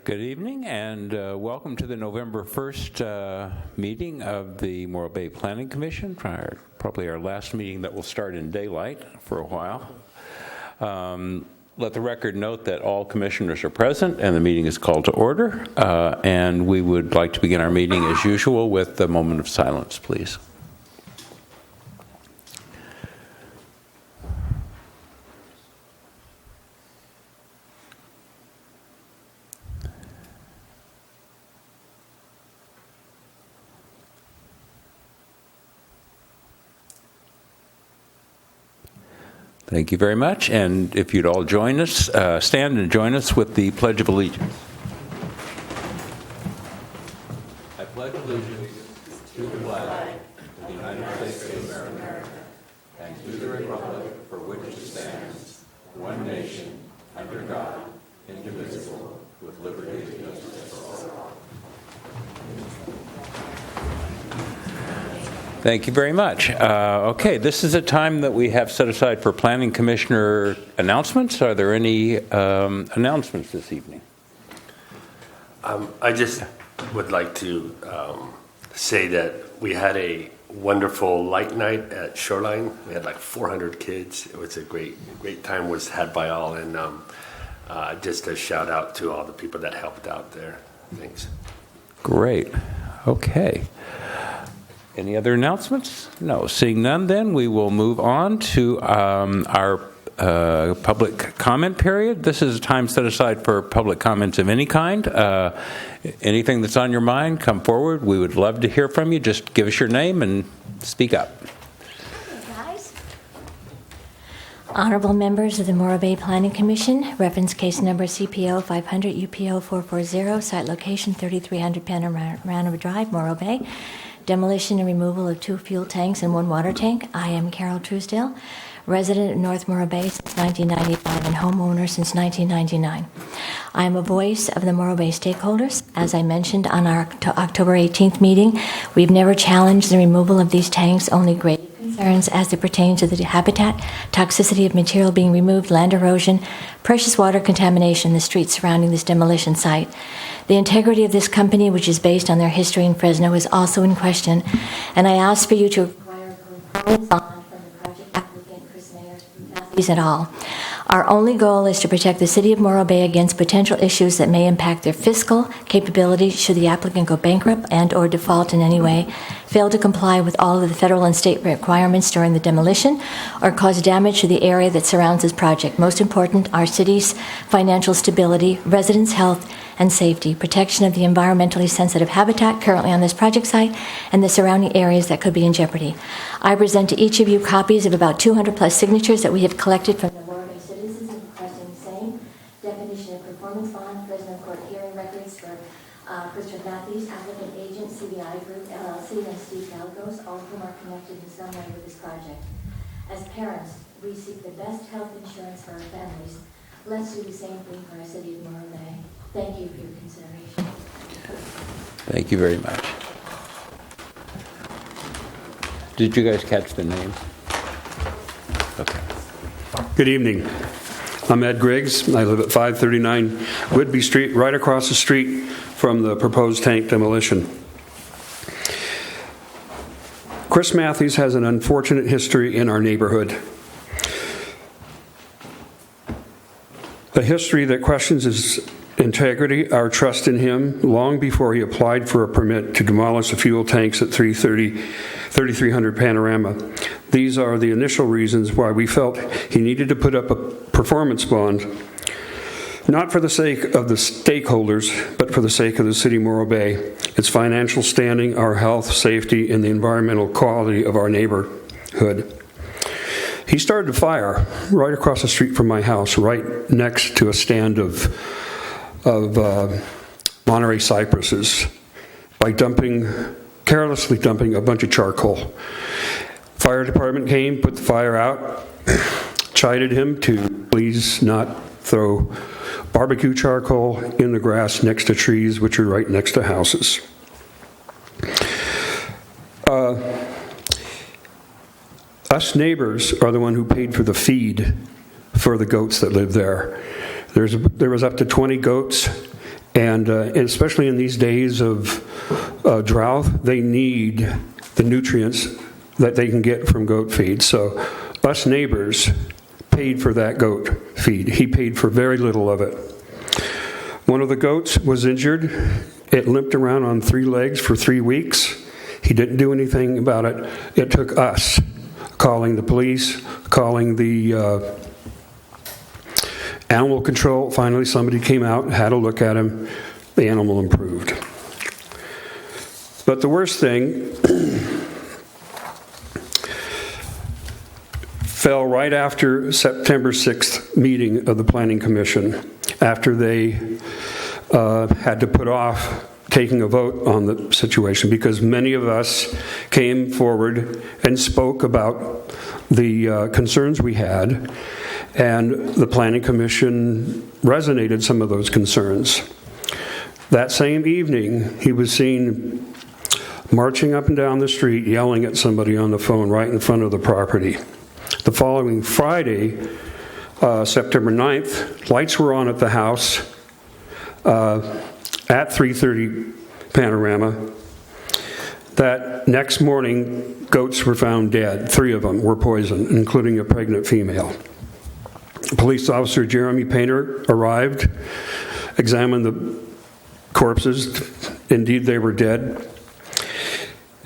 Good evening and welcome to the November 1st meeting of the Morro Bay Planning Commission, probably our last meeting that will start in daylight for a while. Let the record note that all commissioners are present and the meeting is called to order, and we would like to begin our meeting as usual with a moment of silence, please. Thank you very much, and if you'd all join us, stand and join us with the Pledge of Allegiance. I pledge allegiance to the flag of the United States of America and to the republic for which it stands, one nation, under God, indivisible, with liberty and justice for all. Thank you very much. Okay, this is a time that we have set aside for Planning Commissioner announcements. Are there any announcements this evening? I just would like to say that we had a wonderful light night at Shoreline. We had like 400 kids. It was a great time was had by all, and just a shout out to all the people that helped out there. Thanks. Great. Okay. Any other announcements? No. Seeing none, then we will move on to our public comment period. This is a time set aside for public comments of any kind. Anything that's on your mind, come forward. We would love to hear from you. Just give us your name and speak up. Hey guys. Honorable members of the Morro Bay Planning Commission, reference case number CPO 500 UPO 440, site location 3300 Panorama Drive, Morro Bay. Demolition and removal of 2 fuel tanks and 1 water tank. I am Carol Truesdale, resident of North Morro Bay since 1995 and homeowner since 1999. I am a voice of the Morro Bay stakeholders. As I mentioned on our October 18th meeting, we've never challenged the removal of these tanks, only great concerns as they pertain to the habitat, toxicity of material being removed, land erosion, precious water contamination in the streets surrounding this demolition site. The integrity of this company, which is based on their history in Fresno, is also in question, and I ask for you to require a performance bond from the project applicant, Chris Matthews et al. Our only goal is to protect the city of Morro Bay against potential issues that may impact their fiscal capability should the applicant go bankrupt and or default in any way, fail to comply with all of the federal and state requirements during the demolition, or cause damage to the area that surrounds this project. Most important, our city's financial stability, residents' health and safety, protection of the environmentally sensitive habitat currently on this project site, and the surrounding areas that could be in jeopardy. I present to each of you copies of about 200 plus signatures that we have collected from the Morro Bay citizens requesting the same definition of performance bond, Fresno Court hearing records for Christopher Matthews, applicant agent, CBI Group, LLC, and Steve Galgos, all of whom are connected in some way with this project. As parents, we seek the best health insurance for our families. Let's do the same thing for our city of Morro Bay. Thank you for your consideration. Thank you very much. Did you guys catch the name? Okay. Good evening. I'm Ed Griggs. I live at 539 Whitby Street, right across the street from the proposed tank demolition. Chris Matthews has an unfortunate history in our neighborhood. A history that questions his integrity, our trust in him, long before he applied for a permit to demolish the fuel tanks at 3300 Panorama. These are the initial reasons why we felt he needed to put up a performance bond, not for the sake of the stakeholders, but for the sake of the city of Morro Bay, its financial standing, our health, safety, and the environmental quality of our neighborhood. He started a fire right across the street from my house, right next to a stand of Monterey cypresses, by carelessly dumping a bunch of charcoal. Fire department came, put the fire out, chided him to please not throw barbecue charcoal in the grass next to trees, which are right next to houses. Us neighbors are the one who paid for the feed for the goats that live there. There was up to 20 goats, And especially in these days of drought, they need the nutrients that they can get from goat feed. So us neighbors paid for that goat feed. He paid for very little of it. One of the goats was injured. It limped around on 3 legs for 3 weeks. He didn't do anything about it. It took us calling the police, calling the animal control. Finally, somebody came out and had a look at him. The animal improved. But the worst thing fell right after September 6th meeting of the Planning Commission, after they had to put off taking a vote on the situation, because many of us came forward and spoke about the concerns we had, and the Planning Commission resonated some of those concerns. That same evening, he was seen marching up and down the street, yelling at somebody on the phone right in front of the property. The following Friday, September 9th, lights were on at the house at 330 Panorama. That next morning, goats were found dead. 3 of them were poisoned, including a pregnant female. Police officer Jeremy Painter arrived, examined the corpses. Indeed, they were dead.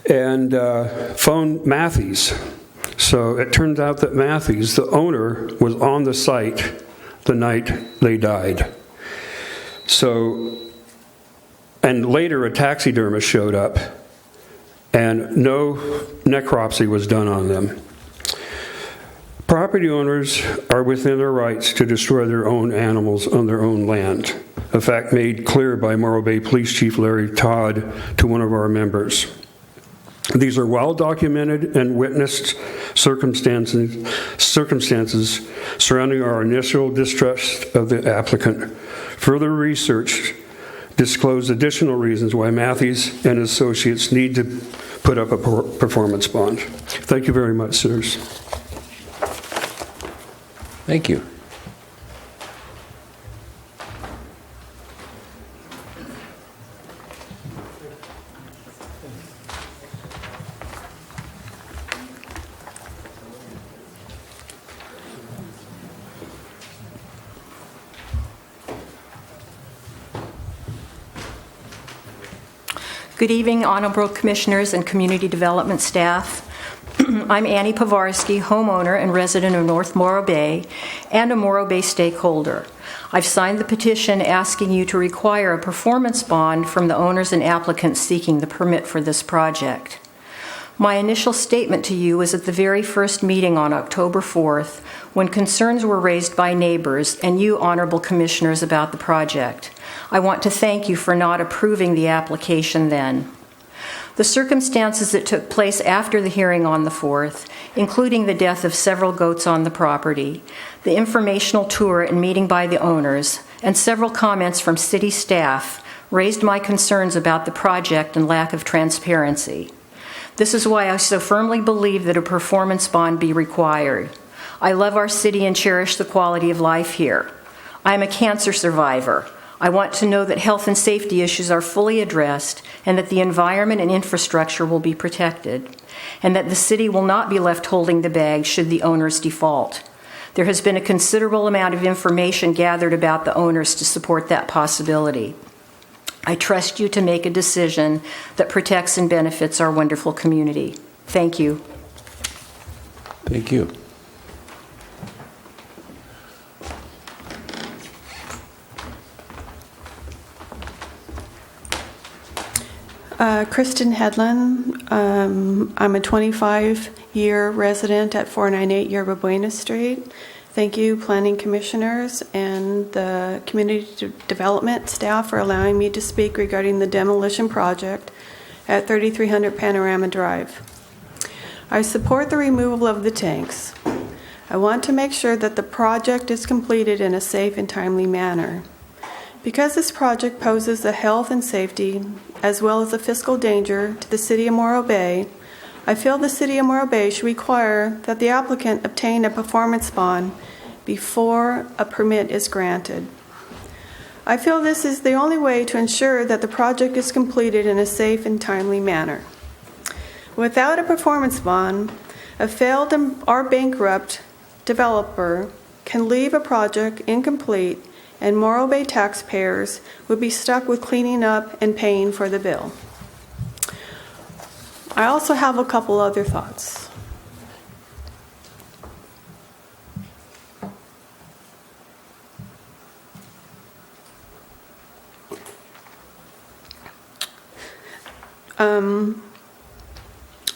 And phoned Matthews. So it turned out that Matthews, the owner, was on the site the night they died. So, and later a taxidermist showed up, and no necropsy was done on them. Property owners are within their rights to destroy their own animals on their own land, a fact made clear by Morro Bay Police Chief Larry Todd to one of our members. These are well-documented and witnessed circumstances surrounding our initial distrust of the applicant. Further research disclosed additional reasons why Matthews and his associates need to put up a performance bond. Thank you very much, sirs. Thank you. Good evening, Honorable Commissioners and Community Development staff. I'm Annie Pavarski, homeowner and resident of North Morro Bay and a Morro Bay stakeholder. I've signed the petition asking you to require a performance bond from the owners and applicants seeking the permit for this project. My initial statement to you was at the very first meeting on October 4th, when concerns were raised by neighbors and you, Honorable Commissioners, about the project. I want to thank you for not approving the application then. The circumstances that took place after the hearing on the 4th, including the death of several goats on the property, the informational tour and meeting by the owners, and several comments from city staff, raised my concerns about the project and lack of transparency. This is why I so firmly believe that a performance bond be required. I love our city and cherish the quality of life here. I am a cancer survivor. I want to know that health and safety issues are fully addressed and that the environment and infrastructure will be protected, and that the city will not be left holding the bag should the owners default. There has been a considerable amount of information gathered about the owners to support that possibility. I trust you to make a decision that protects and benefits our wonderful community. Thank you. Thank you. Kristen Hedlund. I'm a 25-year resident at 498 Yerba Buena Street. Thank you, Planning Commissioners and the Community Development staff for allowing me to speak regarding the demolition project at 3300 Panorama Drive. I support the removal of the tanks. I want to make sure that the project is completed in a safe and timely manner. Because this project poses a health and safety as well as a fiscal danger to the City of Morro Bay, I feel the City of Morro Bay should require that the applicant obtain a performance bond before a permit is granted. I feel this is the only way to ensure that the project is completed in a safe and timely manner. Without a performance bond, a failed or bankrupt developer can leave a project incomplete, and Morro Bay taxpayers would be stuck with cleaning up and paying for the bill. I also have a couple other thoughts.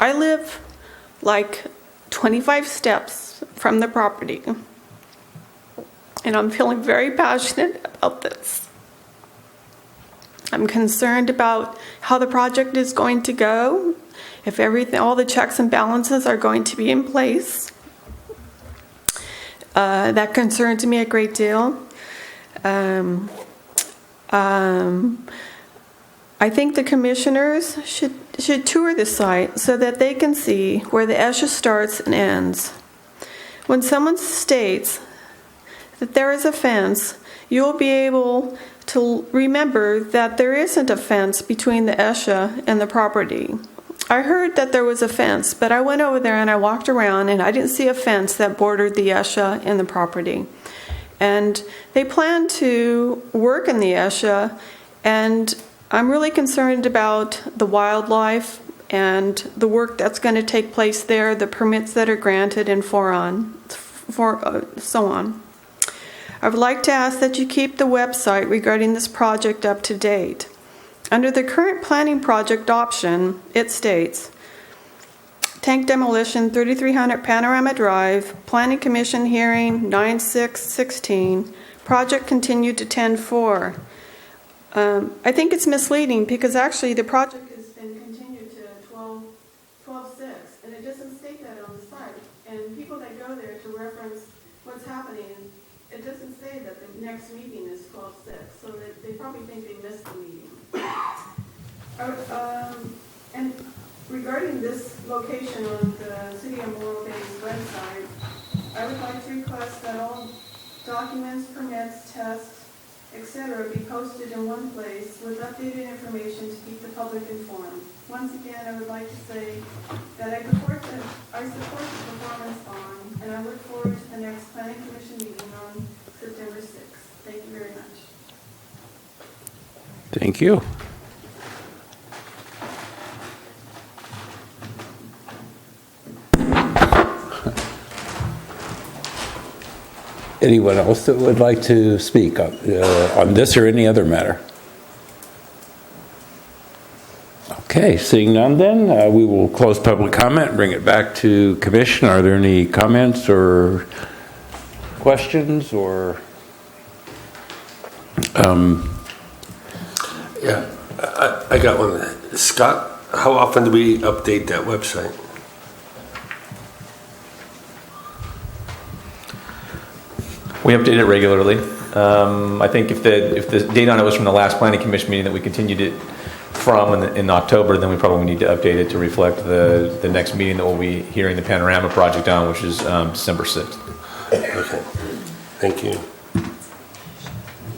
I live like 25 steps from the property, and I'm feeling very passionate about this. I'm concerned about how the project is going to go, if all the checks and balances are going to be in place. That concerns me a great deal. I think the commissioners should tour the site so that they can see where the ESHA starts and ends. When someone states that there is a fence, you'll be able to remember that there isn't a fence between the ESHA and the property. I heard that there was a fence, but I went over there and I walked around and I didn't see a fence that bordered the ESHA and the property. And they plan to work in the ESHA, and I'm really concerned about the wildlife and the work that's going to take place there, the permits that are granted, and so on. I would like to ask that you keep the website regarding this project up to date. Under the current planning project option, it states, tank demolition 3300 Panorama Drive, Planning Commission hearing 9/6/16, project continued to 10/4. I think it's misleading because actually the project has been continued to 12/6, and it doesn't state that on the site. And people that go there to reference what's happening, it doesn't say that the next meeting is 12/6, so that they probably think they missed the meeting. And regarding this location on the City of Morro Bay's website, I would like to request that all documents, permits, tests, etc. be posted in one place with updated information to keep the public informed. Once again, I would like to say that I support the performance bond, and I look forward to the next Planning Commission meeting on September 6th. Thank you very much. Thank you. Anyone else that would like to speak on this or any other matter? Okay, seeing none then, we will close public comment and bring it back to Commission. Are there any comments or questions or? Yeah, I got one. Scott, how often do we update that website? We update it regularly. I think if the date on it was from the last Planning Commission meeting that we continued it from in October, then we probably need to update it to reflect the next meeting that we'll be hearing the Panorama project on, which is December 6th. Okay, thank you.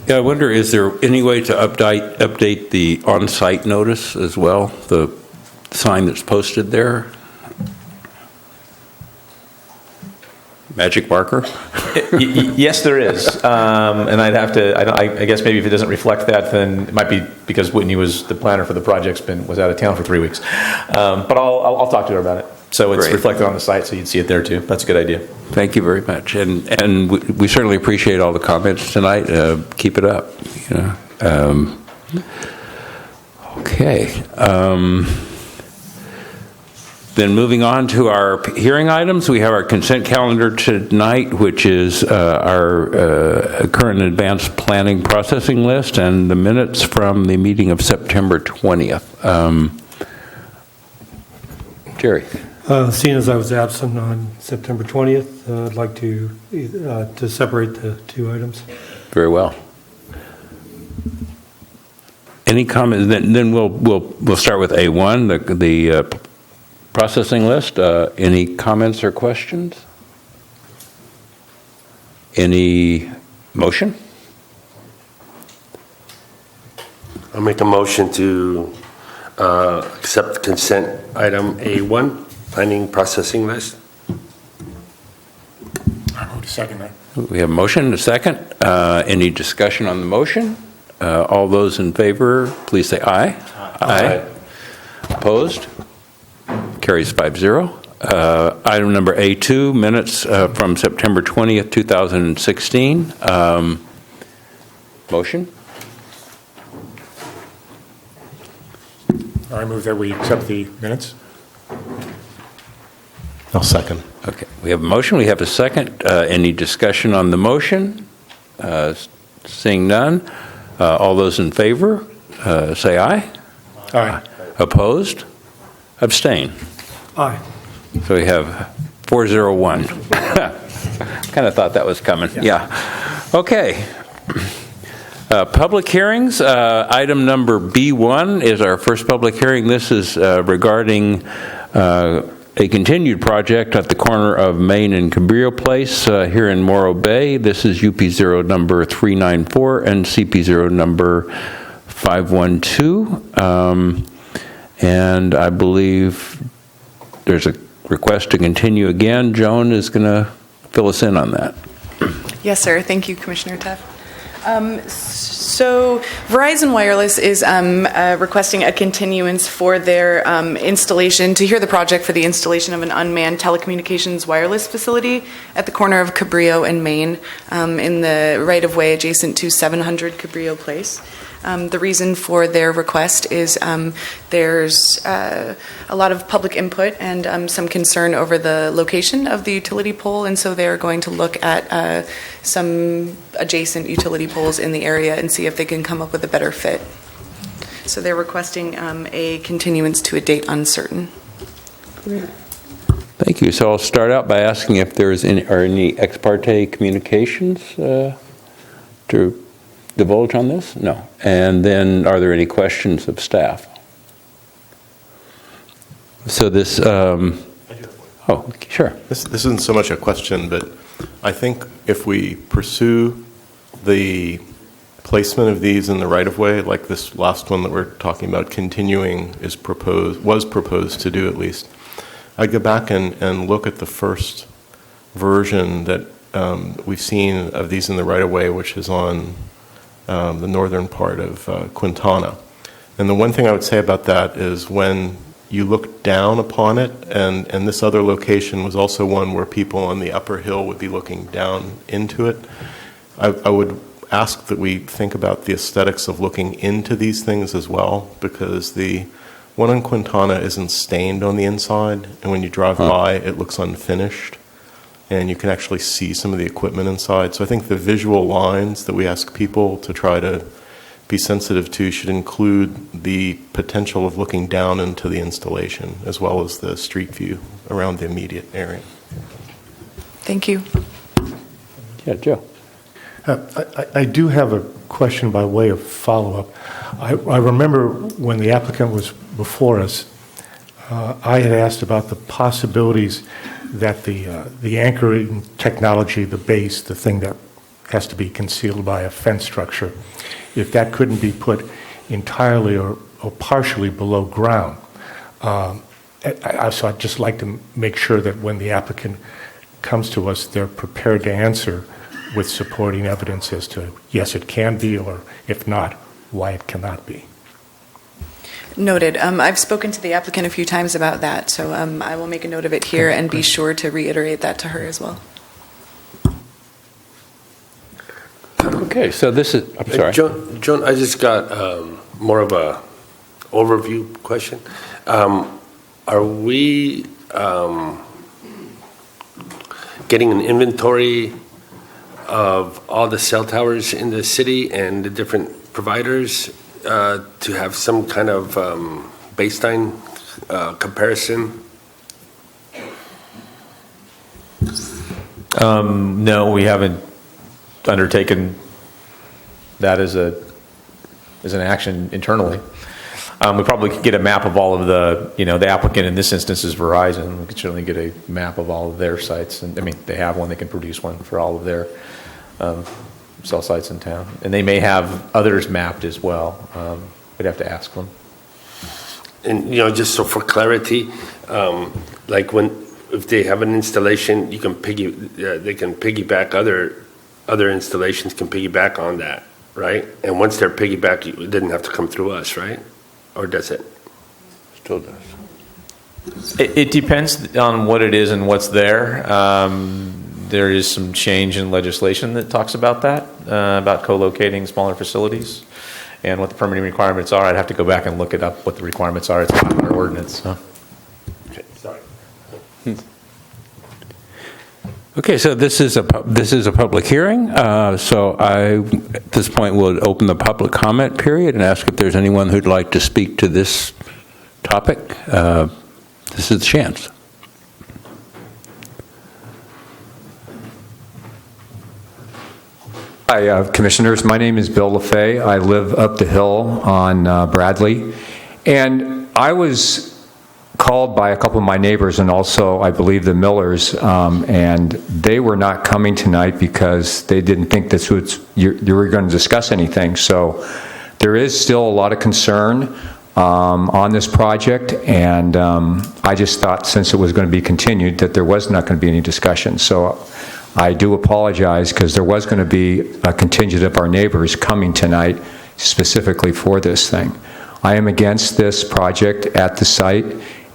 Yeah, I wonder, is there any way to update the on-site notice as well, the sign that's posted there? Magic marker? Yes, there is. And I'd have to, I guess maybe if it doesn't reflect that, then it might be because Whitney was the planner for the project, was out of town for 3 weeks. But I'll talk to her about it. So it's Great. reflected on the site, so you'd see it there too. That's a good idea. Thank you very much. And we certainly appreciate all the comments tonight. Keep it up. Okay. Then moving on to our hearing items, we have our consent calendar tonight, which is our current and advanced planning processing list and the minutes from the meeting of September 20th. Jerry. Seeing as I was absent on September 20th, I'd like to separate the two items. Very well. Any comments? Then we'll start with A1, the processing list. Any comments or questions? Any motion? I'll make a motion to accept consent item A1, planning processing list. I would second that. We have a motion and a second. Any discussion on the motion? All those in favor, please say aye. Aye. Opposed? Carries 5-0. Item number A2, minutes from September 20th, 2016. Motion? I move that we accept the minutes. I'll second. Okay, we have a motion, we have a second. Any discussion on the motion? Seeing none, all those in favor, say aye. Aye. Opposed? Abstain. Aye. So we have 401. Kind of thought that was coming, yeah. Okay. Public hearings, item number B1 is our first public hearing. This is regarding a continued project at the corner of Main and Cabrillo Place here in Morro Bay. This is UP0 number 394 and CP0 number 512. And I believe there's a request to continue again. Joan is going to fill us in on that. Yes, sir. Thank you, Commissioner Tuff. So Verizon Wireless is requesting a continuance for their installation, to hear the project for the installation of an unmanned telecommunications wireless facility at the corner of Cabrillo and Main in the right-of-way adjacent to 700 Cabrillo Place. The reason for their request is there's a lot of public input and some concern over the location of the utility pole, and so they're going to look at some adjacent utility poles in the area and see if they can come up with a better fit. So they're requesting a continuance to a date uncertain. Thank you. So I'll start out by asking if there's any ex parte communications to divulge on this? No. And then are there any questions of staff? So this, oh, sure. This isn't so much a question, but I think if we pursue the placement of these in the right-of-way, like this last one that we're talking about continuing was proposed to do at least, I'd go back and look at the first version that we've seen of these in the right-of-way, which is on the northern part of Quintana. And the one thing I would say about that is when you look down upon it, and this other location was also one where people on the upper hill would be looking down into it, I would ask that we think about the aesthetics of looking into these things as well, because the one on Quintana isn't stained on the inside, and when you drive by, it looks unfinished. And you can actually see some of the equipment inside. So I think the visual lines that we ask people to try to be sensitive to should include the potential of looking down into the installation, as well as the street view around the immediate area. Thank you. Yeah, Joe. I do have a question by way of follow-up. I remember when the applicant was before us, I had asked about the possibilities that the anchoring technology, the base, the thing that has to be concealed by a fence structure, if that couldn't be put entirely or partially below ground. So I'd just like to make sure that when the applicant comes to us, they're prepared to answer with supporting evidence as to, yes, it can be, or if not, why it cannot be. Noted. I've spoken to the applicant a few times about that, so I will make a note of it here and be sure to reiterate that to her as well. Okay, so this is, I'm sorry. Joan, I just got more of a overview question. Are we getting an inventory of all the cell towers in the city and the different providers to have some kind of baseline comparison? No, we haven't undertaken that as an action internally. We probably could get a map of all of the applicant in this instance is Verizon. We could certainly get a map of all of their sites. And I mean, they have one, they can produce one for all of their cell sites in town. And they may have others mapped as well. We'd have to ask them. And, just so for clarity, like if they have an installation, they can piggyback other installations can piggyback on that, right? And once they're piggybacked, it didn't have to come through us, right? Or does it? Still does. It depends on what it is and what's there. There is some change in legislation that talks about that, about co-locating smaller facilities and what the permitting requirements are. I'd have to go back and look it up, what the requirements are. It's not in our ordinance. So. Okay, sorry. Okay, so this is a public hearing. So at this point, we'll open the public comment period and ask if there's anyone who'd like to speak to this topic. This is the chance. Hi, Commissioners. My name is Bill LaFay. I live up the hill on Bradley. And I was called by a couple of my neighbors and also, I believe, the Millers, and they were not coming tonight because they didn't think you were going to discuss anything. So there is still a lot of concern on this project, and I just thought since it was going to be continued that there was not going to be any discussion. So I do apologize because there was going to be a contingent of our neighbors coming tonight specifically for this thing. I am against this project at the site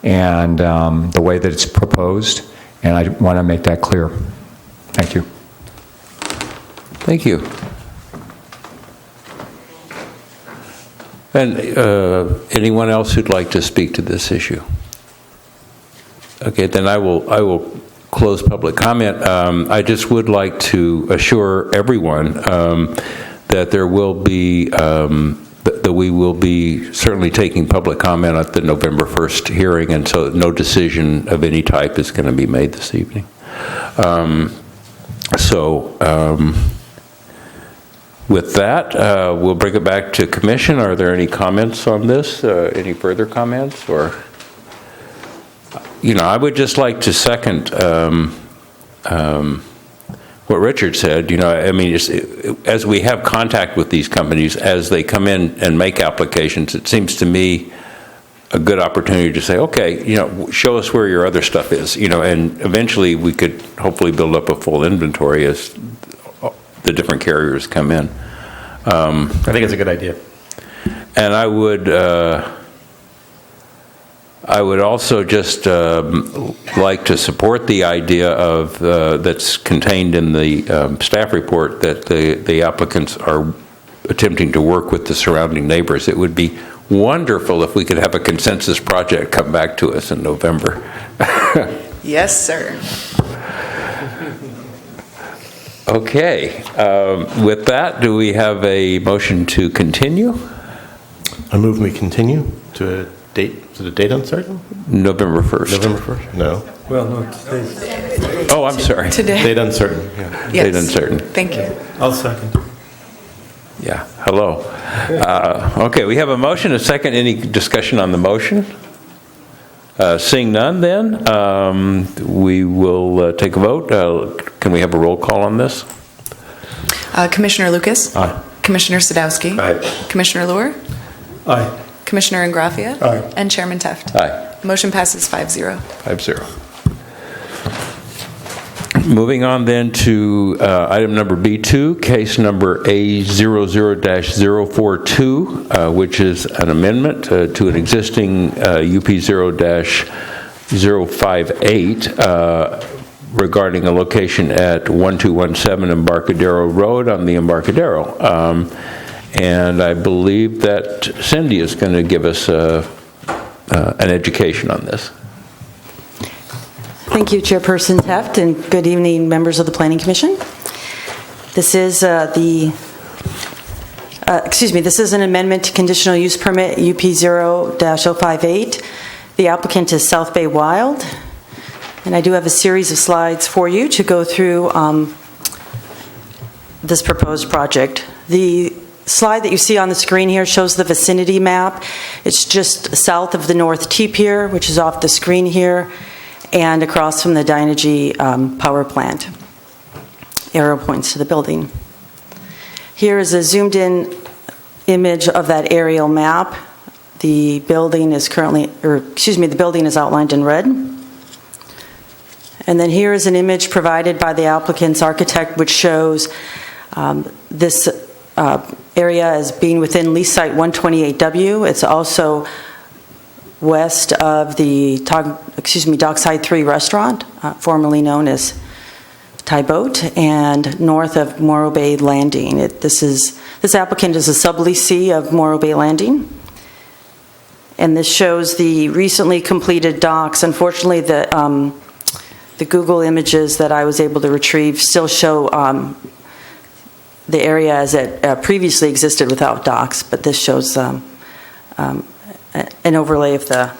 and the way that it's proposed, and I want to make that clear. Thank you. Thank you. And anyone else who'd like to speak to this issue? Okay, then I will close public comment. I just would like to assure everyone that there will be that we will be certainly taking public comment at the November 1st hearing, and so no decision of any type is going to be made this evening. With that, we'll bring it back to Commission. Are there any comments on this? Any further comments? Or, I would just like to second what Richard said. As we have contact with these companies, as they come in and make applications, it seems to me a good opportunity to say, okay, show us where your other stuff is, and eventually we could hopefully build up a full inventory as the different carriers come in. I think it's a good idea. And I would also just like to support the idea of that's contained in the staff report that the applicants are attempting to work with the surrounding neighbors. It would be wonderful if we could have a consensus project come back to us in November. Yes, sir. Okay. With that, do we have a motion to continue? I move we continue to a date. Is it a date uncertain? November 1st. November 1st? No. Well, no, today's... Oh, I'm sorry. Today. Date uncertain, yeah. Yes. Date uncertain. Thank you. I'll second. Yeah, hello. Okay, we have a motion, a second. Any discussion on the motion? Seeing none, then, we will take a vote. Can we have a roll call on this? Commissioner Lucas? Aye. Commissioner Sadowski? Aye. Commissioner Luer? Aye. Commissioner Ingraffia? Aye. And Chairman Teft? Aye. Motion passes 5-0. 5-0. Moving on then to item number B2, case number A00-042, which is an amendment to an existing UP0-058 regarding a location at 1217 Embarcadero Road on the Embarcadero. And I believe that Cindy is going to give us an education on this. Thank you, Chairperson Teft, and good evening, members of the Planning Commission. This is this is an amendment to conditional use permit UP0-058. The applicant is South Bay Wild, and I do have a series of slides for you to go through this proposed project. The slide that you see on the screen here shows the vicinity map. It's just south of the North T-Pier, which is off the screen here, and across from the Dynegy power plant. Arrow points to the building. Here is a zoomed in image of that aerial map. The building is the building is outlined in red. And then here is an image provided by the applicant's architect, which shows this area as being within lease site 128W. It's also west of the Dockside 3 restaurant, formerly known as Thai Boat, and north of Morro Bay Landing. This applicant is a subleasee of Morro Bay Landing. And this shows the recently completed docks. Unfortunately, the Google images that I was able to retrieve still show the area as it previously existed without docks, but this shows an overlay of the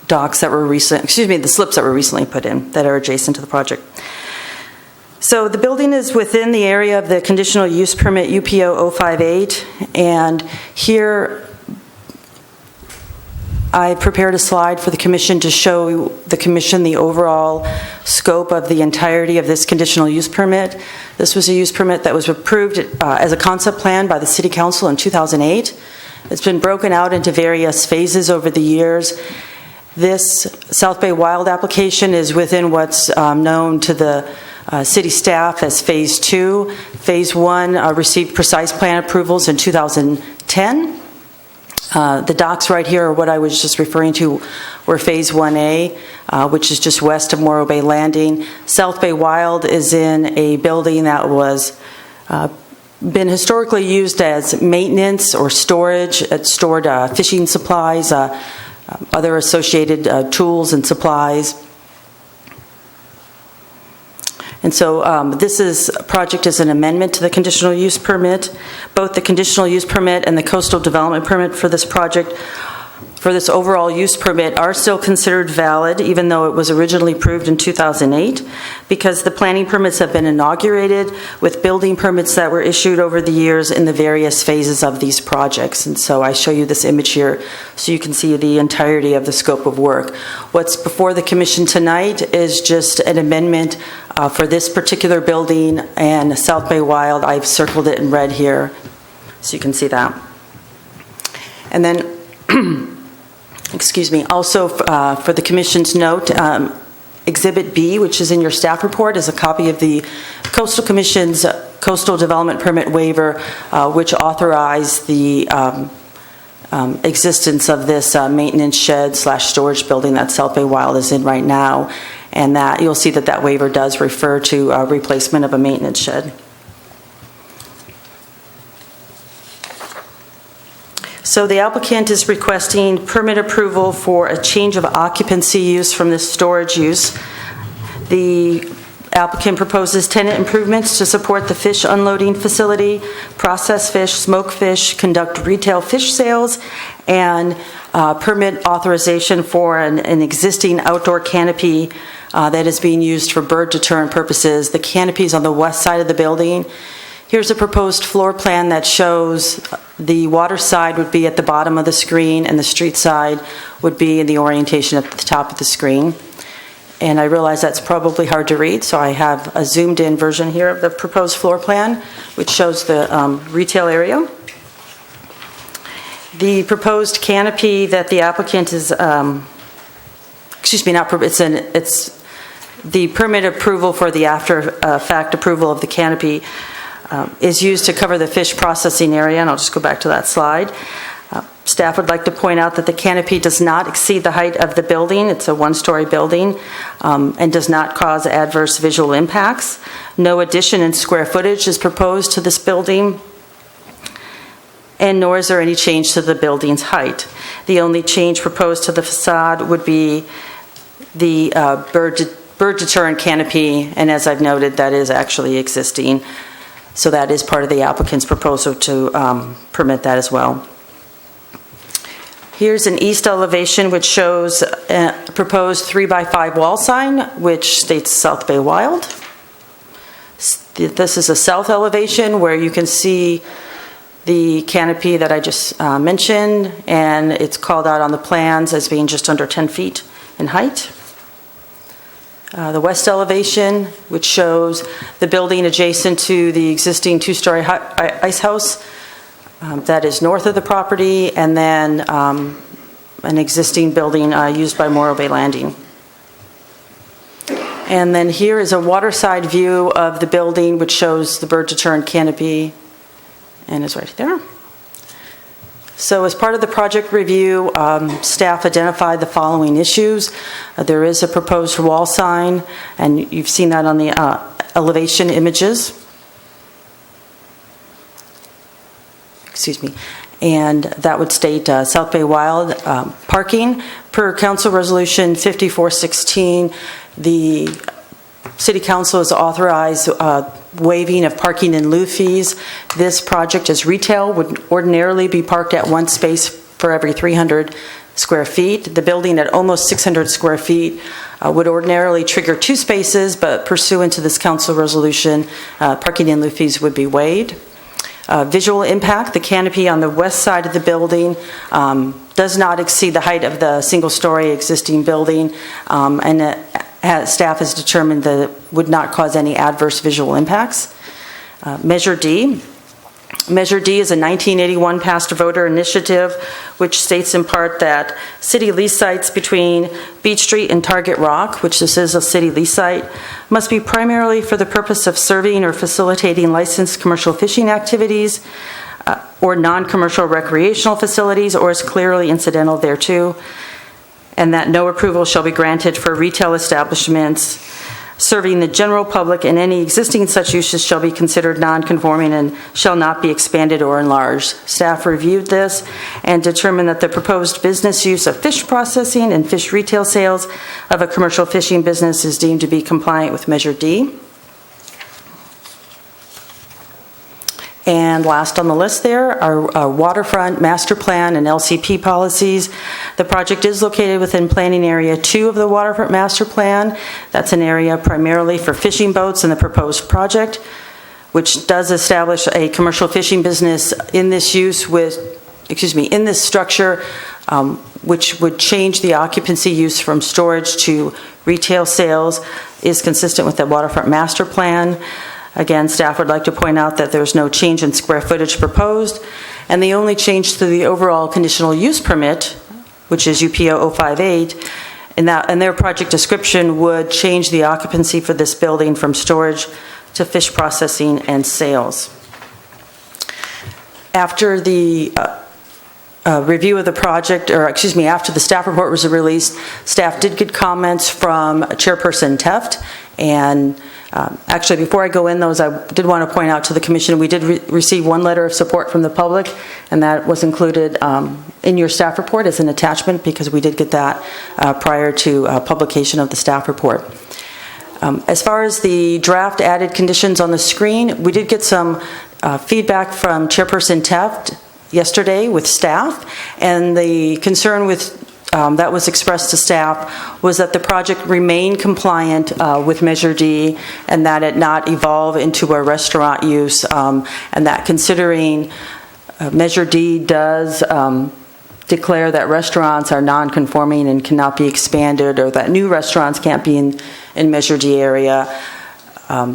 docks that were the slips that were recently put in that are adjacent to the project. So the building is within the area of the conditional use permit UPO 058, and here I prepared a slide for the commission to show the commission the overall scope of the entirety of this conditional use permit. This was a use permit that was approved as a concept plan by the City Council in 2008. It's been broken out into various phases over the years. This South Bay Wild application is within what's known to the city staff as Phase 2. Phase 1 received precise plan approvals in 2010. The docks right here are what I was just referring to were Phase 1A, which is just west of Morro Bay Landing. South Bay Wild is in a building that was been historically used as maintenance or storage. It stored fishing supplies, other associated tools and supplies. And so this project is an amendment to the conditional use permit. Both the conditional use permit and the coastal development permit for this project, for this overall use permit, are still considered valid, even though it was originally approved in 2008, because the planning permits have been inaugurated with building permits that were issued over the years in the various phases of these projects. And so I show you this image here so you can see the entirety of the scope of work. What's before the commission tonight is just an amendment for this particular building and South Bay Wild. I've circled it in red here so you can see that. And then excuse me, also for the commission's note, Exhibit B, which is in your staff report, is a copy of the Coastal Commission's Coastal Development Permit Waiver, which authorized the existence of this maintenance shed / storage building that South Bay Wild is in right now. And that you'll see that that waiver does refer to replacement of a maintenance shed. So the applicant is requesting permit approval for a change of occupancy use from this storage use. The applicant proposes tenant improvements to support the fish unloading facility, process fish, smoke fish, conduct retail fish sales, and permit authorization for an existing outdoor canopy that is being used for bird deterrent purposes. The canopy is on the west side of the building. Here's a proposed floor plan that shows the water side would be at the bottom of the screen and the street side would be in the orientation at the top of the screen. And I realize that's probably hard to read, so I have a zoomed in version here of the proposed floor plan, which shows the retail area. The proposed canopy that the applicant is, it's the permit approval for the after fact approval of the canopy is used to cover the fish processing area, and I'll just go back to that slide. Staff would like to point out that the canopy does not exceed the height of the building. It's a one-story building and does not cause adverse visual impacts. No addition in square footage is proposed to this building, and nor is there any change to the building's height. The only change proposed to the facade would be the bird deterrent canopy, and as I've noted, that is actually existing. So that is part of the applicant's proposal to permit that as well. Here's an east elevation which shows a proposed 3x5 wall sign which states South Bay Wild. This is a south elevation where you can see the canopy that I just mentioned, and it's called out on the plans as being just under 10 feet in height. The west elevation, which shows the building adjacent to the existing two-story ice house, that is north of the property, and then an existing building used by Morro Bay Landing. And then here is a waterside view of the building, which shows the bird deterrent canopy, and is right there. So as part of the project review, staff identified the following issues. There is a proposed wall sign, and you've seen that on the elevation images. Excuse me. And that would state South Bay Wild parking. Per Council Resolution 5416, the City Council has authorized waiving of parking in lieu fees. This project as retail would ordinarily be parked at one space for every 300 square feet. The building at almost 600 square feet would ordinarily trigger 2 spaces, but pursuant to this council resolution, parking in lieu fees would be waived. Visual impact, the canopy on the west side of the building does not exceed the height of the single-story existing building, and staff has determined that it would not cause any adverse visual impacts. Measure D. Measure D is a 1981 passed voter initiative, which states in part that city lease sites between Beach Street and Target Rock, which this is a city lease site, must be primarily for the purpose of serving or facilitating licensed commercial fishing activities or non-commercial recreational facilities, or is clearly incidental thereto, and that no approval shall be granted for retail establishments serving the general public, and any existing such uses shall be considered non-conforming and shall not be expanded or enlarged. Staff reviewed this and determined that the proposed business use of fish processing and fish retail sales of a commercial fishing business is deemed to be compliant with Measure D. And last on the list there are waterfront master plan and LCP policies. The project is located within planning area 2 of the waterfront master plan. That's an area primarily for fishing boats in the proposed project, which does establish a commercial fishing business in this in this structure, which would change the occupancy use from storage to retail sales, is consistent with the waterfront master plan. Again, staff would like to point out that there's no change in square footage proposed, and the only change to the overall conditional use permit, which is UPO 058, and their project description would change the occupancy for this building from storage to fish processing and sales. After the review of the project, after the staff report was released, staff did get comments from Chairperson Teft, and actually, before I go in those, I did want to point out to the Commission, we did receive one letter of support from the public, and that was included in your staff report as an attachment, because we did get that prior to publication of the staff report. As far as the draft added conditions on the screen, we did get some feedback from Chairperson Teft yesterday with staff, and the concern with that was expressed to staff was that the project remain compliant with Measure D, and that it not evolve into a restaurant use, and that considering Measure D does declare that restaurants are non-conforming and cannot be expanded, or that new restaurants can't be in Measure D area.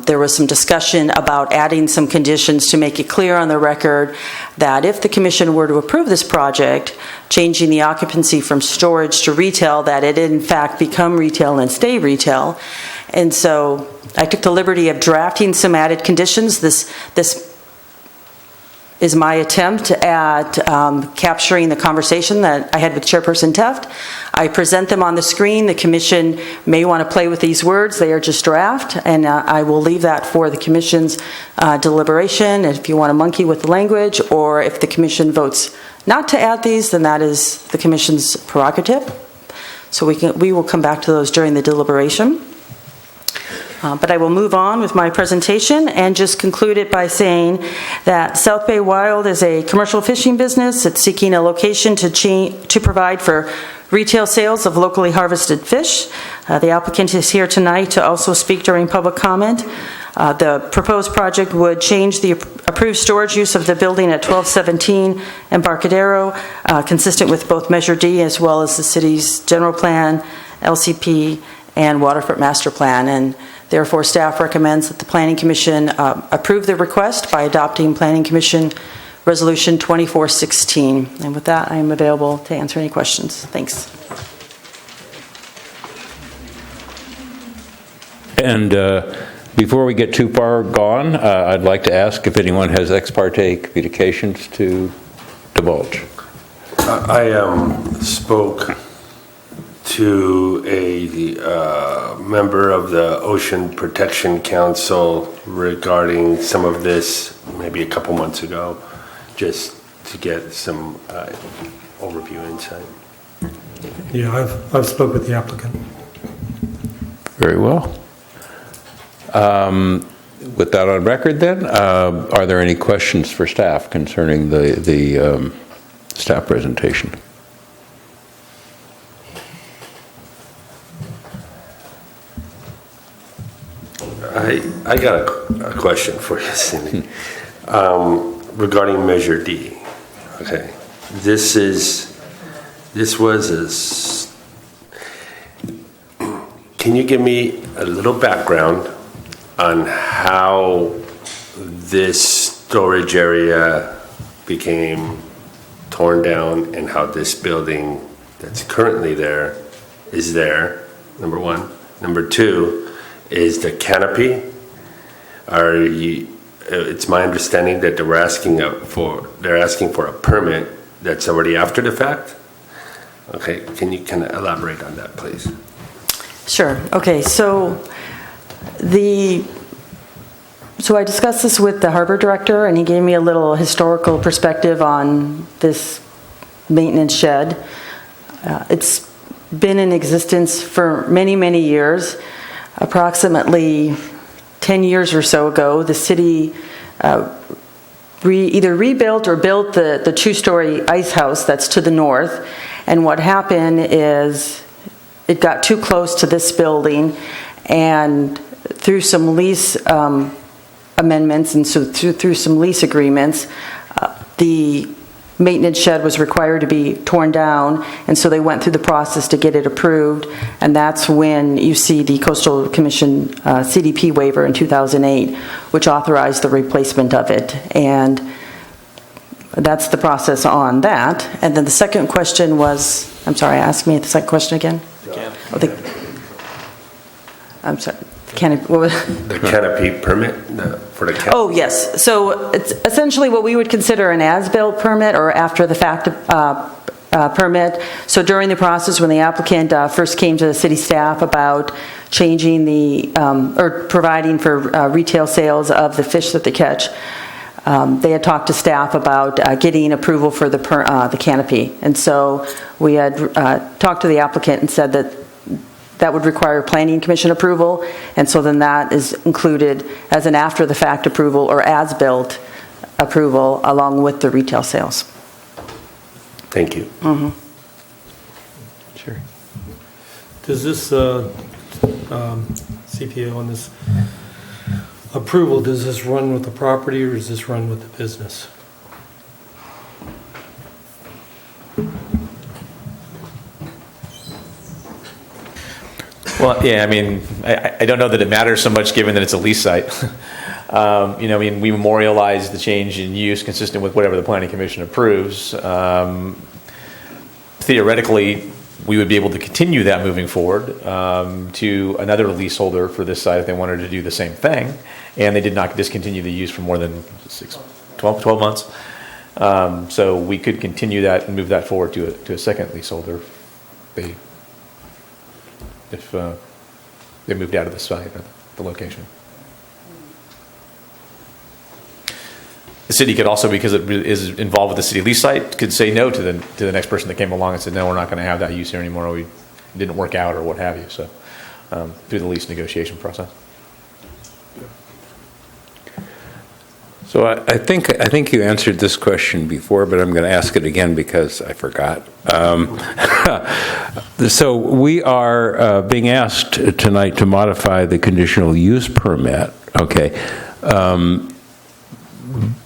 There was some discussion about adding some conditions to make it clear on the record that if the Commission were to approve this project, changing the occupancy from storage to retail, that it in fact become retail and stay retail. And so I took the liberty of drafting some added conditions. This is my attempt at capturing the conversation that I had with Chairperson Teft. I present them on the screen. The Commission may want to play with these words. They are just draft, and I will leave that for the Commission's deliberation. And if you want to monkey with the language, or if the Commission votes not to add these, then that is the Commission's prerogative. So we will come back to those during the deliberation. But I will move on with my presentation and just conclude it by saying that South Bay Wild is a commercial fishing business. It's seeking a location to provide for retail sales of locally harvested fish. The applicant is here tonight to also speak during public comment. The proposed project would change the approved storage use of the building at 1217 Embarcadero, consistent with both Measure D as well as the city's general plan, LCP, and waterfront master plan. And therefore, staff recommends that the Planning Commission approve the request by adopting Planning Commission Resolution 2416. And with that, I am available to answer any questions. Thanks. And before we get too far gone, I'd like to ask if anyone has ex parte communications to divulge. I spoke to a member of the Ocean Protection Council regarding some of this maybe a couple months ago, just to get some overview insight. Yeah, I've spoke with the applicant. Very well. With that on record then, are there any questions for staff concerning the staff presentation? I got a question for you, Cindy, regarding Measure D. Okay, this was can you give me a little background on how this storage area became torn down and how this building that's currently there is there, number one. Number two, is the canopy. It's my understanding that they're asking for a permit that's already after the fact. Okay, can you kind of elaborate on that, please? Sure. Okay, so I discussed this with the harbor director, and he gave me a little historical perspective on this maintenance shed. It's been in existence for many, many years. Approximately 10 years or so ago, the city either rebuilt or built the two-story ice house that's to the north. And what happened is it got too close to this building, and through some lease amendments and so through some lease agreements, the maintenance shed was required to be torn down, and so they went through the process to get it approved, and that's when you see the Coastal Commission CDP waiver in 2008, which authorized the replacement of it, and that's the process on that. And then the second question was, I'm sorry, ask me the second question again? I'm sorry. The canopy permit for the canopy? Oh, yes. So it's essentially what we would consider an as-built permit or after-the-fact permit. So during the process when the applicant first came to the city staff about changing or providing for retail sales of the fish that they catch, they had talked to staff about getting approval for the canopy. And so we had talked to the applicant and said that would require planning commission approval, and so then that is included as an after-the-fact approval or as-built approval along with the retail sales. Thank you. Mm-hmm. Sure. Does this CPO on this approval, does this run with the property or does this run with the business? Well, yeah, I mean, I don't know that it matters so much given that it's a lease site. I mean, we memorialize the change in use consistent with whatever the planning commission approves. Theoretically, we would be able to continue that moving forward to another leaseholder for this site if they wanted to do the same thing, and they did not discontinue the use for more than 12 months. So we could continue that and move that forward to a second leaseholder if they moved out of the site or the location. The city could also, because it is involved with the city lease site, could say no to the next person that came along and said, no, we're not going to have that use here anymore, or it didn't work out, or what have you. So through the lease negotiation process. So I think you answered this question before, but I'm going to ask it again because I forgot. So we are being asked tonight to modify the conditional use permit, okay,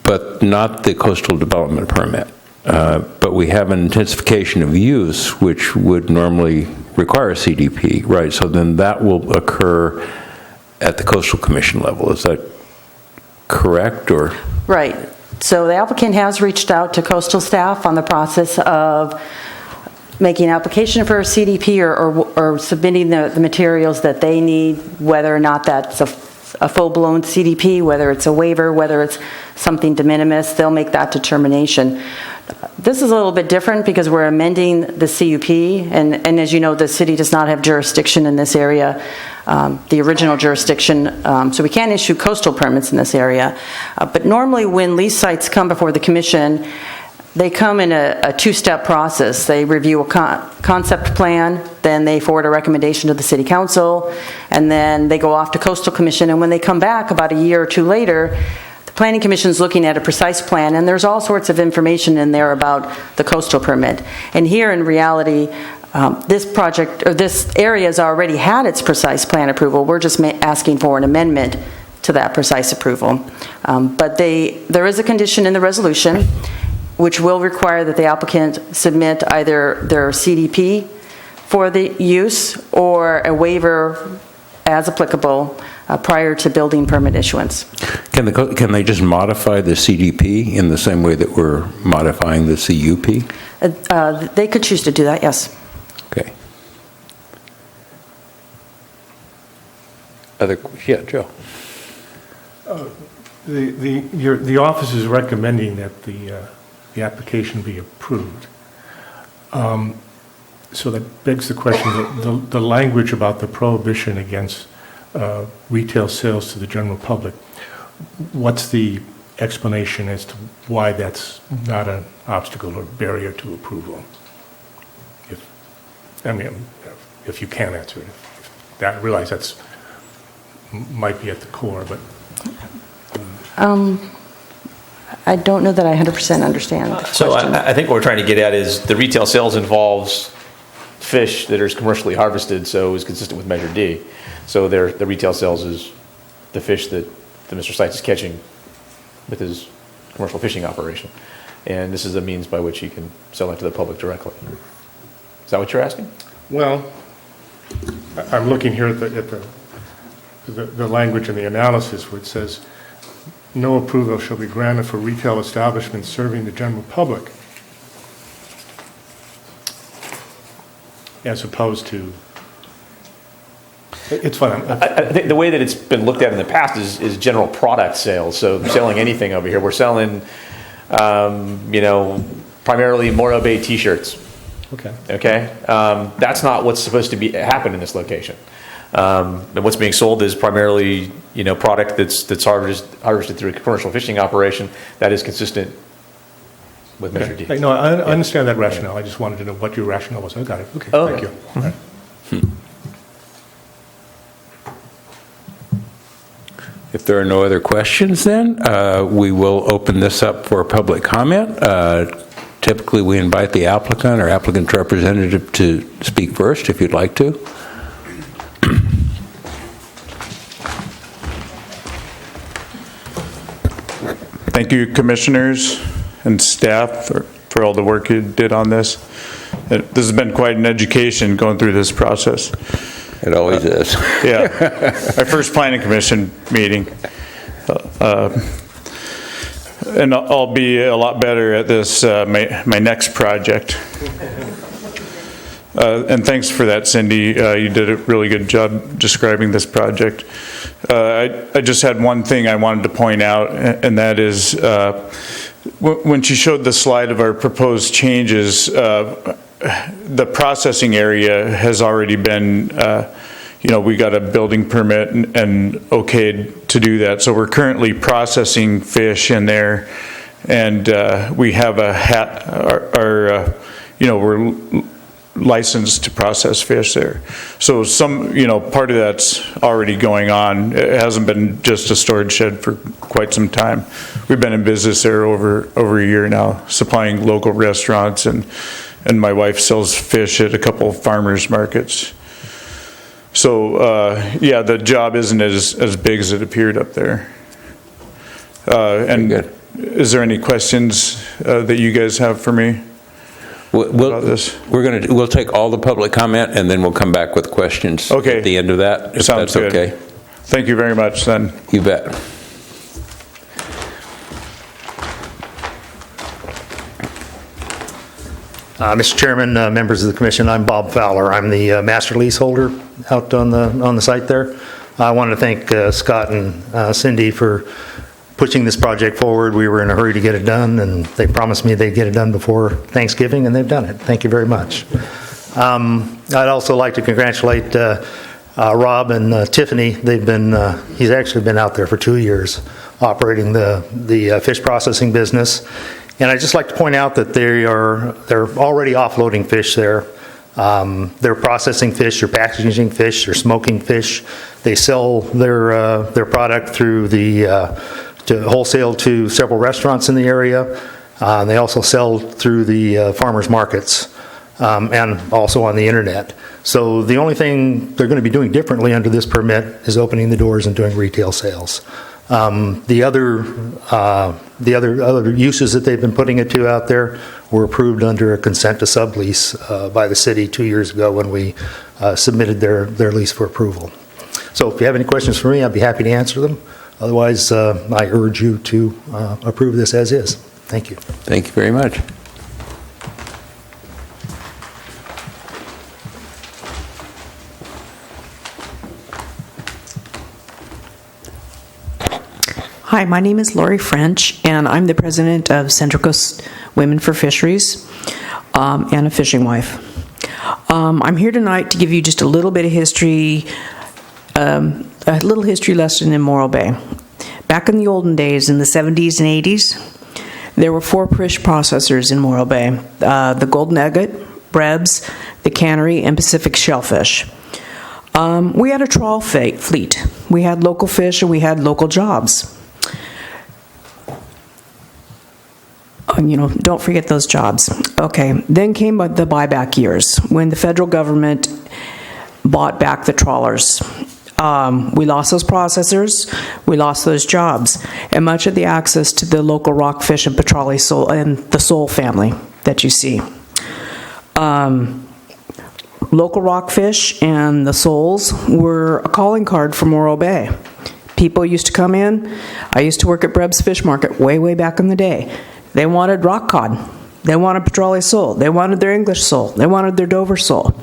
but not the coastal development permit. But we have an intensification of use, which would normally require a CDP, right? So then that will occur at the Coastal Commission level. Is that correct, or? Right. So the applicant has reached out to coastal staff on the process of making an application for a CDP or submitting the materials that they need, whether or not that's a full-blown CDP, whether it's a waiver, whether it's something de minimis, they'll make that determination. This is a little bit different because we're amending the CUP, and as you know, the city does not have jurisdiction in this area, the original jurisdiction, so we can't issue coastal permits in this area. But normally when lease sites come before the commission, they come in a two-step process. They review a concept plan, then they forward a recommendation to the city council, and then they go off to coastal commission, and when they come back about a year or two later, the planning commission is looking at a precise plan, and there's all sorts of information in there about the coastal permit. And here in reality, this project, or this area has already had its precise plan approval. We're just asking for an amendment to that precise approval. But there is a condition in the resolution which will require that the applicant submit either their CDP for the use or a waiver as applicable prior to building permit issuance. Can they just modify the CDP in the same way that we're modifying the CUP? They could choose to do that, yes. Okay. Yeah, Joe. The office is recommending that the application be approved. So that begs the question, the language about the prohibition against retail sales to the general public, what's the explanation as to why that's not an obstacle or barrier to approval? If you can answer it. I realize that's might be at the core, but... I don't know that I 100% understand the question. So I think what we're trying to get at is the retail sales involves fish that are commercially harvested, so it was consistent with Measure D. So the retail sales is the fish that Mr. Seitz is catching with his commercial fishing operation. And this is a means by which he can sell it to the public directly. Is that what you're asking? Well, I'm looking here at the language in the analysis where it says, no approval shall be granted for retail establishments serving the general public, as opposed to, it's fine. I think the way that it's been looked at in the past is general product sales. So selling anything over here. We're selling, primarily Morro Bay T-shirts. Okay. Okay? That's not what's supposed to happen in this location. And what's being sold is primarily, product that's harvested through a commercial fishing operation that is consistent with Measure D. No, I understand that rationale. I just wanted to know what your rationale was. I got it. Okay, thank you. All right. If there are no other questions, then we will open this up for public comment. Typically, we invite the applicant or applicant's representative to speak first, if you'd like to. Thank you, commissioners and staff, for all the work you did on this. This has been quite an education going through this process. It always is. Yeah. My first planning commission meeting. And I'll be a lot better at this, my next project. And thanks for that, Cindy. You did a really good job describing this project. I just had one thing I wanted to point out, and that is when she showed the slide of our proposed changes, the processing area has already been, we got a building permit and okayed to do that. So we're currently processing fish in there, and we have we're licensed to process fish there. So part of that's already going on. It hasn't been just a storage shed for quite some time. We've been in business there over a year now, supplying local restaurants, and my wife sells fish at a couple of farmers markets. So the job isn't as big as it appeared up there. And is there any questions that you guys have for me? We'll take all the public comment, and then we'll come back with questions at the end of that, if Sounds that's good. okay. Thank you very much, then. You bet. Mr. Chairman, members of the commission, I'm Bob Fowler. I'm the master leaseholder out on the site there. I wanted to thank Scott and Cindy for pushing this project forward. We were in a hurry to get it done, and they promised me they'd get it done before Thanksgiving, and they've done it. Thank you very much. I'd also like to congratulate Rob and Tiffany. He's actually been out there for 2 years operating the fish processing business. And I'd just like to point out that they're already offloading fish there. They're processing fish, they're packaging fish, they're smoking fish. They sell their product through to wholesale to several restaurants in the area. They also sell through the farmers markets and also on the internet. So the only thing they're going to be doing differently under this permit is opening the doors and doing retail sales. The other uses that they've been putting it to out there were approved under a consent to sublease by the city 2 years ago when we submitted their lease for approval. So if you have any questions for me, I'd be happy to answer them. Otherwise, I urge you to approve this as is. Thank you. Thank you very much. Hi, my name is Lori French, and I'm the president of Central Coast Women for Fisheries and a fishing wife. I'm here tonight to give you just a little bit of history, a little history lesson in Morro Bay. Back in the olden days, in the 70s and 80s, there were 4 fish processors in Morro Bay, the Golden Nugget, Brebs, the Cannery, and Pacific Shellfish. We had a trawl fleet. We had local fish and we had local jobs. Don't forget those jobs. Okay, then came the buyback years when the federal government bought back the trawlers. We lost those processors, we lost those jobs, and much of the access to the local rockfish and petrale sole and the sole family that you see. Local rockfish and the soles were a calling card for Morro Bay. People used to come in. I used to work at Breb's Fish Market way back in the day. They wanted rock cod. They wanted petrale sole. They wanted their English sole. They wanted their Dover sole.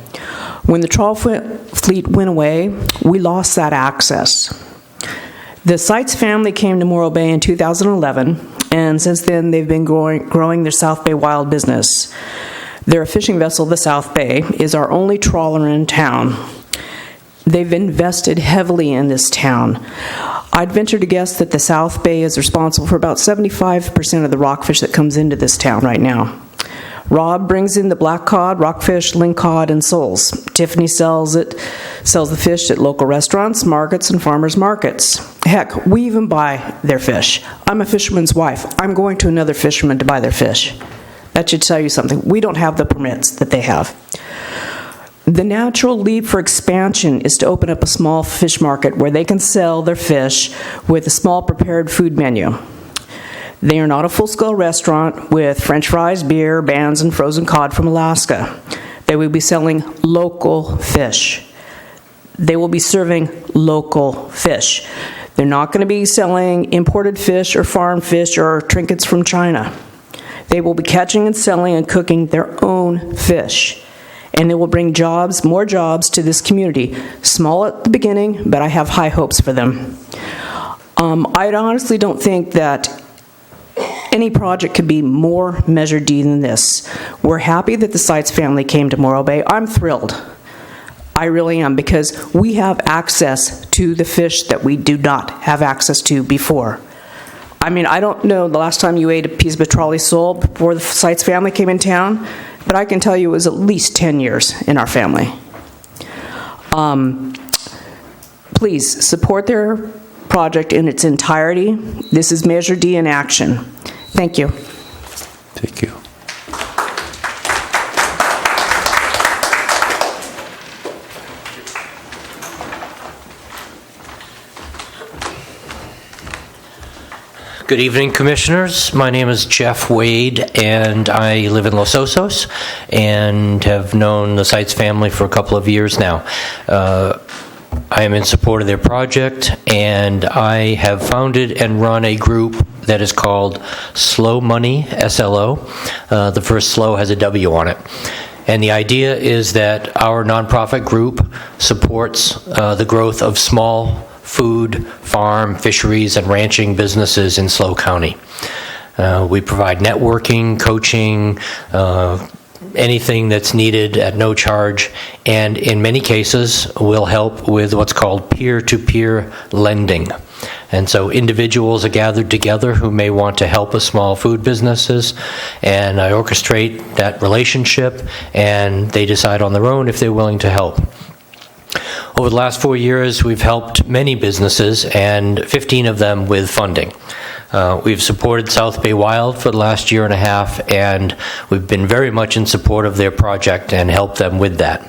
When the trawl fleet went away, we lost that access. The Seitz family came to Morro Bay in 2011, and since then they've been growing their South Bay wild business. Their fishing vessel, the South Bay, is our only trawler in town. They've invested heavily in this town. I'd venture to guess that the South Bay is responsible for about 75% of the rockfish that comes into this town right now. Rob brings in the black cod, rockfish, lingcod, and soles. Tiffany sells the fish at local restaurants, markets, and farmers markets. Heck, we even buy their fish. I'm a fisherman's wife. I'm going to another fisherman to buy their fish. That should tell you something. We don't have the permits that they have. The natural leap for expansion is to open up a small fish market where they can sell their fish with a small prepared food menu. They are not a full-scale restaurant with French fries, beer, bands, and frozen cod from Alaska. They will be selling local fish. They will be serving local fish. They're not going to be selling imported fish or farm fish or trinkets from China. They will be catching and selling and cooking their own fish. And it will bring jobs, more jobs to this community. Small at the beginning, but I have high hopes for them. I honestly don't think that any project could be more Measure D than this. We're happy that the Seitz family came to Morro Bay. I'm thrilled. I really am, because we have access to the fish that we do not have access to before. I mean, I don't know the last time you ate a piece of petrale sole before the Seitz family came in town, but I can tell you it was at least 10 years in our family. Please support their project in its entirety. This is Measure D in action. Thank you. Thank you. Good evening, Commissioners. My name is Jeff Wade, and I live in Los Osos and have known the Seitz family for a couple of years now. I am in support of their project, and I have founded and run a group that is called Slow Money, SLO. The first slow has a W on it. And the idea is that our nonprofit group supports the growth of small food, farm, fisheries, and ranching businesses in SLO County. We provide networking, coaching, anything that's needed at no charge, and in many cases we'll help with what's called peer-to-peer lending. And so individuals are gathered together who may want to help a small food businesses, and I orchestrate that relationship, and they decide on their own if they're willing to help. Over the last 4 years, we've helped many businesses, and 15 of them with funding. We've supported South Bay Wild for the last year and a half, and we've been very much in support of their project and helped them with that.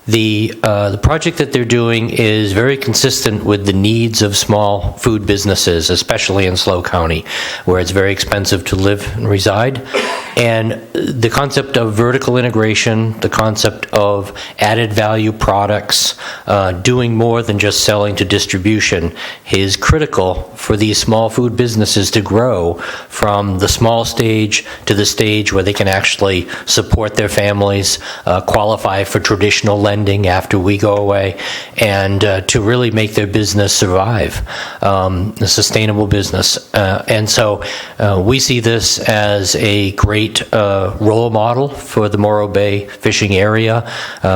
The project that they're doing is very consistent with the needs of small food businesses, especially in SLO County, where it's very expensive to live and reside. And the concept of vertical integration, the concept of added value products, doing more than just selling to distribution is critical for these small food businesses to grow from the small stage to the stage where they can actually support their families, qualify for traditional lending after we go away, and to really make their business survive, a sustainable business. And so we see this as a great role model for the Morro Bay fishing area.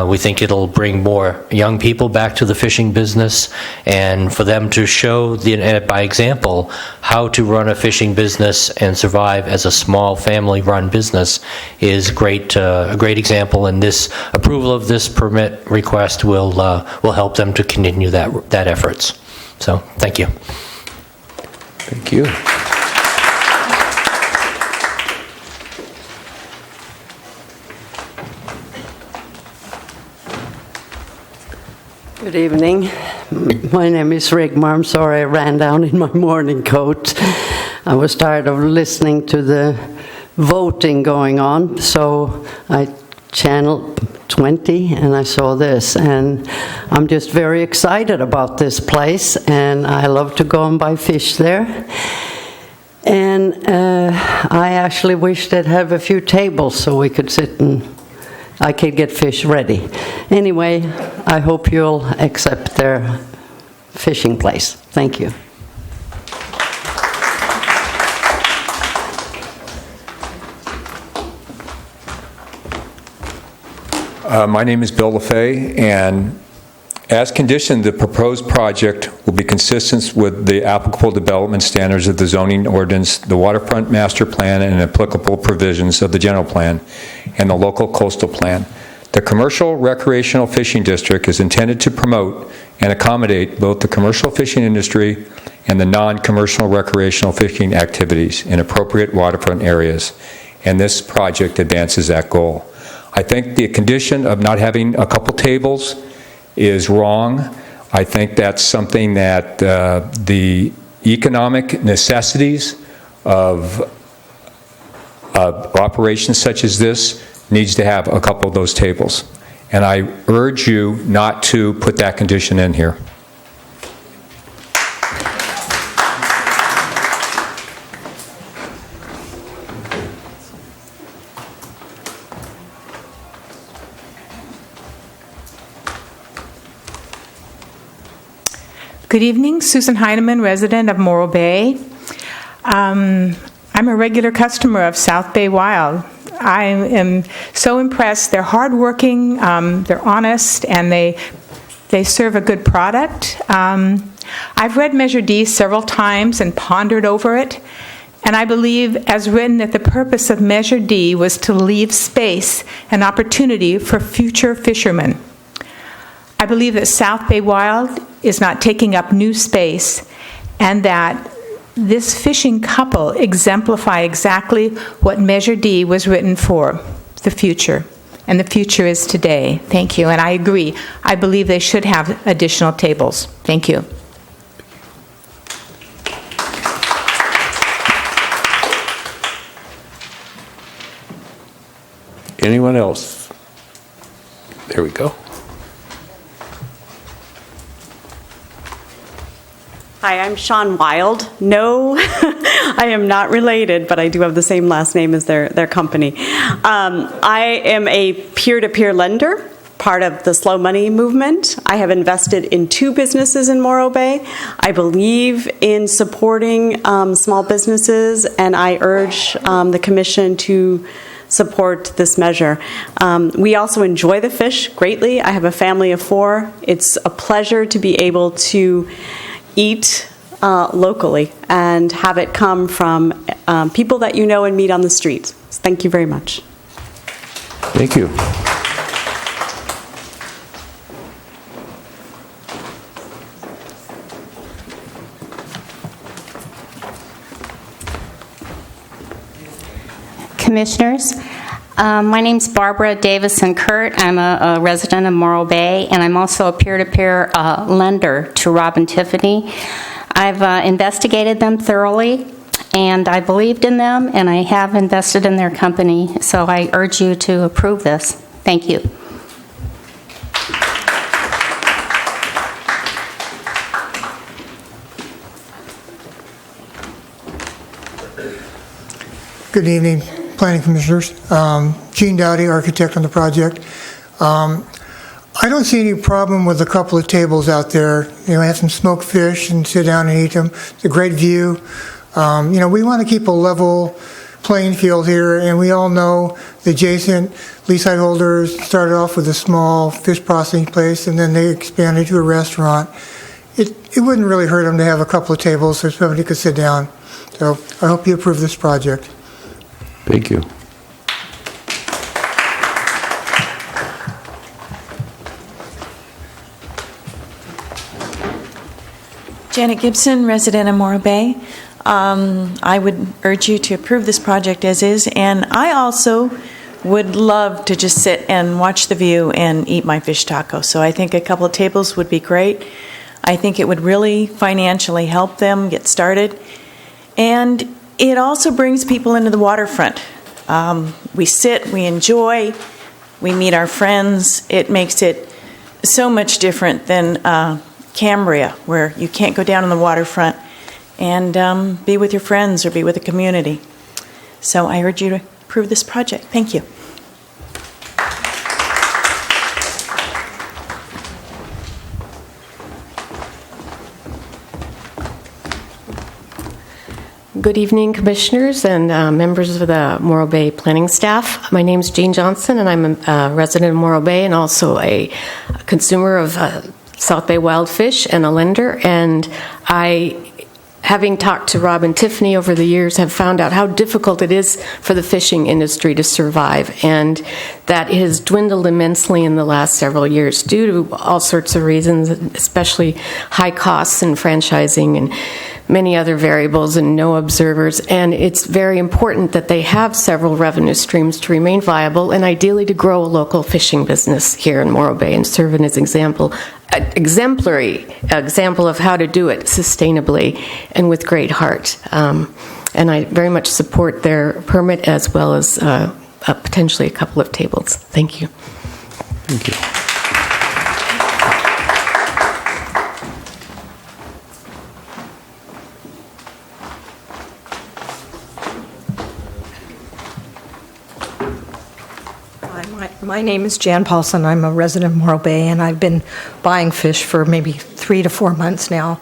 We think it'll bring more young people back to the fishing business, and for them to show by example how to run a fishing business and survive as a small family-run business is a great example, and this approval of this permit request will help them to continue that efforts. So thank you. Thank you. Good evening. My name is Rigmar. I'm sorry I ran down in my morning coat. I was tired of listening to the voting going on, so I channeled 20 and I saw this, and I'm just very excited about this place, and I love to go and buy fish there. And I actually wish they'd have a few tables so we could sit and I could get fish ready. Anyway, I hope you'll accept their fishing place. Thank you. My name is Bill LaFay, and as conditioned, the proposed project will be consistent with the applicable development standards of the zoning ordinance, the waterfront master plan, and applicable provisions of the general plan and the local coastal plan. The commercial recreational fishing district is intended to promote and accommodate both the commercial fishing industry and the non-commercial recreational fishing activities in appropriate waterfront areas, and this project advances that goal. I think the condition of not having a couple tables is wrong. I think that's something that the economic necessities of operations such as this needs to have a couple of those tables. And I urge you not to put that condition in here. Good evening, Susan Heineman, resident of Morro Bay. I'm a regular customer of South Bay Wild. I am so impressed. They're hardworking, they're honest, and they serve a good product. I've read Measure D several times and pondered over it, and I believe, as written, that the purpose of Measure D was to leave space and opportunity for future fishermen. I believe that South Bay Wild is not taking up new space, and that this fishing couple exemplify exactly what Measure D was written for, the future. And the future is today. Thank you. And I agree. I believe they should have additional tables. Thank you. Anyone else? There we go. Hi, I'm Sean Wild. No, I am not related, but I do have the same last name as their company. I am a peer-to-peer lender, part of the Slow Money movement. I have invested in 2 businesses in Morro Bay. I believe in supporting small businesses, and I urge the Commission to support this measure. We also enjoy the fish greatly. I have a family of 4. It's a pleasure to be able to eat locally and have it come from people that you know and meet on the streets. Thank you very much. Thank you. Commissioners, my name's Barbara Davison Kurt. I'm a resident of Morro Bay, and I'm also a peer-to-peer lender to Rob and Tiffany. I've investigated them thoroughly, and I believed in them, and I have invested in their company, so I urge you to approve this. Thank you. Good evening, Planning Commissioners. Gene Dowdy, architect on the project. I don't see any problem with a couple of tables out there. You know, have some smoked fish and sit down and eat them. It's a great view. You know, we want to keep a level playing field here, and we all know the adjacent leasehold holders started off with a small fish processing place, and then they expanded to a restaurant. It wouldn't really hurt them to have a couple of tables so somebody could sit down. So I hope you approve this project. Thank you. Janet Gibson, resident of Morro Bay. I would urge you to approve this project as is, and I also would love to just sit and watch the view and eat my fish taco. So I think a couple of tables would be great. I think it would really financially help them get started. And it also brings people into the waterfront. We sit, we enjoy, we meet our friends. It makes it so much different than Cambria, where you can't go down on the waterfront and be with your friends or be with the community. So I urge you to approve this project. Thank you. Good evening, Commissioners and members of the Morro Bay Planning staff. My name is Jean Johnson, and I'm a resident of Morro Bay and also a consumer of South Bay wild fish and a lender. And I, having talked to Rob and Tiffany over the years, have found out how difficult it is for the fishing industry to survive, and that it has dwindled immensely in the last several years due to all sorts of reasons, especially high costs and franchising and many other variables and no observers. And it's very important that they have several revenue streams to remain viable and ideally to grow a local fishing business here in Morro Bay and serve as an exemplary example of how to do it sustainably and with great heart. And I very much support their permit as well as potentially a couple of tables. Thank you. Thank you. My name is Jan Paulson. I'm a resident of Morro Bay, and I've been buying fish for maybe 3 to 4 months now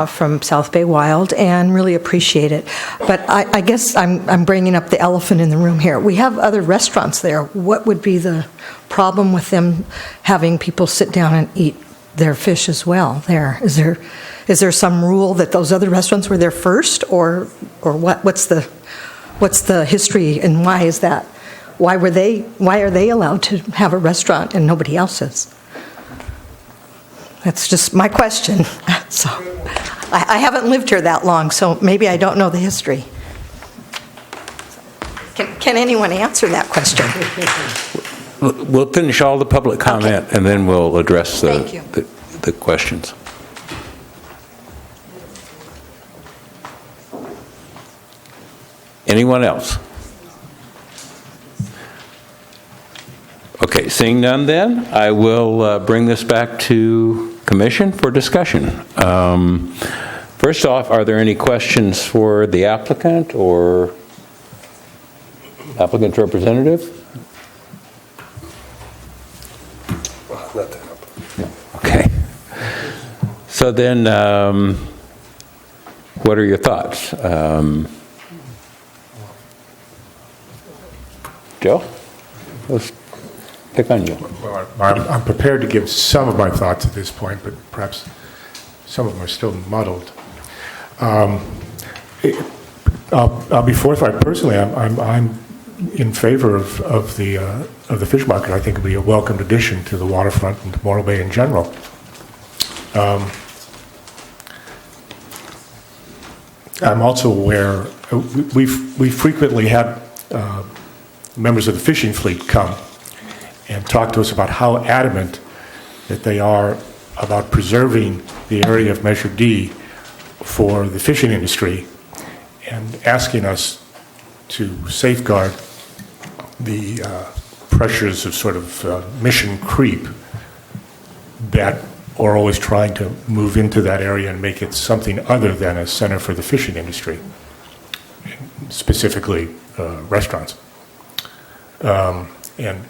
from South Bay Wild, and really appreciate it. But I guess I'm bringing up the elephant in the room here. We have other restaurants there. What would be the problem with them having people sit down and eat their fish as well there? Is there some rule that those other restaurants were there first, or what? What's the history, and why is that? Why are they allowed to have a restaurant and nobody else is? That's just my question. So I haven't lived here that long, so maybe I don't know the history. Can anyone answer that question? We'll finish all the public comment, and then we'll address the questions. Anyone else? Okay, seeing none then, I will bring this back to Commission for discussion. First off, are there any questions for the applicant or applicant's representative? Okay. So then, what are your thoughts? Joe? Let's pick on you. Well, I'm prepared to give some of my thoughts at this point, but perhaps some of them are still muddled. I'll be forthright. Personally, I'm in favor of the fish market. I think it'd be a welcomed addition to the waterfront and to Morro Bay in general. I'm also aware we frequently had members of the fishing fleet come and talk to us about how adamant that they are about preserving the area of Measure D for the fishing industry and asking us to safeguard the pressures of sort of mission creep that are always trying to move into that area and make it something other than a center for the fishing industry, specifically restaurants. And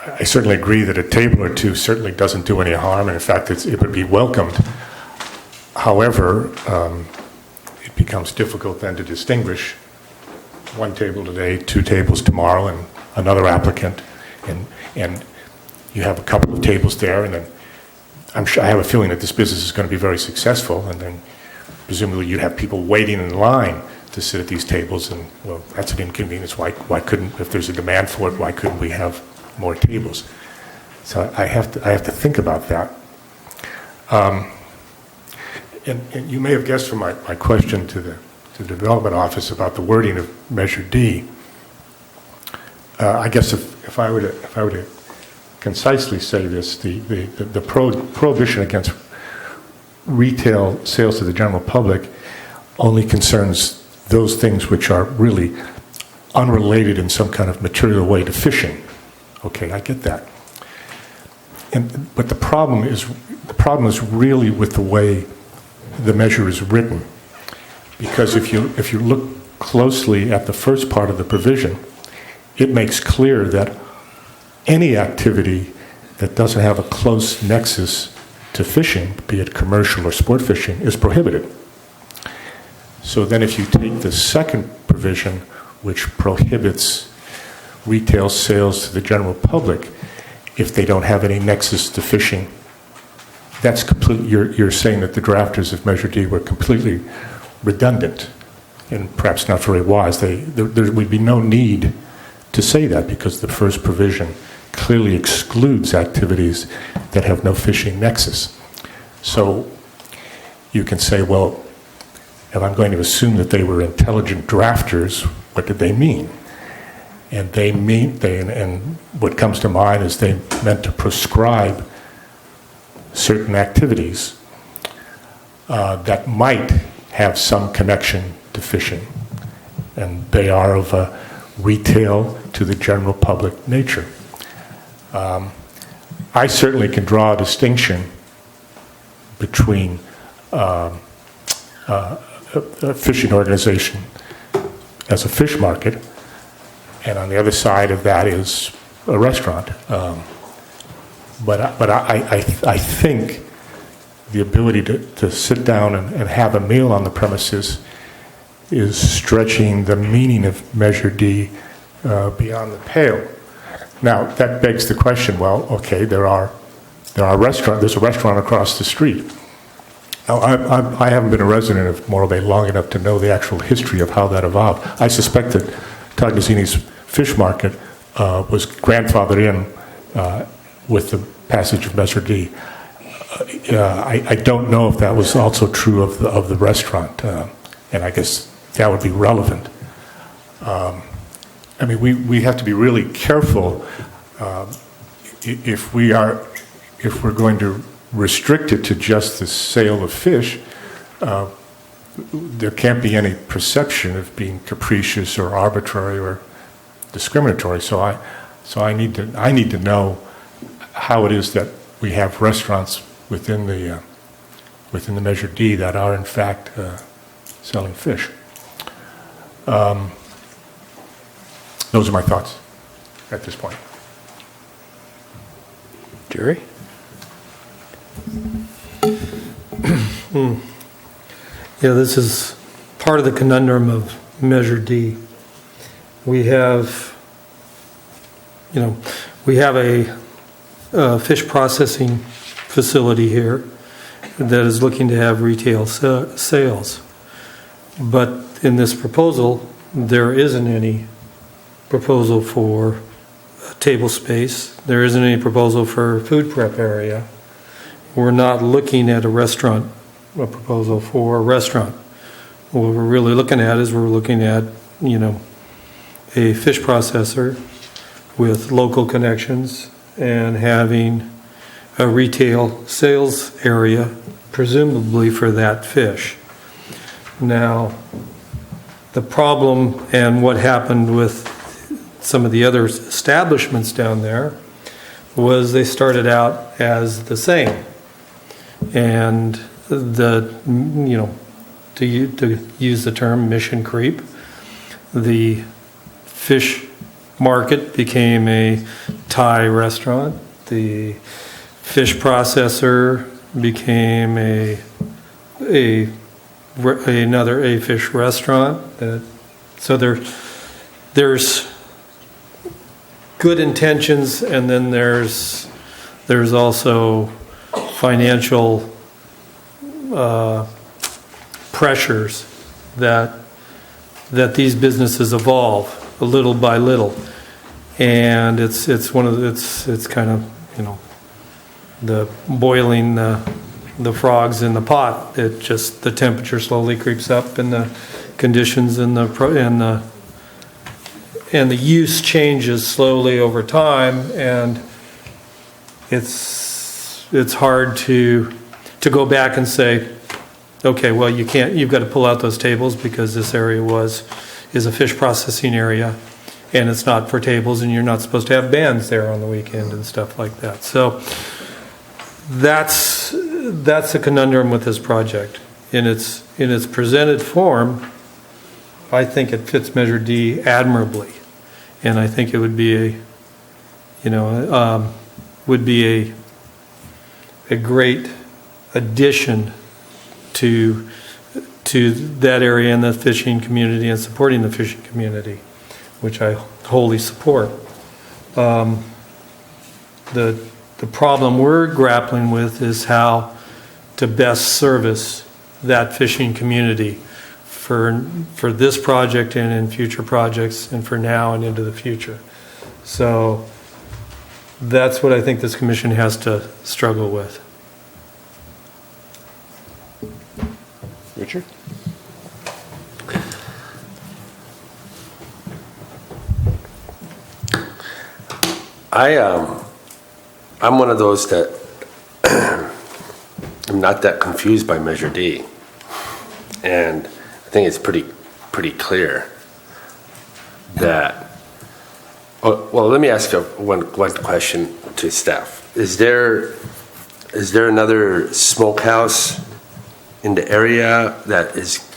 I certainly agree that a table or two certainly doesn't do any harm, and in fact it would be welcomed. However, it becomes difficult then to distinguish one table today, two tables tomorrow, and another applicant, and you have a couple of tables there, and then I have a feeling that this business is going to be very successful, and then presumably you'd have people waiting in line to sit at these tables, and well, that's an inconvenience. Why couldn't, if there's a demand for it, why couldn't we have more tables? So I have to think about that. And you may have guessed from my question to the development office about the wording of Measure D. I guess if I were to concisely say this, the prohibition against retail sales to the general public only concerns those things which are really unrelated in some kind of material way to fishing. Okay, I get that. But the problem is really with the way the measure is written, because if you look closely at the first part of the provision, it makes clear that any activity that doesn't have a close nexus to fishing, be it commercial or sport fishing, is prohibited. So then if you take the second provision, which prohibits retail sales to the general public, if they don't have any nexus to fishing, that's complete. You're saying that the drafters of Measure D were completely redundant and perhaps not very wise. There would be no need to say that, because the first provision clearly excludes activities that have no fishing nexus. So you can say, well, if I'm going to assume that they were intelligent drafters, what did they mean? And and what comes to mind is they meant to prescribe certain activities that might have some connection to fishing, and they are of a retail to the general public nature. I certainly can draw a distinction between a fishing organization as a fish market, and on the other side of that is a restaurant. But I think the ability to sit down and have a meal on the premises is stretching the meaning of Measure D beyond the pale. Now, that begs the question, well, okay, there's a restaurant across the street. Now, I haven't been a resident of Morro Bay long enough to know the actual history of how that evolved. I suspect that Tognazini's fish market was grandfathered in with the passage of Measure D. I don't know if that was also true of the restaurant, and I guess that would be relevant. I mean, we have to be really careful if we're going to restrict it to just the sale of fish. There can't be any perception of being capricious or arbitrary or discriminatory. So I need to know how it is that we have restaurants within the within the Measure D that are in fact selling fish. Those are my thoughts at this point. Jerry? Yeah, this is part of the conundrum of Measure D. We have a fish processing facility here that is looking to have retail sales. But in this proposal, there isn't any proposal for table space. There isn't any proposal for food prep area. We're not looking at a proposal for a restaurant. What we're really looking at is a fish processor with local connections and having a retail sales area, presumably for that fish. Now, the problem and what happened with some of the other establishments down there was they started out as the same. And to use the term mission creep, the fish market became a Thai restaurant. The fish processor became another fish restaurant. So there's good intentions, and then there's also financial pressures that these businesses evolve a little by little, and it's kind of the boiling the frogs in the pot. The temperature slowly creeps up, and the conditions and the use changes slowly over time, and it's hard to go back and say, okay, well, you've got to pull out those tables because this area is a fish processing area, and it's not for tables, and you're not supposed to have bands there on the weekend and stuff like that. So that's a conundrum with this project. In its presented form, I think it fits Measure D admirably, and I think it would be a great addition to that area and the fishing community and supporting the fishing community, which I wholly support. The problem we're grappling with is how to best service that fishing community for this project and in future projects and for now and into the future. So that's what I think this commission has to struggle with. Richard? I'm one of those that I'm not that confused by Measure D, and I think it's pretty clear that. Well, let me ask you one question to staff. Is there another smokehouse in the area that is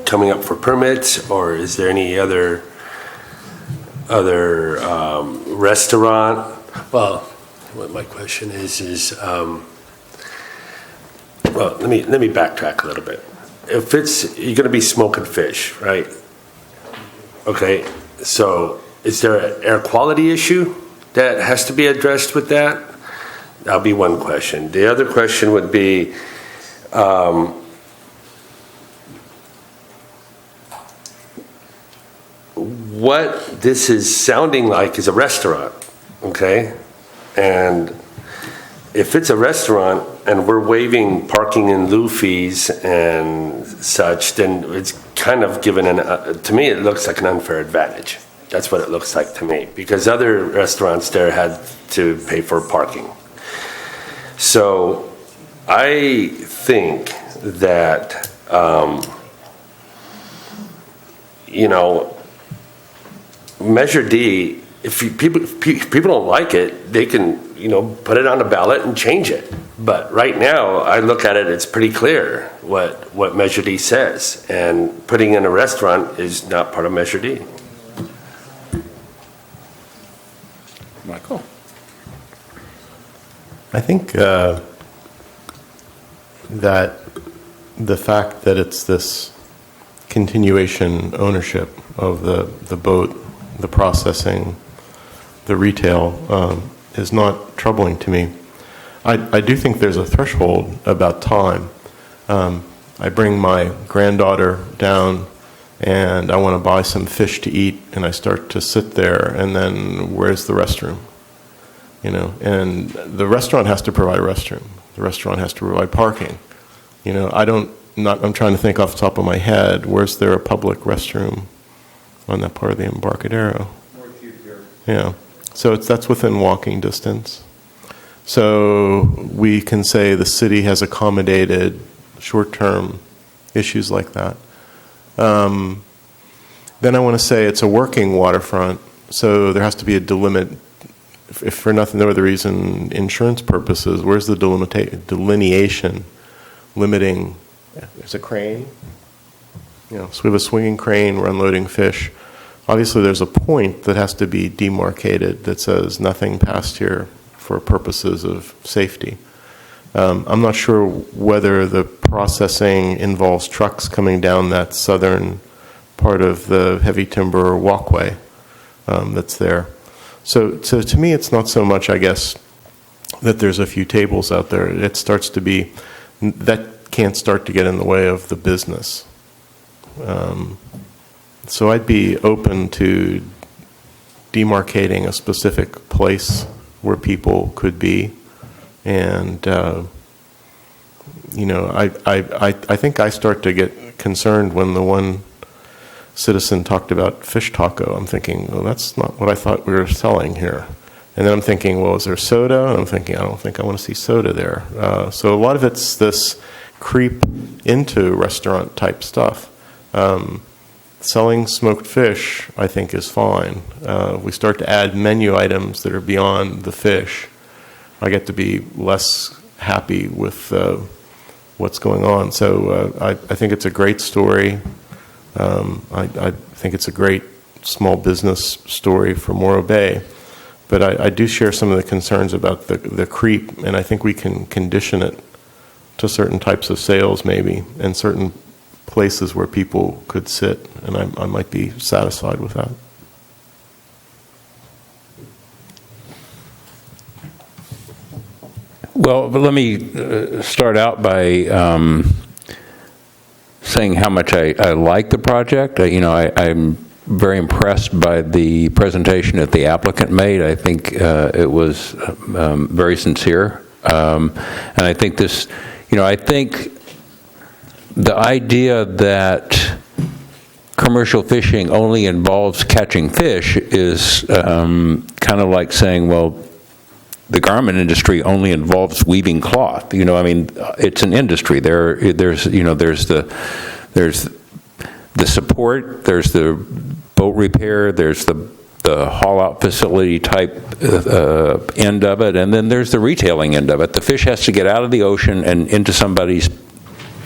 coming up for permits, or is there any other restaurant? Well, what my question is well, let me backtrack a little bit. If you're going to be smoking fish, right? Okay, so is there an air quality issue that has to be addressed with that? That'll be one question. The other question would be, what this is sounding like is a restaurant, okay? And if it's a restaurant and we're waiving parking in lieu fees and such, then it's kind of given to me, it looks like an unfair advantage. That's what it looks like to me, because other restaurants there had to pay for parking. So I think that, Measure D if people don't like it, they can, put it on a ballot and change it. But right now, I look at it, it's pretty clear what Measure D says. And putting in a restaurant is not part of Measure D. Michael? I think that the fact that it's this continuation ownership of the boat, the processing, the retail, is not troubling to me. I do think there's a threshold about time. I bring my granddaughter down and I want to buy some fish to eat, and I start to sit there, and then where's the restroom? And the restaurant has to provide a restroom. The restaurant has to provide parking. I'm trying to think off the top of my head, where's there a public restroom on that part of the Embarcadero? Yeah. So that's within walking distance. So we can say the city has accommodated short-term issues like that. Then I want to say it's a working waterfront, so there has to be a delimit. If for nothing other reason, insurance purposes, where's the delineation limiting? There's a crane. So we have a swinging crane, we're unloading fish. Obviously, there's a point that has to be demarcated that says nothing past here for purposes of safety. I'm not sure whether the processing involves trucks coming down that southern part of the heavy timber walkway that's there. So to me, it's not so much, I guess, that there's a few tables out there. It starts to be, that can't start to get in the way of the business. So I'd be open to demarcating a specific place where people could be. And, I think I start to get concerned when the one citizen talked about fish taco. I'm thinking, well, that's not what I thought we were selling here. And then I'm thinking, well, is there soda? And I'm thinking, I don't think I want to see soda there. So a lot of it's this creep into restaurant type stuff. Selling smoked fish, I think, is fine. We start to add menu items that are beyond the fish. I get to be less happy with what's going on. So I think it's a great story. I think it's a great small business story for Morro Bay. But I do share some of the concerns about the creep, and I think we can condition it to certain types of sales maybe, and certain places where people could sit, and I might be satisfied with that. Well, but let me start out by saying how much I like the project. I'm very impressed by the presentation that the applicant made. I think it was very sincere. And I think this, I think the idea that commercial fishing only involves catching fish is kind of like saying, well, the garment industry only involves weaving cloth. It's an industry. There's the support, there's the boat repair, there's the haul out facility type end of it, and then there's the retailing end of it. The fish has to get out of the ocean and into somebody's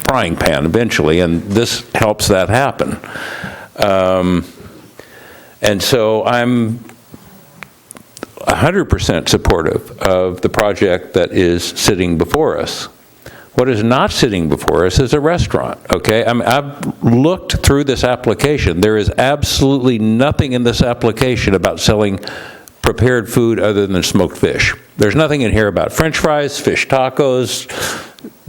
frying pan eventually, and this helps that happen. And so I'm 100% supportive of the project that is sitting before us. What is not sitting before us is a restaurant, okay? I've looked through this application. There is absolutely nothing in this application about selling prepared food other than smoked fish. There's nothing in here about French fries, fish tacos,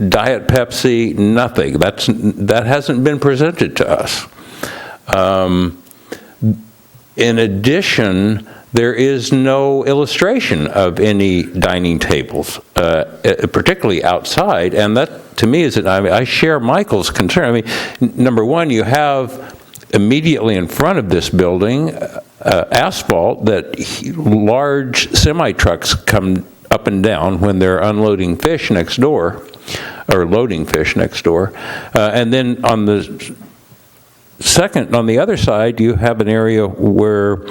Diet Pepsi, nothing. That hasn't been presented to us. In addition, there is no illustration of any dining tables, particularly outside, and that, to me, I share Michael's concern. Number one, you have immediately in front of this building asphalt that large semi-trucks come up and down when they're unloading fish next door, or loading fish next door. And then on the other side, you have an area where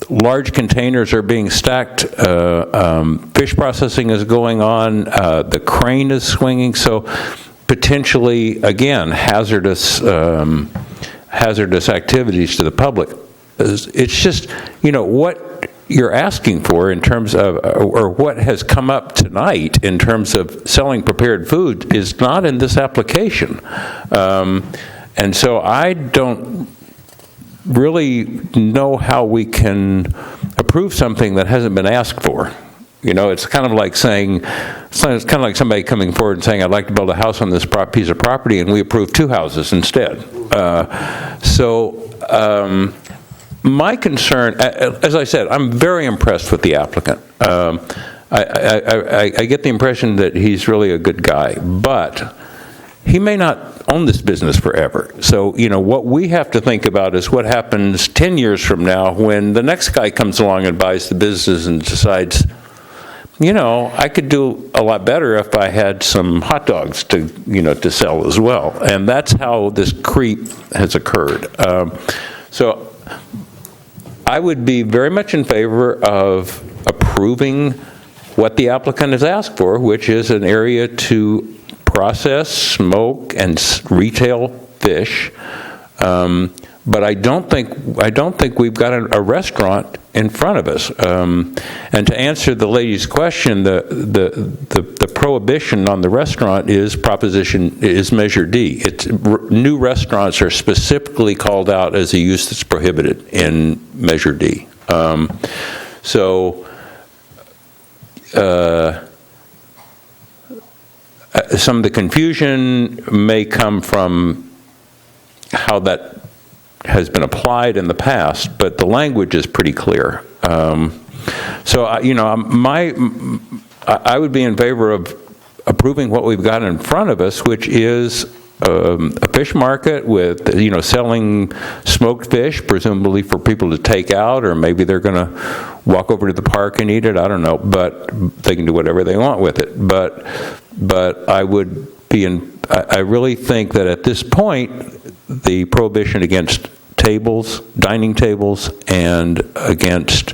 large containers are being stacked, fish processing is going on, the crane is swinging, so potentially, again, hazardous activities to the public. It's just, what you're asking for in terms of, or what has come up tonight in terms of selling prepared food is not in this application. And so I don't really know how we can approve something that hasn't been asked for. It's kind of like saying, it's kind of like somebody coming forward and saying, I'd like to build a house on this piece of property, and we approve 2 houses instead. My concern, as I said, I'm very impressed with the applicant. I get the impression that he's really a good guy, but he may not own this business forever. So, what we have to think about is what happens 10 years from now when the next guy comes along and buys the business and decides, I could do a lot better if I had some hot dogs to sell as well. And that's how this creep has occurred. So I would be very much in favor of approving what the applicant has asked for, which is an area to process, smoke, and retail fish. But I don't think we've got a restaurant in front of us. And to answer the lady's question, the prohibition on the restaurant is Measure D. New restaurants are specifically called out as a use that's prohibited in Measure D. Some of the confusion may come from how that has been applied in the past, but the language is pretty clear. I would be in favor of approving what we've got in front of us, which is a fish market with, selling smoked fish, presumably for people to take out, or maybe they're going to walk over to the park and eat it. I don't know, but they can do whatever they want with it. But I really think that at this point, the prohibition against dining tables, and against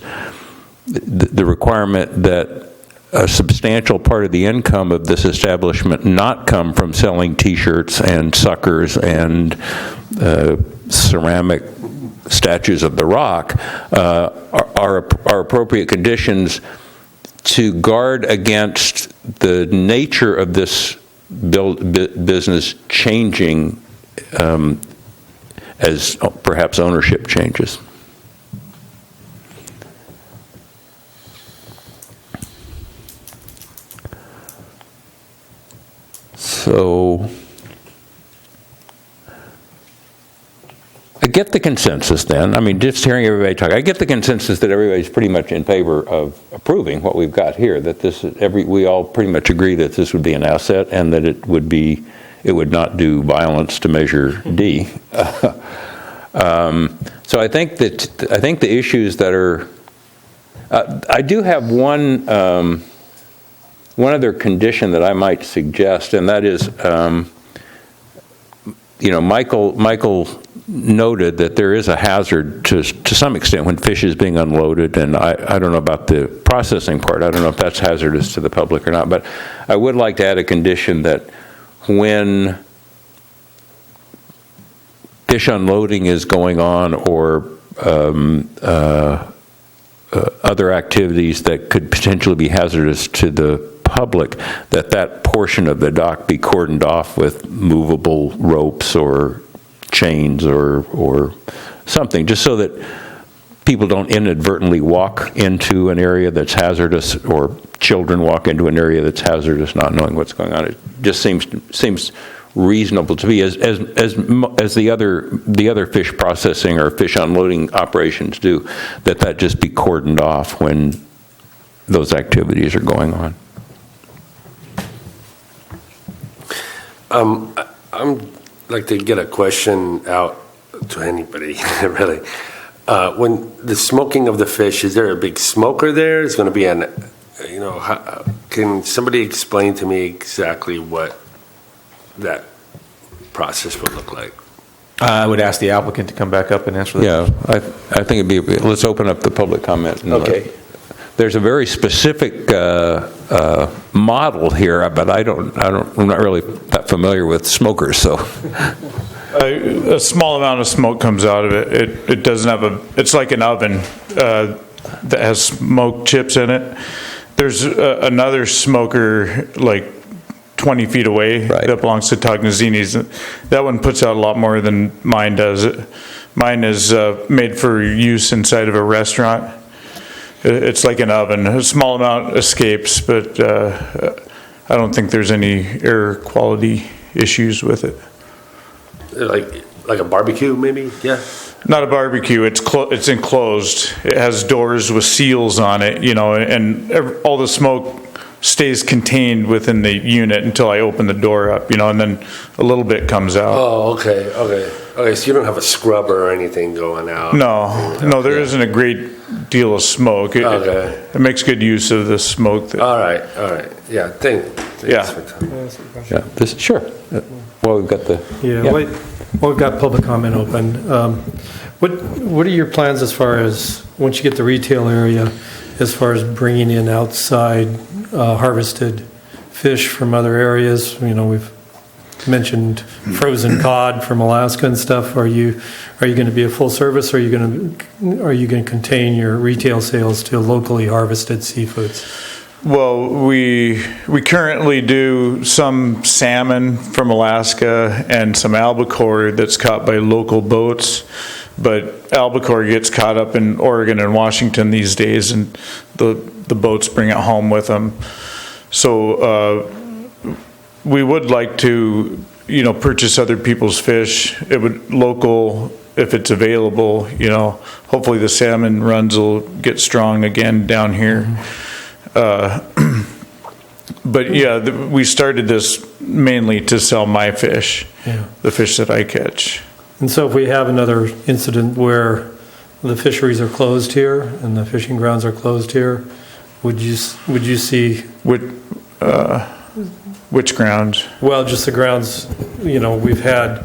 the requirement that a substantial part of the income of this establishment not come from selling T-shirts and suckers and ceramic statues of the Rock are appropriate conditions to guard against the nature of this business changing as perhaps ownership changes. So I get the consensus then. I mean, just hearing everybody talk, I get the consensus that everybody's pretty much in favor of approving what we've got here, that we all pretty much agree that this would be an asset and that it would not do violence to Measure D. So I think the issues that are, I do have one other condition that I might suggest, and that is, Michael noted that there is a hazard to some extent when fish is being unloaded, and I don't know about the processing part. I don't know if that's hazardous to the public or not, but I would like to add a condition that when fish unloading is going on, or other activities that could potentially be hazardous to the public, that portion of the dock be cordoned off with movable ropes or chains or something, just so that people don't inadvertently walk into an area that's hazardous, or children walk into an area that's hazardous not knowing what's going on. It just seems reasonable to me, as the other fish processing or fish unloading operations do, that just be cordoned off when those activities are going on. I'm like to get a question out to anybody, really. When the smoking of the fish, is there a big smoker there? Is going to be can somebody explain to me exactly what that process would look like? I would ask the applicant to come back up and answer that. Yeah, I think it'd be, let's open up the public comment. And Okay. There's a very specific model here, but I'm not really that familiar with smokers, so. A small amount of smoke comes out of it. It doesn't have it's like an oven that has smoke chips in it. There's another smoker like 20 feet away that belongs to Tognazzini's. That one puts out a lot more than mine does. Mine is made for use inside of a restaurant. It's like an oven. A small amount escapes, but I don't think there's any air quality issues with it. Like a barbecue, maybe? Yeah. Not a barbecue. It's enclosed. It has doors with seals on it, and all the smoke stays contained within the unit until I open the door up, and then a little bit comes out. Oh, okay. So you don't have a scrubber or anything going out? No, there isn't a great deal of smoke. It makes good use of the smoke. All right. Yeah, thanks for Sure. Well, we've got the... We've got public comment open. What are your plans as far as, once you get the retail area, as far as bringing in outside harvested fish from other areas? We've mentioned frozen cod from Alaska and stuff. Are you going to be a full service, or are you going to contain your retail sales to locally harvested seafoods? Well, we currently do some salmon from Alaska and some albacore that's caught by local boats, but albacore gets caught up in Oregon and Washington these days, and the boats bring it home with them. So we would like to, purchase other people's fish. It would local if it's available. Hopefully the salmon runs will get strong again down here. But yeah, we started this mainly to sell my fish, the fish that I catch. And so if we have another incident where the fisheries are closed here and the fishing grounds are closed here, would you see... Which grounds? Well, just the grounds, we've had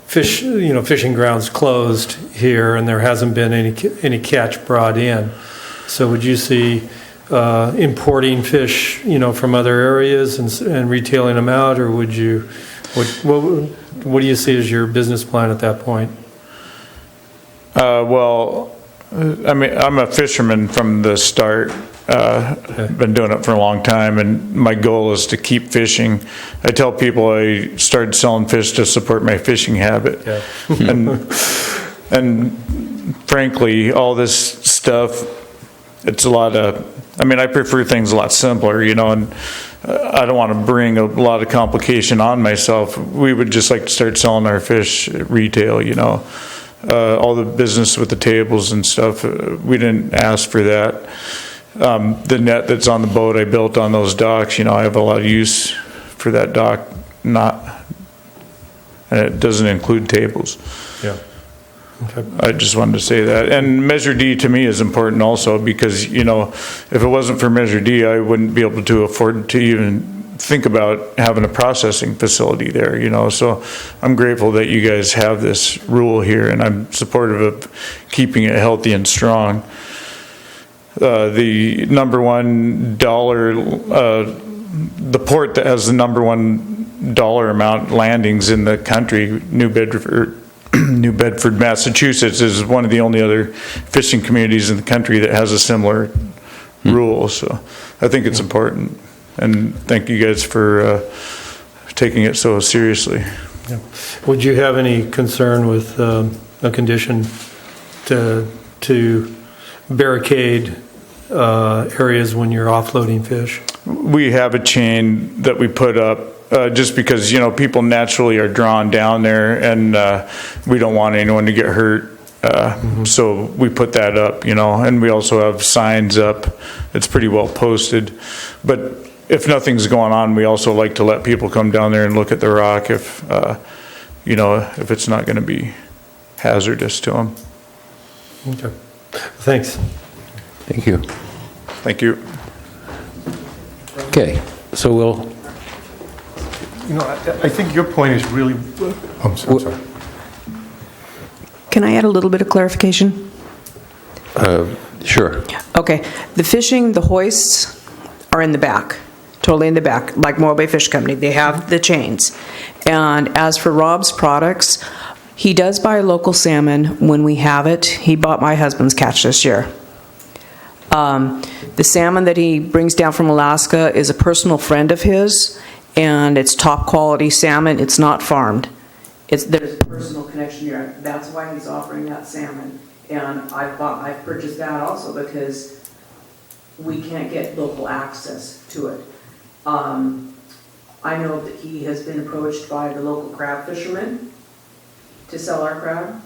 fishing grounds closed here, and there hasn't been any catch brought in. So would you see importing fish, from other areas and retailing them out, or would you? What do you see as your business plan at that point? Well, I'm a fisherman from the start. Been doing it for a long time, and my goal is to keep fishing. I tell people I started selling fish to support my fishing habit, and frankly, all this stuff, it's a lot of. I prefer things a lot simpler, and I don't want to bring a lot of complication on myself. We would just like to start selling our fish at retail, all the business with the tables and stuff. We didn't ask for that. The net that's on the boat I built on those docks, I have a lot of use for that dock, and it doesn't include tables. Yeah. Okay. I just wanted to say that. And Measure D to me is important also because, if it wasn't for Measure D, I wouldn't be able to afford to even think about having a processing facility there, So I'm grateful that you guys have this rule here, and I'm supportive of keeping it healthy and strong. The number one dollar, the port that has the number one dollar amount landings in the country, New Bedford, Massachusetts, is one of the only other fishing communities in the country that has a similar rule. So I think it's important, and thank you guys for taking it so seriously. Yeah. Would you have any concern with a condition to barricade areas when you're offloading fish? We have a chain that we put up just because, people naturally are drawn down there, and we don't want anyone to get hurt. So we put that up, and we also have signs up. It's pretty well posted. But if nothing's going on, we also like to let people come down there and look at the rock if it's not going to be hazardous to them. Okay. Thanks. Thank you. Thank you. Okay, so we'll... I think your point is really... I'm sorry. can I add a little bit of clarification? Sure. Okay, the fishing, the hoists are in the back, totally in the back, like Morro Bay Fish Company. They have the chains. And as for Rob's products, he does buy local salmon when we have it. He bought my husband's catch this year. The salmon that he brings down from Alaska is a personal friend of his, and it's top quality salmon. It's not farmed. There's a personal connection here. That's why he's offering that salmon. And I've purchased that also because we can't get local access to it. I know that he has been approached by the local crab fishermen to sell our crab,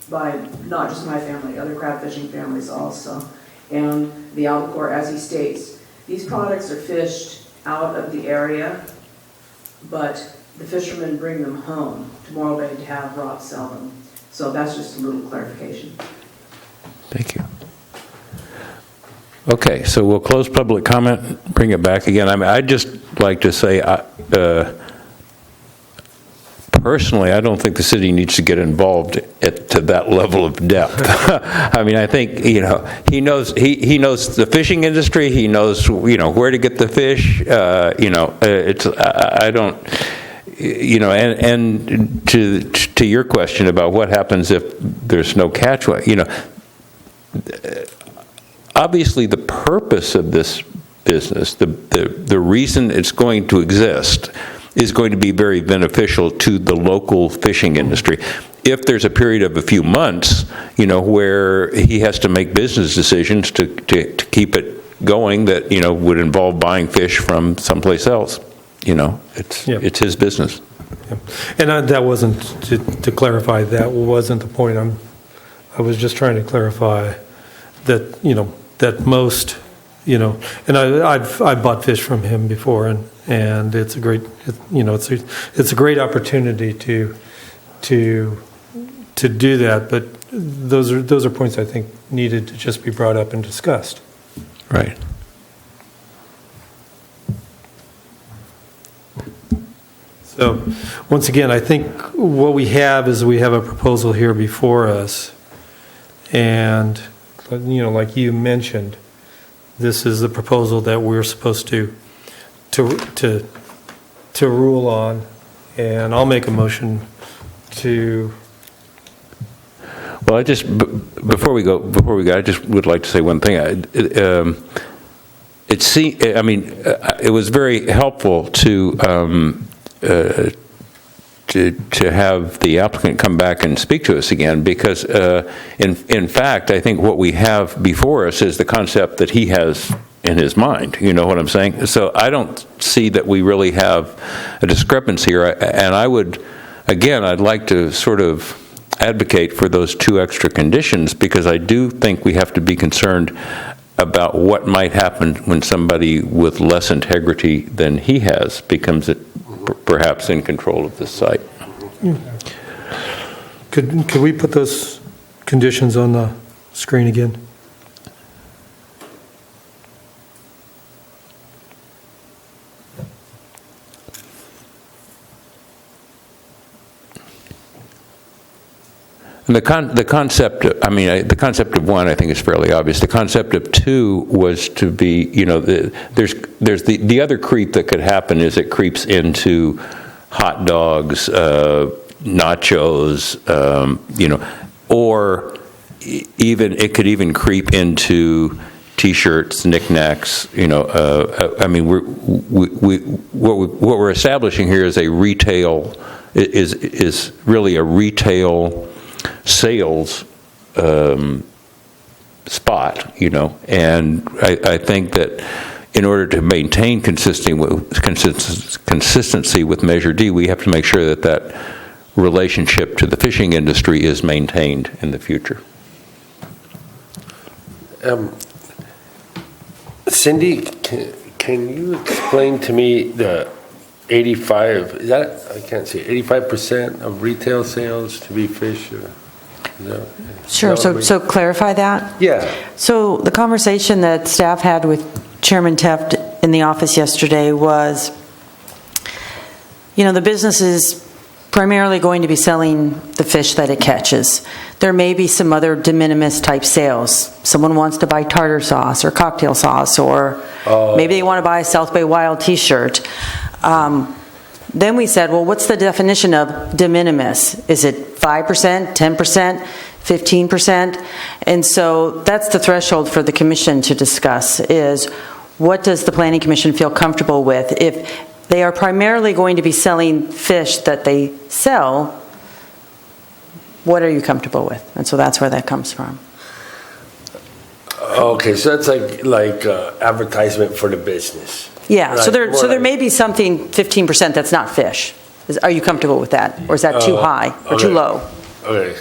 by not just my family, other crab fishing families also. And the albacore, as he states, these products are fished out of the area, but the fishermen bring them home to Morro Bay to have Rob sell them. So that's just a little clarification. Thank you. Okay, so we'll close public comment, bring it back again. I mean, I'd just like to say, personally, I don't think the city needs to get involved to that level of depth. I mean, I think, he knows the fishing industry. He knows, where to get the fish. I don't. And to your question about what happens if there's no catchway, obviously the purpose of this business, the reason it's going to exist, is going to be very beneficial to the local fishing industry. If there's a period of a few months, where he has to make business decisions to keep it going that, would involve buying fish from someplace else. It's his business. Yeah. And that wasn't, to clarify, that wasn't the point. I was just trying to clarify that, that most, and I've bought fish from him before, and it's a great, it's a great opportunity to do that. But those are points I think needed to just be brought up and discussed. Right. So, once again, I think what we have is we have a proposal here before us, and like you mentioned, this is the proposal that we're supposed to rule on, and I'll make a motion to. Well, before we go, I just would like to say one thing. It was very helpful to have the applicant come back and speak to us again, because in fact, I think what we have before us is the concept that he has in his mind. You know what I'm saying? So I don't see that we really have a discrepancy here. And I'd like to sort of advocate for those 2 extra conditions, because I do think we have to be concerned about what might happen when somebody with less integrity than he has becomes perhaps in control of this site. Could we put those conditions on the screen again? And the concept of 1, I think, is fairly obvious. The concept of 2 was to be, there's the other creep that could happen is it creeps into hot dogs, nachos, or it could even creep into T-shirts, knickknacks. What we're establishing here is a retail is really a retail sales spot, and I think that in order to maintain consistency with Measure D, we have to make sure that relationship to the fishing industry is maintained in the future. Cindy, can you explain to me the 85, is that, I can't see, 85% of retail sales to be fish? Sure, so clarify that? Yeah. So the conversation that staff had with Chairman Teft in the office yesterday was, the businesses primarily going to be selling the fish that it catches. There may be some other de minimis type sales. Someone wants to buy tartar sauce or cocktail sauce, or maybe they want to buy a South Bay Wild t-shirt. Then we said, well, what's the definition of de minimis? Is it 5%, 10%, 15%? And so that's the threshold for the commission to discuss, is what does the Planning Commission feel comfortable with? If they are primarily going to be selling fish that they sell, what are you comfortable with? And so that's where that comes from. Okay, so that's like advertisement for the business. Yeah, so Right, there may be something 15% that's not fish. Are you comfortable with that? Or is that too high or too low? Okay.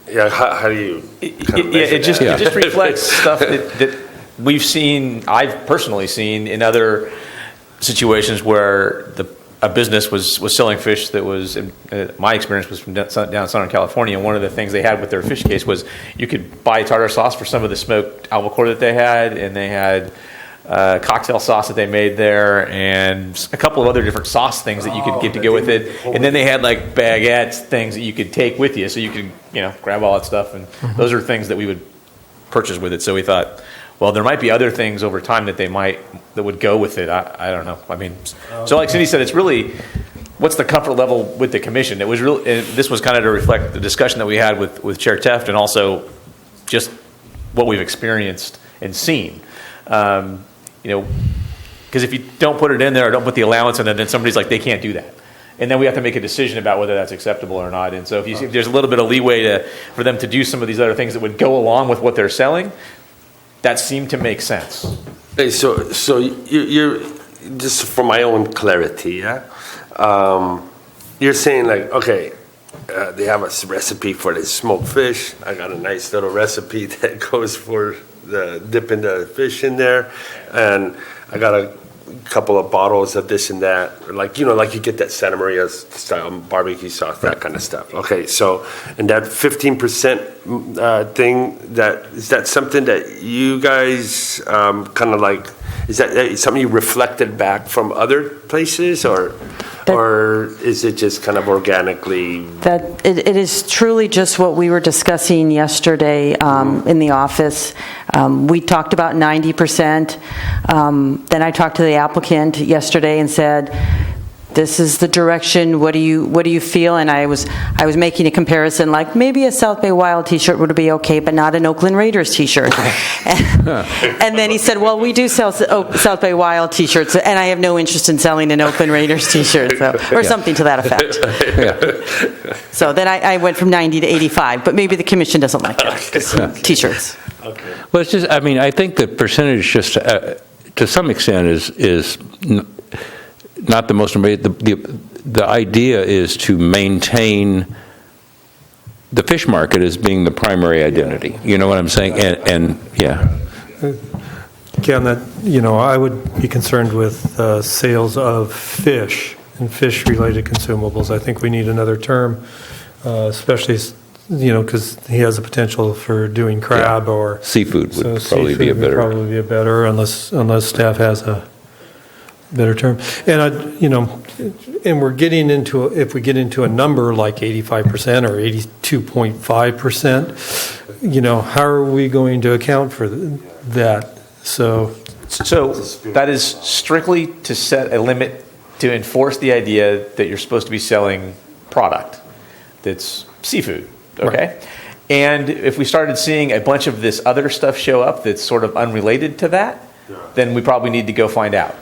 Yeah, how do you it just reflects stuff that we've seen, I've personally seen in other situations where a business was selling fish that was, my experience was from down Southern California, and one of the things they had with their fish case was you could buy tartar sauce for some of the smoked albacore that they had, and they had cocktail sauce that they made there, and a couple of other different sauce things that you could get to go with it. And then they had like baguettes, things that you could take with you, so you could grab all that stuff. And those are things that we would purchase with it. So we thought, well, there might be other things over time that that would go with it. I don't know. I mean, so like Cindy said, it's really what's the comfort level with the commission. It was really, this was kind of to reflect the discussion that we had with Chair Teft, and also just what we've experienced and seen. Because if you don't put it in there or don't put the allowance in it, then somebody's like, they can't do that. And then we have to make a decision about whether that's acceptable or not. And so if there's a little bit of leeway for them to do some of these other things that would go along with what they're selling, that seemed to make sense. Hey, so you're just for my own clarity, yeah? You're saying like, okay, they have a recipe for the smoked fish. I got a nice little recipe that goes for dipping the fish in there, and I got a couple of bottles of this and that, like you get that Santa Maria style barbecue sauce, that kind of stuff. Okay, so and that 15% thing, is that something that you guys kind of like? Is that something you reflected back from other places, or is it just kind of organically? That it is truly just what we were discussing yesterday in the office. We talked about 90%. Then I talked to the applicant yesterday and said, this is the direction. What do you feel? And I was making a comparison, like maybe a South Bay Wild t-shirt would be okay, but not an Oakland Raiders t-shirt. And then he said, well, we do sell South Bay Wild t-shirts, and I have no interest in selling an Oakland Raiders t-shirt, or something to that effect. So then I went from 90 to 85, but maybe the commission doesn't like that, t-shirts. Okay. Well, it's just, I mean, I think the percentage just to some extent is not the most important. The idea is to maintain the fish market as being the primary identity. You know what I'm saying? And yeah. Ken, I would be concerned with sales of fish and fish-related consumables. I think we need another term, especially because he has the potential for doing crab or seafood would probably be a better, unless staff has a better term. And and we're getting into if we get into a number like 85% or 82.5%, how are we going to account for that? So that is strictly to set a limit to enforce the idea that you're supposed to be selling product that's seafood. Okay. Right. And if we started seeing a bunch of this other stuff show up that's sort of unrelated to that, then we probably need to go find out.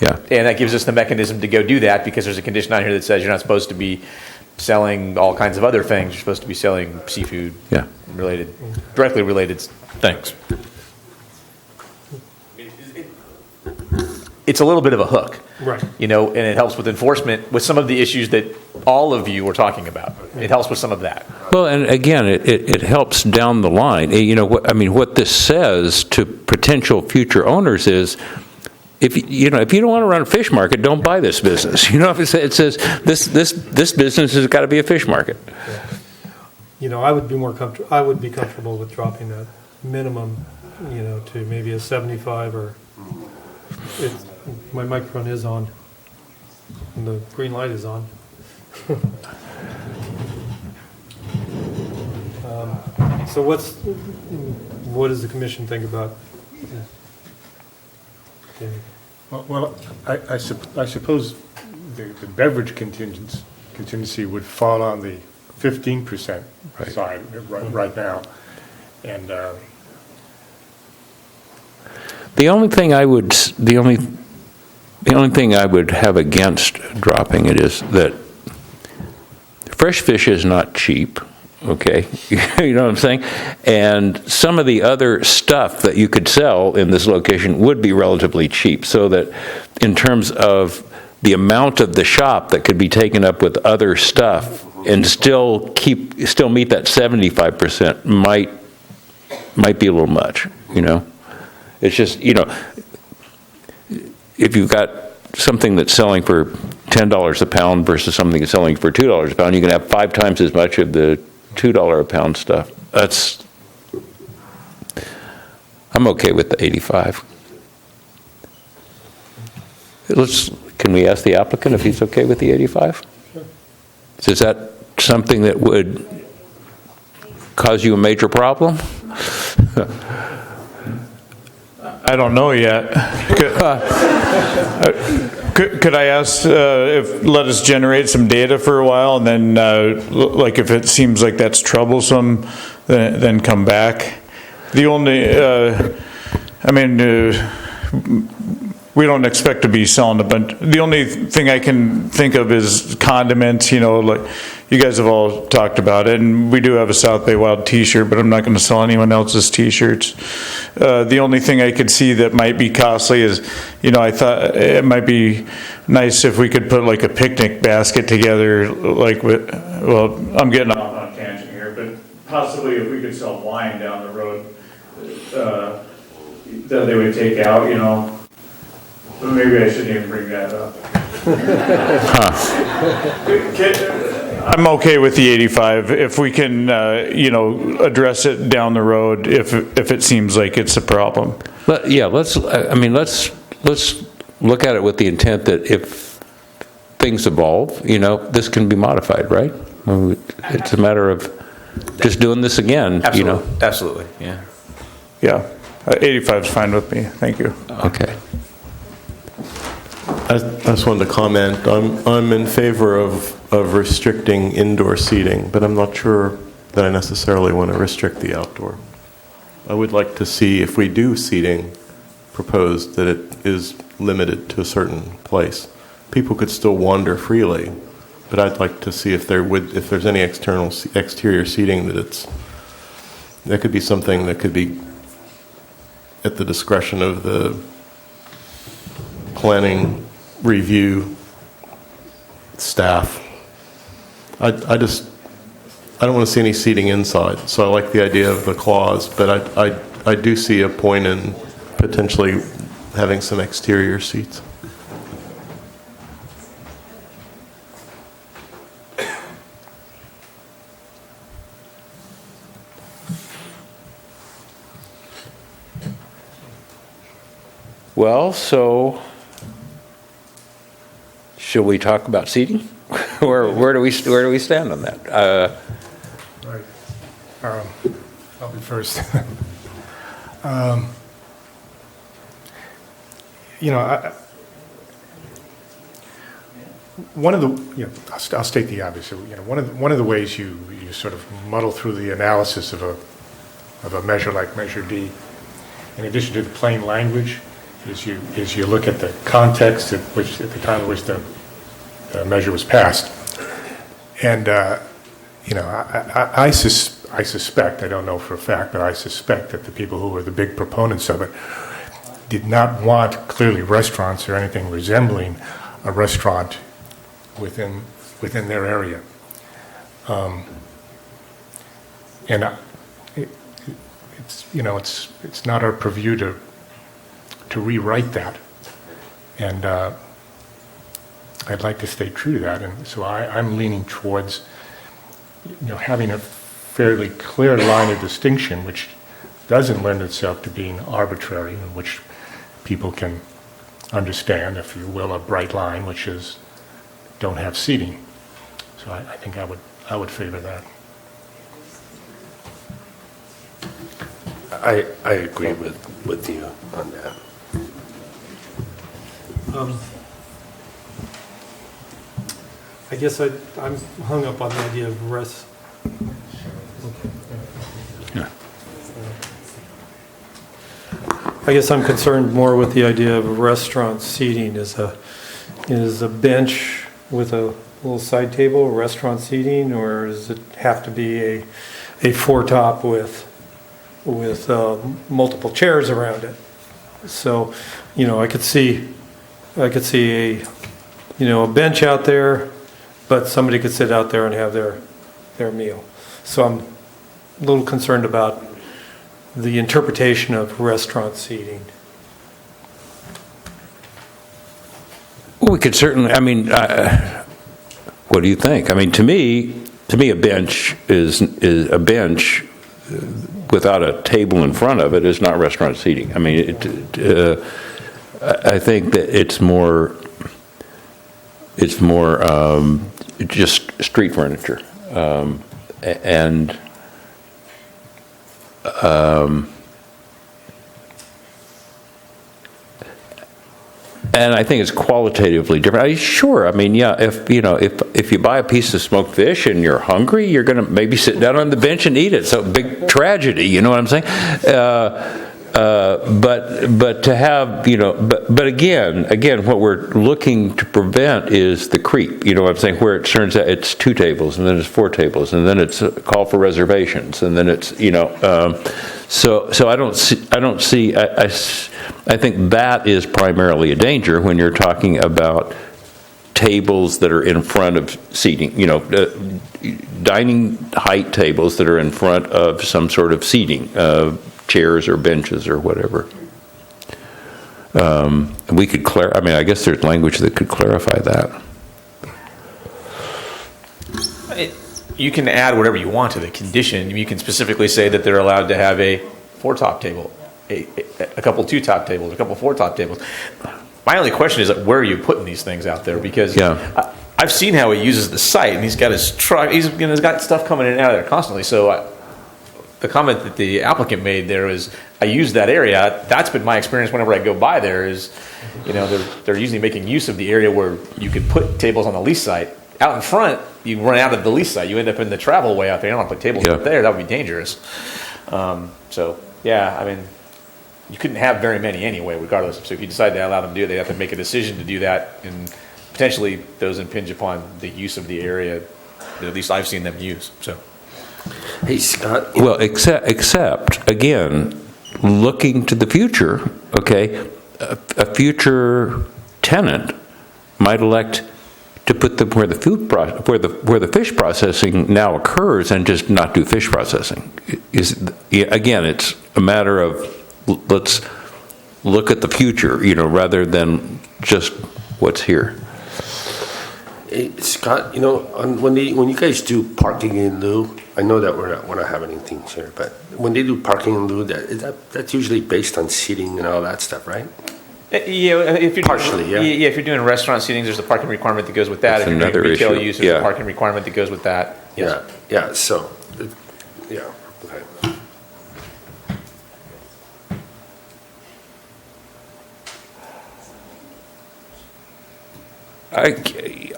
Yeah. And that gives us the mechanism to go do that, because there's a condition on here that says you're not supposed to be selling all kinds of other things. You're supposed to be selling seafood directly related things. It's a little bit of a hook. Right. And it helps with enforcement with some of the issues that all of you were talking about. It helps with some of that. Well, and again, it helps down the line. What this says to potential future owners is, if you don't want to run a fish market, don't buy this business. If it says this business has got to be a fish market. I would be comfortable with dropping that minimum, to maybe a 75 or. My microphone is on, and the green light is on. So what does the commission think about? Okay. Well, I suppose the beverage contingency would fall on the 15% side right now. And the only thing I would have against dropping it is that fresh fish is not cheap. Okay, you know what I'm saying? And some of the other stuff that you could sell in this location would be relatively cheap, so that in terms of the amount of the shop that could be taken up with other stuff and still meet that 75% might be a little much, you know? It's just, you know, if you've got something that's selling for $10 a pound versus something that's selling for $2 a pound, you can have 5 times as much of the $2 a pound stuff. I'm okay with the 85. Can we ask the applicant if he's okay with the 85? Sure. Is that something that would cause you a major problem? I don't know yet. Could I ask let us generate some data for a while, and then like if it seems like that's troublesome, then come back. The only, we don't expect to be selling a bunch. The only thing I can think of is condiments, you know, like you guys have all talked about it, and we do have a South Bay Wild t-shirt, but I'm not going to sell anyone else's t-shirts. The only thing I could see that might be costly is, you know, I thought it might be nice if we could put like a picnic basket together, like with, well, I'm getting off on a tangent here, but possibly if we could sell wine down the road that they would take out, you know. But maybe I shouldn't even bring that up. I'm okay with the 85 if we can, you know, address it down the road if it seems like it's a problem. But yeah, let's look at it with the intent that if things evolve, you know, this can be modified, right? It's a matter of just doing this again. Absolutely. You know. Absolutely. Yeah. Yeah. 85 is fine with me. Thank you. Okay. I just wanted to comment. I'm in favor of restricting indoor seating, but I'm not sure that I necessarily want to restrict the outdoor. I would like to see, if we do seating proposed, that it is limited to a certain place. People could still wander freely, but I'd like to see if there's any exterior seating that could be something that could be at the discretion of the planning review staff. I don't want to see any seating inside, so I like the idea of the clause, but I do see a point in potentially having some exterior seats. Well, so should we talk about seating? where do we stand on that? Right. I'll be first. You know, one of the, you know, I'll state the obvious. You know, one of the ways you sort of muddle through the analysis of a measure like Measure D, in addition to the plain language, is you look at the context at the time at which the measure was passed, and you know, I suspect, I don't know for a fact, but I suspect that the people who were the big proponents of it did not want clearly restaurants or anything resembling a restaurant within their area, and it's, you know, it's not our purview to rewrite that, and I'd like to stay true to that, and so I'm leaning towards, you know, having a fairly clear line of distinction, which doesn't lend itself to being arbitrary, and which people can understand, if you will, a bright line, which is don't have seating. So I think I would favor that. I agree with you on that. I guess I'm hung up on the idea of Yeah. I guess I'm concerned more with the idea of restaurant seating. Is a bench with a little side table restaurant seating, or does it have to be a four-top with multiple chairs around it? So, I could see a bench out there, but somebody could sit out there and have their meal. So I'm a little concerned about the interpretation of restaurant seating. Well, we could certainly, what do you think? To me, a bench is a bench without a table in front of it is not restaurant seating. I think that it's more just street furniture, and I think it's qualitatively different. Sure, if you buy a piece of smoked fish and you're hungry, you're going to maybe sit down on the bench and eat it. So big tragedy, you know what I'm saying? But to have, but again, what we're looking to prevent is the creep. You know what I'm saying? Where it turns out it's 2 tables, and then it's 4 tables, and then it's a call for reservations, and then it's So I don't see. I think that is primarily a danger when you're talking about tables that are in front of seating. Dining height tables that are in front of some sort of seating. Chairs or benches or whatever. We could I guess there's language that could clarify that. You can add whatever you want to the condition. You can specifically say that they're allowed to have a 4-top table, a couple 2-top tables, a couple 4-top tables. My only question is, where are you putting these things out there? Because I've seen how he uses the site, and he's got his truck. He's got stuff coming in and out of there constantly. So the comment that the applicant made there is, I use that area. That's been my experience whenever I go by there. Is they're usually making use of the area where you could put tables on the lease site. Out in front, you run out of the lease site. You end up in the travel way out there. You don't want to put tables up there. That would be dangerous. You couldn't have very many anyway, regardless. So if you decide to allow them to do it, they have to make a decision to do that, and potentially those impinge upon the use of the area that at least I've seen them use. So, hey Scott. Well, except again, looking to the future. Okay, a future tenant might elect to put them where the fish processing now occurs, and just not do fish processing. Again, it's a matter of let's look at the future, rather than just what's here. Hey, Scott, when you guys do parking in lieu, I know that we're not having anything here, but when they do parking in lieu, that's usually based on seating and all that stuff, right? Yeah, if you're partially, if you're doing restaurant seatings, there's a parking requirement that goes with that. That's if you're doing retail issue. use, there's a parking requirement that goes with that. Yes. So, okay.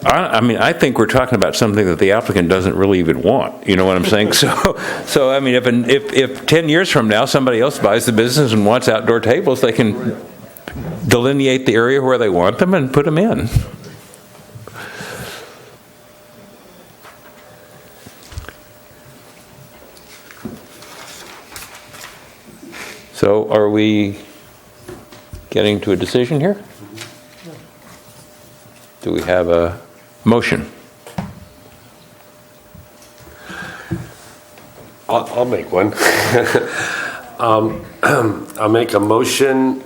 I think we're talking about something that the applicant doesn't really even want. You know what I'm saying? So if 10 years from now somebody else buys the business and wants outdoor tables, they can delineate the area where they want them and put them in. So are we getting to a decision here? Do we have a motion? I'll make one. I'll make a motion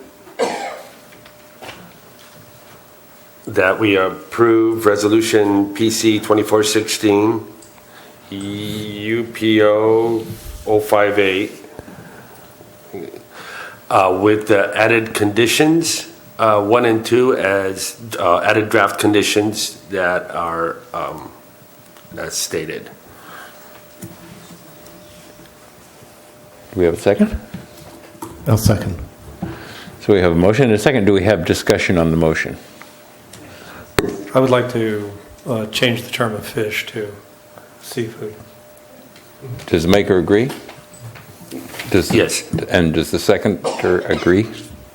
that we approve Resolution PC 2416 UPO 058 with the added conditions 1 and 2 as added draft conditions that are as stated. Do we have a second? I'll second. So we have a motion and a second. Do we have discussion on the motion? I would like to change the term of fish to seafood. Does the maker agree? Yes. And does the seconder agree?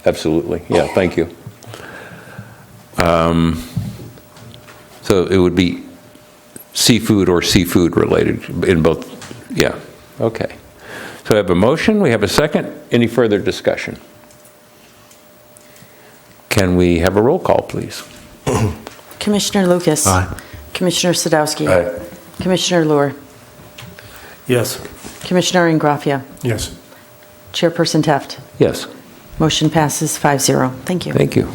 Absolutely. Yeah, thank you. So it would be seafood or seafood related in both. Yeah, okay. So I have a motion, we have a second. Any further discussion? Can we have a roll call, please? Commissioner Lucas. Aye. Commissioner Sadowski. Aye. Commissioner Luer. Yes. Commissioner Ingraffia. Yes. Chairperson Teft. Yes. Motion passes 5-0. Thank you. Thank you.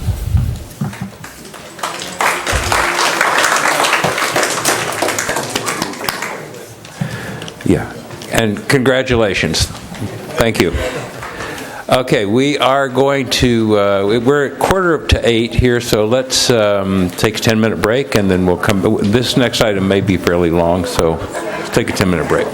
Yeah, and congratulations. Thank you. Okay, we are going to, we're at 7:45 here, so let's take a 10-minute break, and then we'll come. This next item may be fairly long, so let's take a 10-minute break.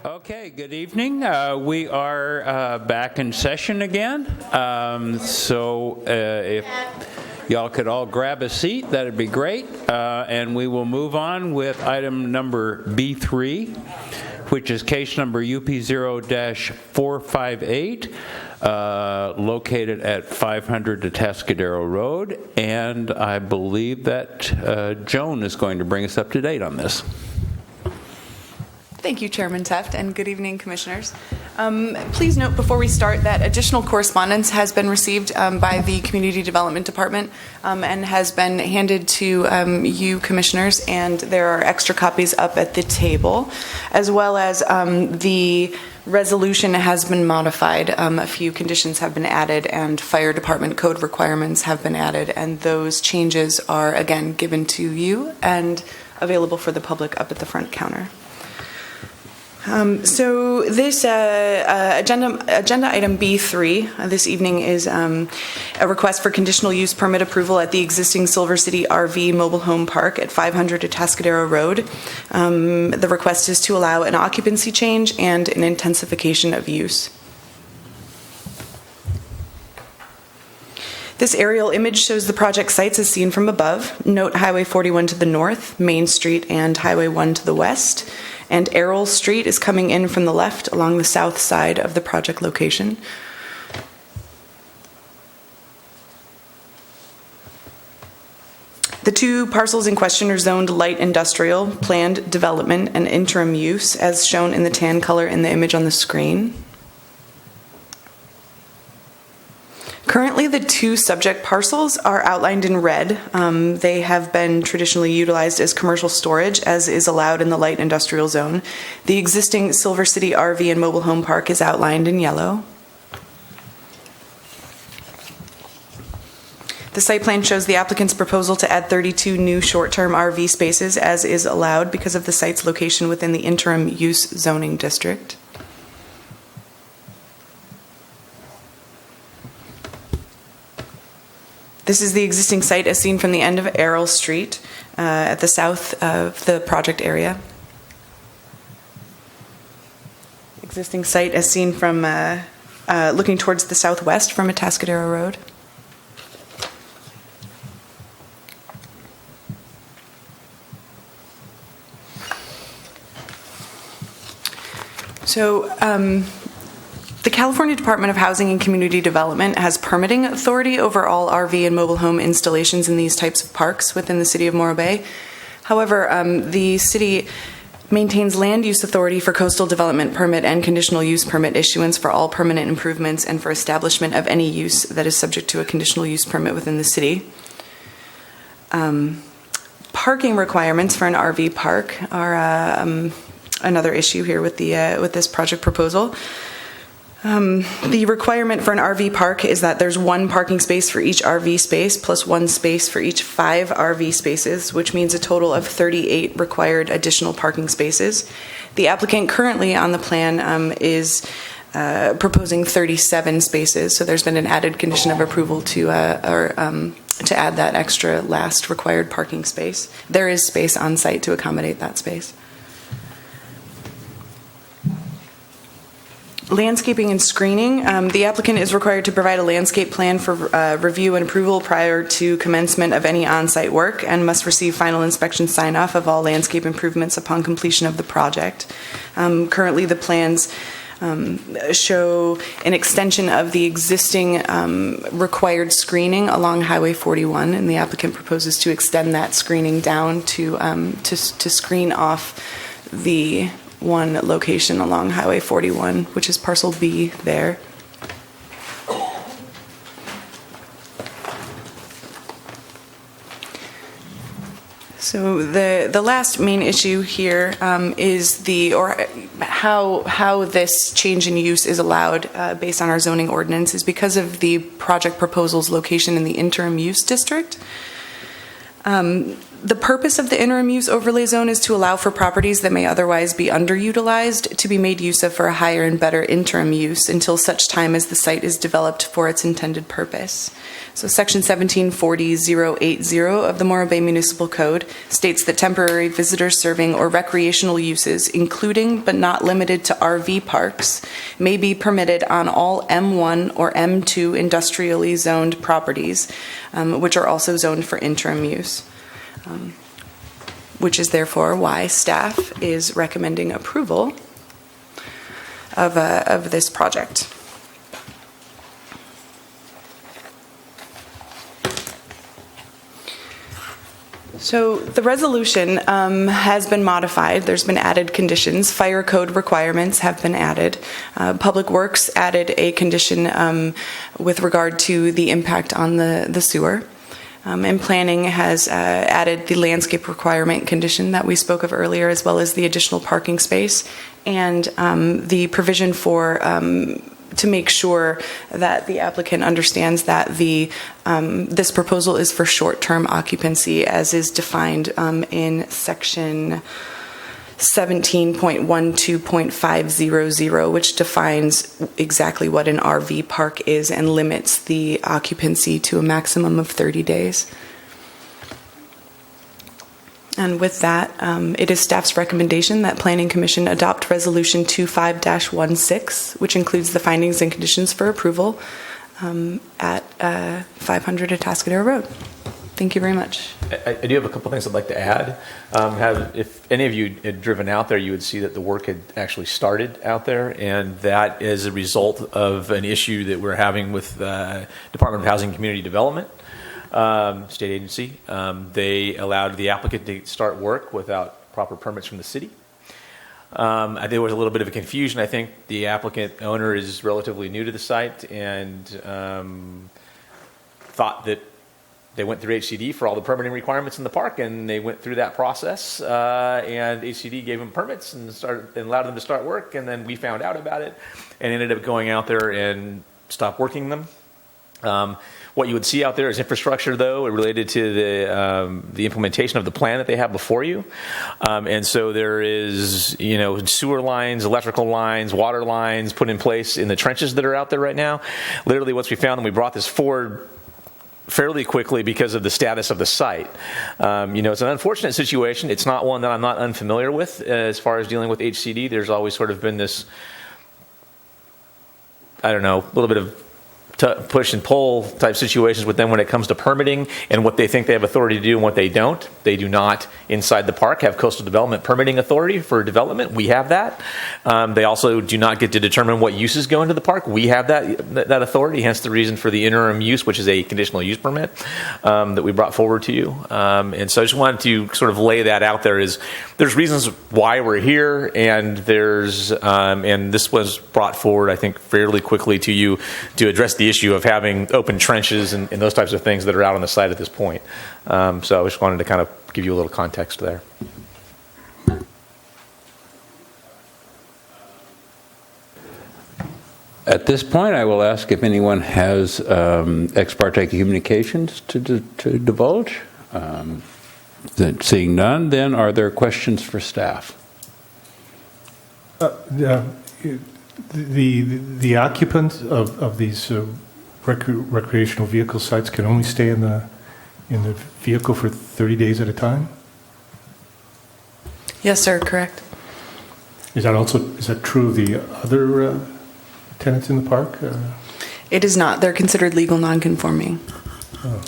Okay, good evening. We are back in session again. So if y'all could all grab a seat, that'd be great. And we will move on with item number B3, which is case number UP0-458, located at 500 Atascadero Road. And I believe that Joan is going to bring us up to date on this. Thank you, Chairman Teft, and good evening, Commissioners. Please note before we start that additional correspondence has been received by the Community Development Department and has been handed to you, Commissioners, and there are extra copies up at the table, as well as the resolution has been modified. A few conditions have been added and fire department code requirements have been added, and those changes are, again, given to you and available for the public up at the front counter. So this agenda item B3 this evening is a request for conditional use permit approval at the existing Silver City RV mobile home park at 500 Atascadero Road. The request is to allow an occupancy change and an intensification of use. This aerial image shows the project sites as seen from above. Note Highway 41 to the north, Main Street, and Highway 1 to the west. And Errol Street is coming in from the left along the south side of the project location. The two parcels in question are zoned light industrial, planned development, and interim use, as shown in the tan color in the image on the screen. Currently, the two subject parcels are outlined in red. They have been traditionally utilized as commercial storage, as is allowed in the light industrial zone. The existing Silver City RV and mobile home park is outlined in yellow. The site plan shows the applicant's proposal to add 32 new short-term RV spaces, as is allowed because of the site's location within the interim use zoning district. This is the existing site as seen from the end of Errol Street at the south of the project area. Existing site as seen from looking towards the southwest from Atascadero Road. So, the California Department of Housing and Community Development has permitting authority over all RV and mobile home installations in these types of parks within the city of Morro Bay. However, the city maintains land use authority for coastal development permit and conditional use permit issuance for all permanent improvements and for establishment of any use that is subject to a conditional use permit within the city. Parking requirements for an RV park are another issue here with the with this project proposal. The requirement for an RV park is that there's one parking space for each RV space plus one space for each 5 RV spaces, which means a total of 38 required additional parking spaces. The applicant currently on the plan is proposing 37 spaces, so there's been an added condition of approval to add that extra last required parking space. There is space on site to accommodate that space. Landscaping and screening. The applicant is required to provide a landscape plan for review and approval prior to commencement of any on-site work and must receive final inspection sign-off of all landscape improvements upon completion of the project. Currently, the plans show an extension of the existing required screening along Highway 41, and the applicant proposes to extend that screening down to screen off the one location along Highway 41, which is parcel B there. So the last main issue here is how this change in use is allowed based on our zoning ordinance is because of the project proposal's location in the interim use district. The purpose of the interim use overlay zone is to allow for properties that may otherwise be underutilized to be made use of for a higher and better interim use until such time as the site is developed for its intended purpose. So Section 1740.080 of the Morro Bay Municipal Code states that temporary visitor serving or recreational uses, including but not limited to RV parks, may be permitted on all M1 or M2 industrially zoned properties, which are also zoned for interim use. Which is therefore why staff is recommending approval of this project. So the resolution has been modified. There's been added conditions. Fire code requirements have been added. Public Works added a condition with regard to the impact on the sewer. And planning has added the landscape requirement condition that we spoke of earlier, as well as the additional parking space and the provision for to make sure that the applicant understands that this proposal is for short-term occupancy, as is defined in section 17.12.500, which defines exactly what an RV park is and limits the occupancy to a maximum of 30 days. And with that, it is staff's recommendation that Planning Commission adopt Resolution 25-16, which includes the findings and conditions for approval at 500 Atascadero Road. Thank you very much. I do have a couple things I'd like to add. If any of you had driven out there, you would see that the work had actually started out there, and that is a result of an issue that we're having with the Department of Housing and Community Development, state agency. They allowed the applicant to start work without proper permits from the city. There was a little bit of a confusion. I think the applicant owner is relatively new to the site and thought that they went through HCD for all the permitting requirements in the park, and they went through that process, and HCD gave them permits and allowed them to start work, and then we found out about it and ended up going out there and stopped working them. What you would see out there is infrastructure, though, related to the implementation of the plan that they have before you. And so there is, sewer lines, electrical lines, water lines put in place in the trenches that are out there right now. Literally, once we found them, we brought this forward fairly quickly because of the status of the site. It's an unfortunate situation. It's not one that I'm not unfamiliar with as far as dealing with HCD. There's always sort of been this, a little bit of push and pull type situations with them when it comes to permitting and what they think they have authority to do and what they don't. They do not, inside the park, have coastal development permitting authority for development. We have that. They also do not get to determine what uses go into the park. We have that authority, hence the reason for the interim use, which is a conditional use permit that we brought forward to you. And so I just wanted to sort of lay that out there. There's reasons why we're here, and and this was brought forward, I think, fairly quickly to you to address the issue of having open trenches and those types of things that are out on the site at this point. So I just wanted to kind of give you a little context there. At this point, I will ask if anyone has ex parte communications to divulge. Seeing none, then are there questions for staff? The occupants of these recreational vehicle sites can only stay in the vehicle for 30 days at a time? Yes, sir, correct. Is that true of the other tenants in the park? It is not. They're considered legal non-conforming. Oh.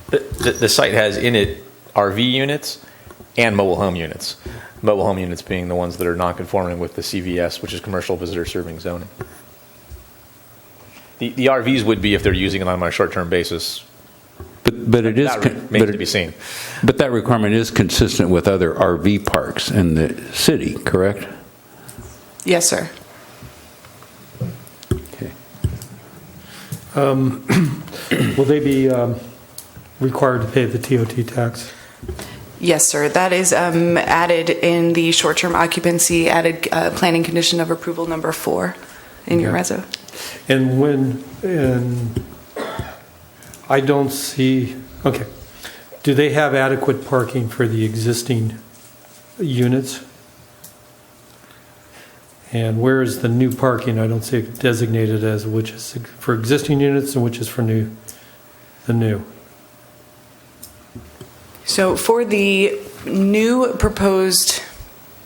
The site has in it RV units and mobile home units. Mobile home units being the ones that are non-conforming with the CVS, which is commercial visitor serving zoning. The RVs would be if they're using it on a short-term basis. But it is remains to be seen. But that requirement is consistent with other RV parks in the city, correct? Yes, sir. Okay. Will they be required to pay the TOT tax? Yes, sir. That is added in the short-term occupancy added planning condition of approval number 4 in your reso. And I don't see, okay. Do they have adequate parking for the existing units? And where is the new parking? I don't see it designated as which is for existing units and which is for the new. So for the new proposed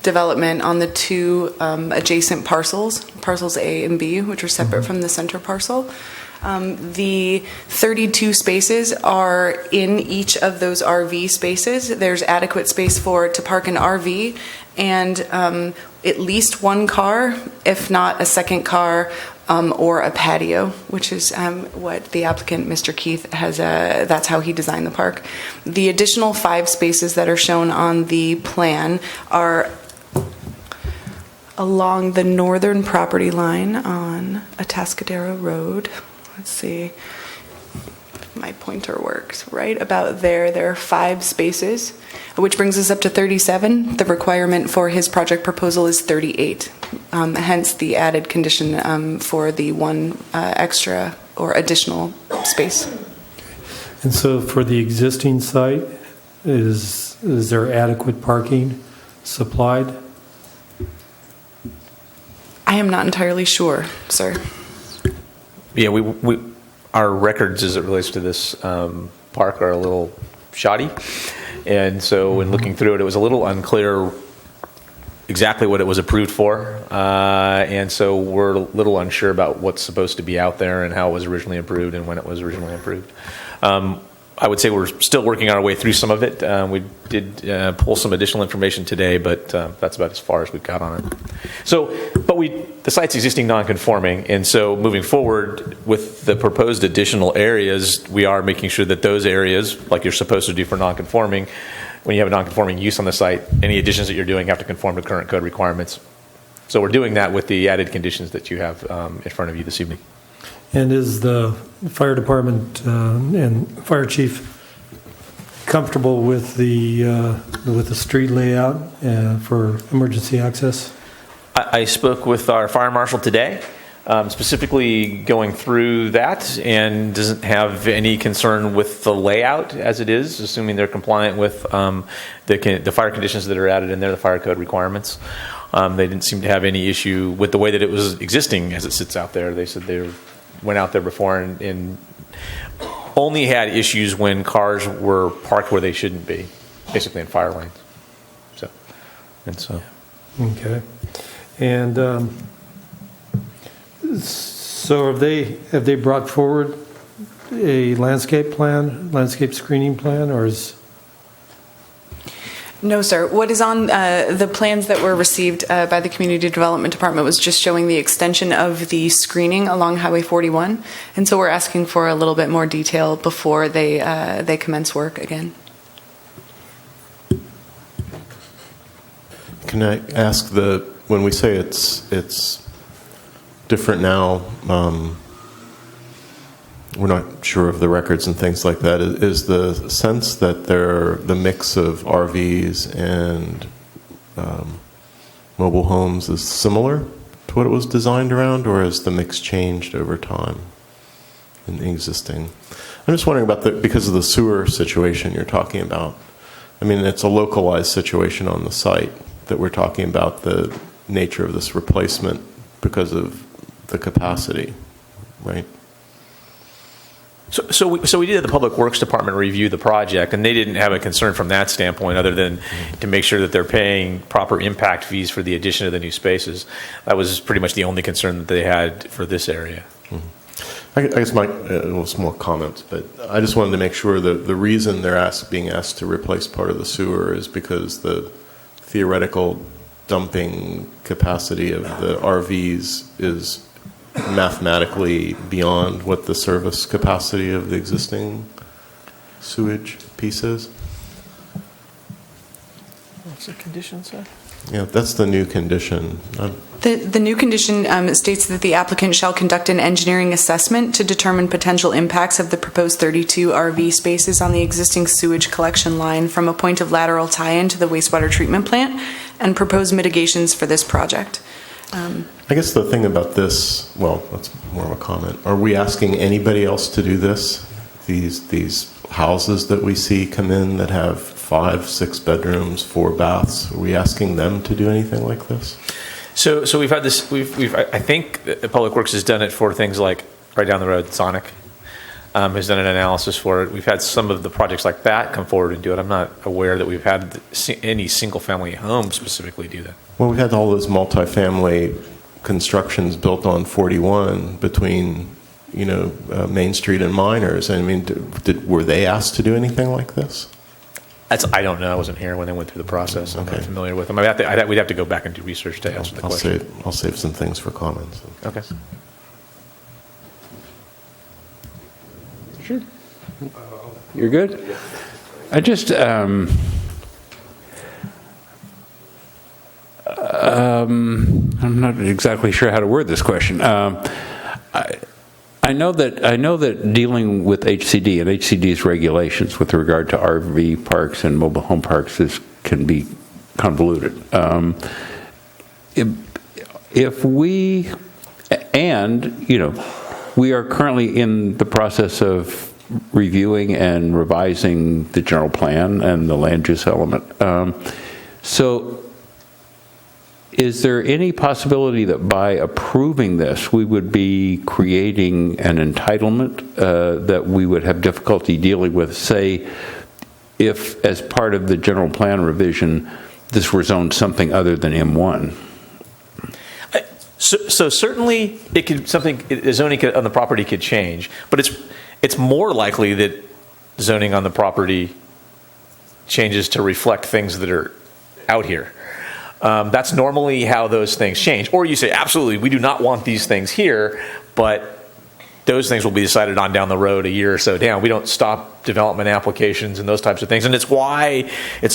development on the 2 adjacent parcels A and B, which are separate from the center parcel, the 32 spaces are in each of those RV spaces. There's adequate space to park an RV and at least 1 car, if not a second car, or a patio, which is what the applicant, Mr. Keith, has. That's how he designed the park. The additional 5 spaces that are shown on the plan are along the northern property line on Atascadero Road. Let's see if my pointer works. Right about there are 5 spaces, which brings us up to 37. The requirement for his project proposal is 38. Hence the added condition for the 1 extra or additional space. And so for the existing site, is there adequate parking supplied? I am not entirely sure, sir. Yeah, our records as it relates to this park are a little shoddy. And so when looking through it, it was a little unclear exactly what it was approved for. And so we're a little unsure about what's supposed to be out there and how it was originally approved and when it was originally approved. I would say we're still working our way through some of it. We did pull some additional information today, but that's about as far as we've got on it. But the site's existing non-conforming, and so moving forward with the proposed additional areas, we are making sure that those areas, like you're supposed to do for non-conforming, when you have a non-conforming use on the site, any additions that you're doing have to conform to current code requirements. So we're doing that with the added conditions that you have in front of you this evening. And is the fire department and fire chief comfortable with the street layout for emergency access? I spoke with our fire marshal today, specifically going through that, and doesn't have any concern with the layout as it is, assuming they're compliant with the fire conditions that are added in there, the fire code requirements. They didn't seem to have any issue with the way that it was existing as it sits out there. They said they went out there before and only had issues when cars were parked where they shouldn't be, basically in fire lanes. So. Okay. And so have they brought forward a landscape screening plan, or is? No, sir. What is on the plans that were received by the Community Development Department was just showing the extension of the screening along Highway 41, and so we're asking for a little bit more detail before they commence work again. Can I ask when we say it's different now, we're not sure of the records and things like that. Is the sense that the mix of RVs and mobile homes is similar to to what it was designed around, or has the mix changed over time in the existing? I'm just wondering about because of the sewer situation you're talking about. I mean, it's a localized situation on the site that we're talking about, the nature of this replacement because of the capacity, right? So we did the Public Works Department review the project, and they didn't have a concern from that standpoint other than to make sure that they're paying proper impact fees for the addition of the new spaces. That was pretty much the only concern that they had for this area. I guess my small comments, but I just wanted to make sure that the reason they're being asked to replace part of the sewer is because the theoretical dumping capacity of the RVs is mathematically beyond what the service capacity of the existing sewage piece is. What's the condition say? Yeah, that's the new condition. The new condition states that the applicant shall conduct an engineering assessment to determine potential impacts of the proposed 32 RV spaces on the existing sewage collection line from a point of lateral tie-in to the wastewater treatment plant and propose mitigations for this project. I guess the thing about this, well, that's more of a comment. Are we asking anybody else to do this? These houses that we see come in that have 5, 6 bedrooms, 4 baths, are we asking them to do anything like this? So we've had this. I think the Public Works has done it for things like right down the road, Sonic has done an analysis for it. We've had some of the projects like that come forward and do it. I'm not aware that we've had any single-family home specifically do that. Well, we had all those multifamily constructions built on 41 between, Main Street and Miners. I mean, were they asked to do anything like this? I don't know. I wasn't here when they went through the process. I'm not familiar with them. We'd have to go back and do research to answer the question. I'll save some things for comments. Okay. Sure. You're good? I just, I'm not exactly sure how to word this question. I know that dealing with HCD and HCD's regulations with regard to RV parks and mobile home parks can be convoluted. If we are currently in the process of reviewing and revising the general plan and the land use element. So is there any possibility that by approving this, we would be creating an entitlement that we would have difficulty dealing with, say, if as part of the general plan revision, this were zoned something other than M1? So certainly, the zoning on the property could change, but it's more likely that zoning on the property changes to reflect things that are out here. That's normally how those things change. Or you say, absolutely, we do not want these things here, but those things will be decided on down the road a year or so down. We don't stop development applications and those types of things. And it's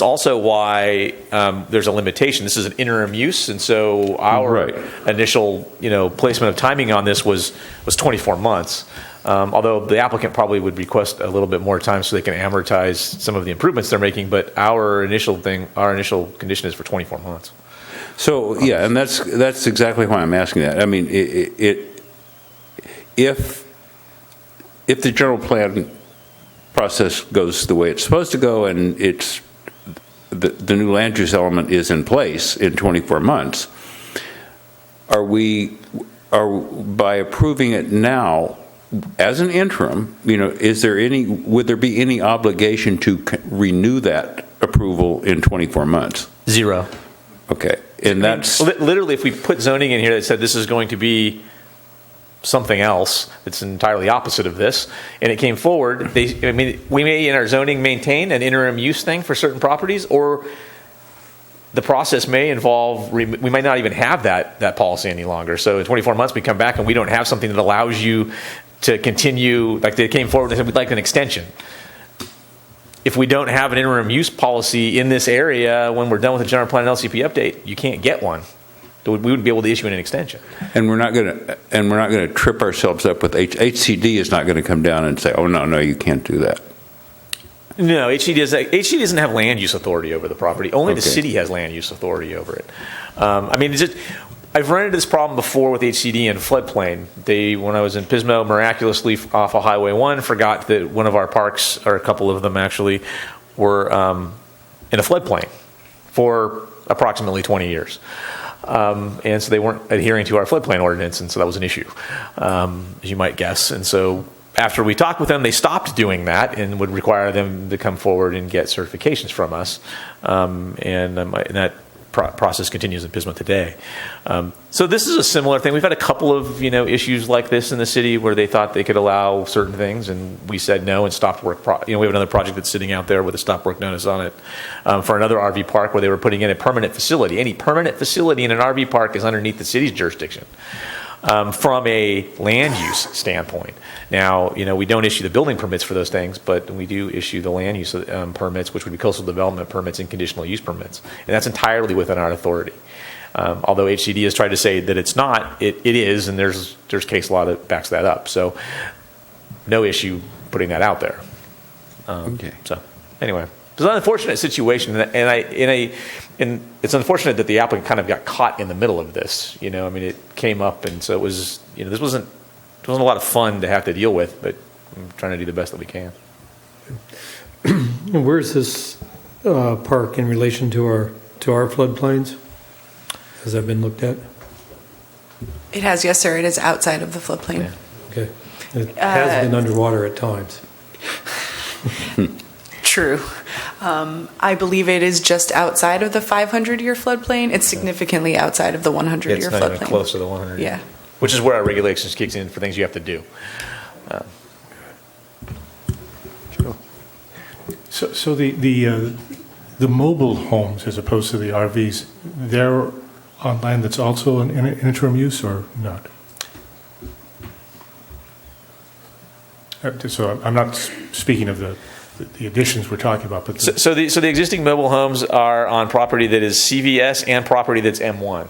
also why there's a limitation. This is an interim use, and so our initial placement of timing on this was 24 months. Although the applicant probably would request a little bit more time so they can amortize some of the improvements they're making, but our initial condition is for 24 months. So yeah, and that's exactly why I'm asking that. I mean, if the general plan process goes the way it's supposed to go, and it's the new land use element is in place in 24 months, are by approving it now as an interim, would there be any obligation to renew that approval in 24 months? Zero. Okay. And that's literally, if we put zoning in here that said this is going to be something else that's entirely opposite of this, and it came forward, we may in our zoning maintain an interim use thing for certain properties, or the process may involve, we might not even have that policy any longer. So in 24 months we come back and we don't have something that allows you to continue, like they came forward and said we'd like an extension. If we don't have an interim use policy in this area when we're done with the general plan and LCP update, you can't get one. We would be able to issue an extension. And we're not going to trip ourselves up with HCD is not going to come down and say, oh no, you can't do that. No, HCD doesn't have land use authority over the property. Only the city has land use authority over it. I've run into this problem before with HCD and floodplain. When I was in Pismo, miraculously off of Highway 1, forgot that one of our parks, or a couple of them actually, were in a floodplain for approximately 20 years. And so they weren't adhering to our floodplain ordinance, and so that was an issue, as you might guess. And so after we talked with them, they stopped doing that and would require them to come forward and get certifications from us. And that process continues in Pismo today. So this is a similar thing. We've had a couple of issues like this in the city where they thought they could allow certain things, and we said no and stopped work. We have another project that's sitting out there with a stop work notice on it for another RV park where they were putting in a permanent facility. Any permanent facility in an RV park is underneath the city's jurisdiction. From a land use standpoint. Now, we don't issue the building permits for those things, but we do issue the land use permits, which would be coastal development permits and conditional use permits. And that's entirely within our authority. Although HCD has tried to say that it's not, it is, and there's case law that backs that up. So no issue putting that out there. Okay. So anyway. It's an unfortunate situation, and it's unfortunate that the applicant kind of got caught in the middle of this. It came up, and so it was. This wasn't a lot of fun to have to deal with, but I'm trying to do the best that we can. And where is this park in relation to our floodplains? Has that been looked at? It has, yes, sir. It is outside of the floodplain. Yeah. Okay. It has been underwater at times. True. I believe it is just outside of the 500-year floodplain. It's significantly outside of the 100-year floodplain. It's not even close to the 100. Yeah. Which is where our regulations kicks in for things you have to do. So the mobile homes, as opposed to the RVs, they're on land that's also an interim use or not? So I'm not speaking of the additions we're talking about, but so the existing mobile homes are on property that is CVS and property that's M1.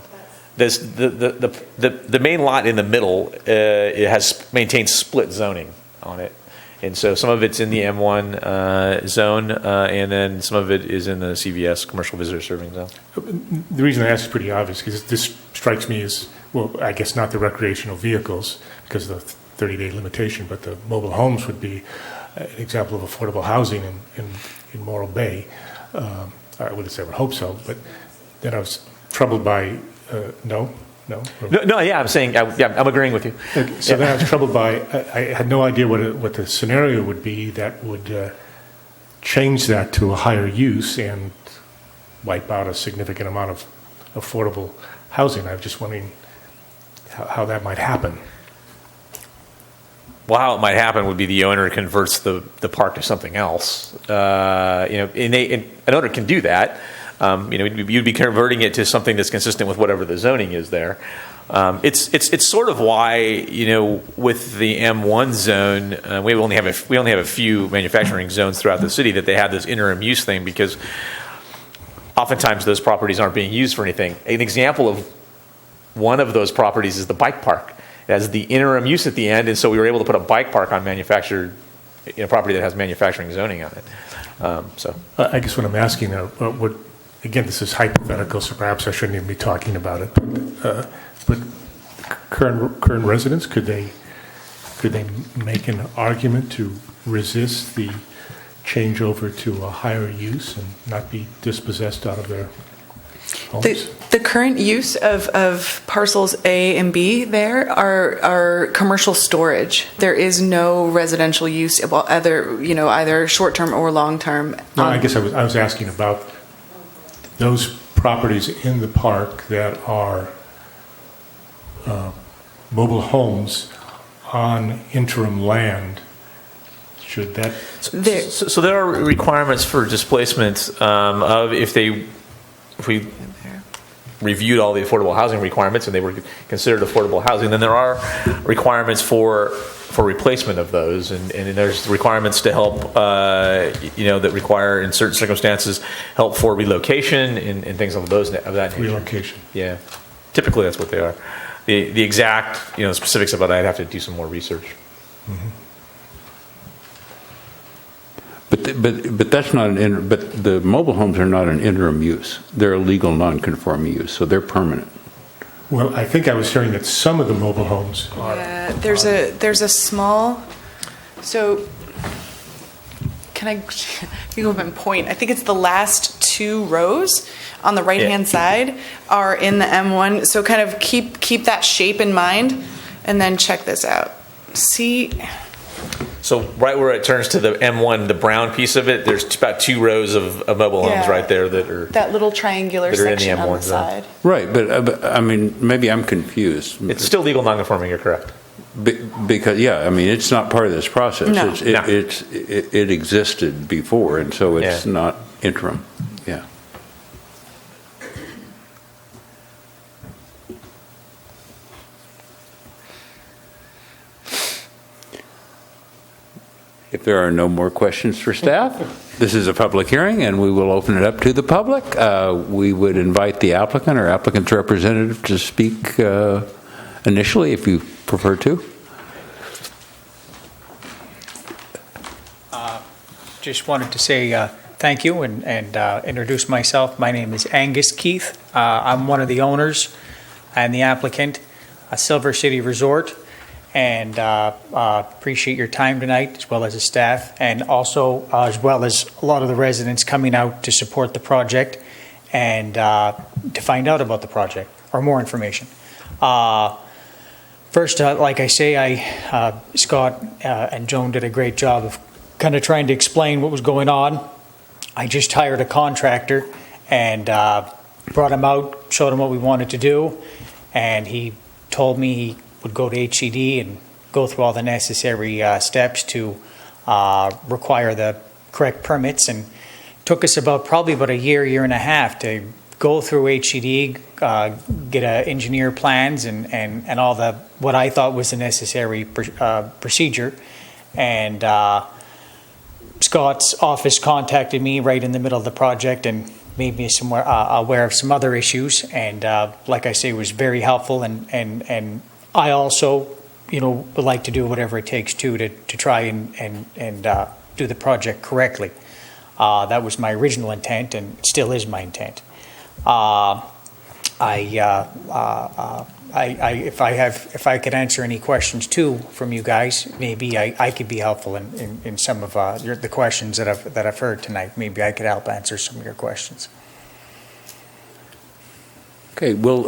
The main lot in the middle it maintains split zoning on it, and so some of it's in the M1 zone, and then some of it is in the CVS commercial visitor serving zone. The reason I ask is pretty obvious because this strikes me as, well, I guess not the recreational vehicles because of the 30-day limitation, but the mobile homes would be an example of affordable housing in Morro Bay. I wouldn't say I would hope so, but then I was troubled by no. Yeah, I'm saying I'm agreeing with you. Okay, so then I was troubled by I had no idea what the scenario would be that would change that to a higher use and wipe out a significant amount of affordable housing. I was just wondering how that might happen. Well, how it might happen would be the owner converts the park to something else. An owner can do that. You'd be converting it to something that's consistent with whatever the zoning is there. It's sort of why with the M1 zone we only have a few manufacturing zones throughout the city that they have this interim use thing because oftentimes those properties aren't being used for anything. An example of one of those properties is the bike park. It has the interim use at the end, and so we were able to put a bike park on manufactured property that has manufacturing zoning on it. I guess what I'm asking now, again, this is hypothetical, so perhaps I shouldn't even be talking about it. But current residents, could they make an argument to resist the changeover to a higher use and not be dispossessed out of their homes? The current use of parcels A and B there are commercial storage. There is no residential use, well, either short term or long term. No, I guess I was asking about those properties in the park that are mobile homes on interim land. Should that? So there are requirements for displacement of if we reviewed all the affordable housing requirements and they were considered affordable housing, then there are requirements for replacement of those, and there's requirements to help, that require in certain circumstances help for relocation and things of that nature. Relocation. Yeah, typically that's what they are. The exact specifics of it, I'd have to do some more research. Mm-hmm. But that's not but the mobile homes are not an interim use. They're a legal non-conforming use, so they're permanent. Well, I think I was hearing that some of the mobile homes are. Yeah, there's a small, so can you go up and point? I think it's the last 2 rows on the right-hand side are in the M1. So kind of keep that shape in mind, and then check this out. See? So right where it turns to the M1, the brown piece of it, there's about 2 rows of mobile homes right there that little triangular section on the side. Right, but I mean, maybe I'm confused. It's still legal non-conforming, you're correct. Because, yeah, I mean, it's not part of this process. No. It existed before, and so it's not interim. Yeah. If there are no more questions for staff, this is a public hearing, and we will open it up to the public. We would invite the applicant or applicant's representative to speak initially, if you prefer to. Just wanted to say thank you and introduce myself. My name is Angus Keith. I'm one of the owners and the applicant, Silver City Resort, and appreciate your time tonight, as well as the staff, and also as well as a lot of the residents coming out to support the project and to find out about the project or more information. First, like I say, Scott and Joan did a great job of kind of trying to explain what was going on. I just hired a contractor and brought him out, showed him what we wanted to do, and he told me he would go to HCD and go through all the necessary steps to require the correct permits, and took us probably about a year and a half to go through HCD, get engineer plans and all the what I thought was the necessary procedure. And Scott's office contacted me right in the middle of the project and made me aware of some other issues. And like I say, it was very helpful. And I also, would like to do whatever it takes to try and do the project correctly. That was my original intent, and still is my intent. If I could answer any questions too from you guys, maybe I could be helpful in some of the questions that I've heard tonight. Maybe I could help answer some of your questions. Okay, we'll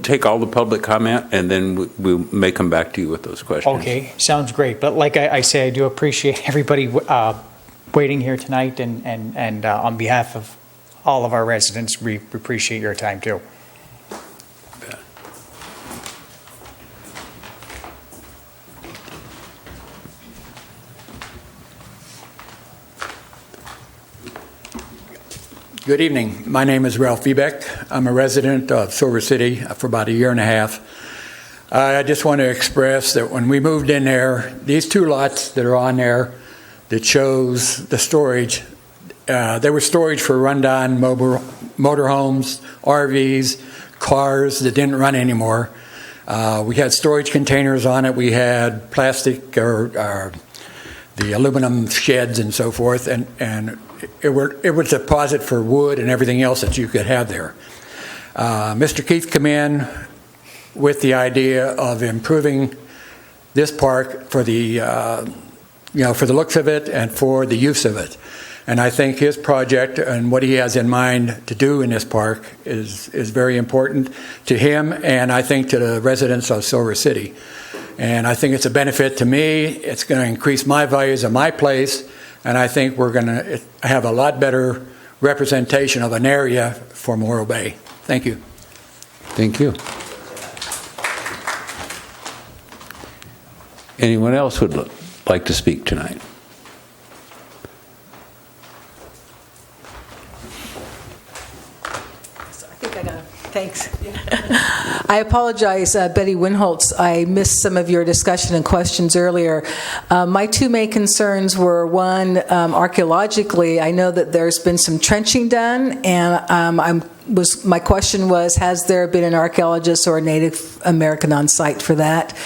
take all the public comment, and then we may come back to you with those questions. Okay, sounds great. But like I say, I do appreciate everybody waiting here tonight, and on behalf of all of our residents, we appreciate your time too. Good evening. My name is Ralph Viebeck. I'm a resident of Silver City for about a year and a half. I just want to express that when we moved in there, these 2 lots that are on there that shows the storage, there was storage for rundown motorhomes, RVs, cars that didn't run anymore. We had storage containers on it. We had plastic or the aluminum sheds and so forth, and it was a deposit for wood and everything else that you could have there. Mr. Keith came in with the idea of improving this park for the for the looks of it and for the use of it. And I think his project and what he has in mind to do in this park is very important to him, and I think to the residents of Silver City. And I think it's a benefit to me. It's going to increase my values of my place, and I think we're going to have a lot better representation of an area for Morro Bay. Thank you. Thank you. Anyone else would like to speak tonight? Thanks. I apologize, Betty Winholtz. I missed some of your discussion and questions earlier. My 2 main concerns were, one, archaeologically, I know that there's been some trenching done, and I'm my question was, has there been an archaeologist or a Native American on site for that?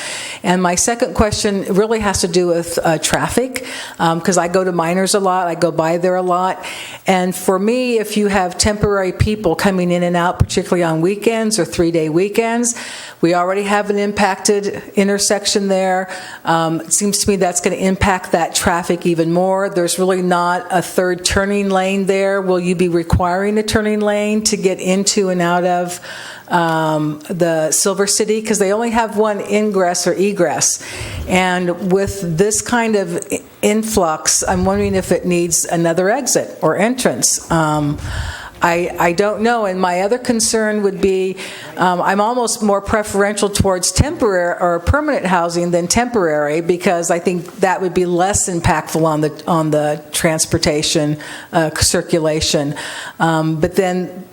And my second question really has to do with traffic, because I go to Miners a lot, I go by there a lot, and for me, if you have temporary people coming in and out, particularly on weekends or 3-day weekends, we already have an impacted intersection there. It seems to me that's going to impact that traffic even more. There's really not a third turning lane there. Will you be requiring a turning lane to get into and out of the Silver City? Because they only have one ingress or egress. And with this kind of influx, I'm wondering if it needs another exit or entrance. I don't know. And my other concern would be, I'm almost more preferential towards temporary or permanent housing than temporary, because I think that would be less impactful on the transportation circulation. But then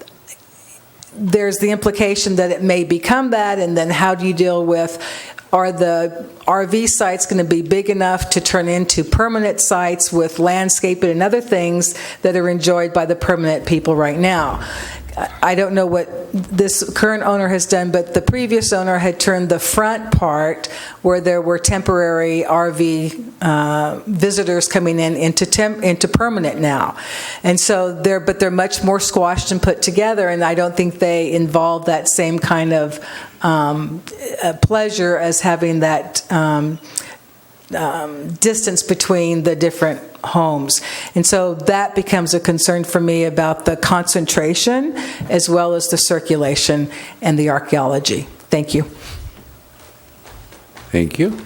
there's the implication that it may become that, and then how do you deal with, are the RV sites going to be big enough to turn into permanent sites with landscaping and other things that are enjoyed by the permanent people right now? I don't know what this current owner has done, but the previous owner had turned the front part where there were temporary RV visitors coming in into permanent now. And so they're much more squashed and put together, and I don't think they involve that same kind of pleasure as having that distance between the different homes. And so that becomes a concern for me about the concentration as well as the circulation and the archaeology. Thank you. Thank you.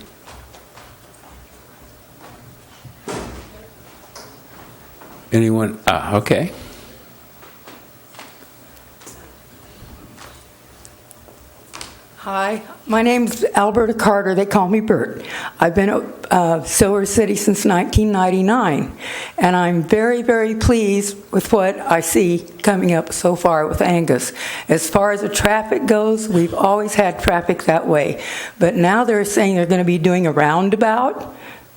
Anyone? Okay. Hi, my name's Alberta Carter. They call me Bert. I've been at Silver City since 1999, and I'm very, very pleased with what I see coming up so far with Angus. As far as the traffic goes, we've always had traffic that way, but now they're saying they're going to be doing a roundabout,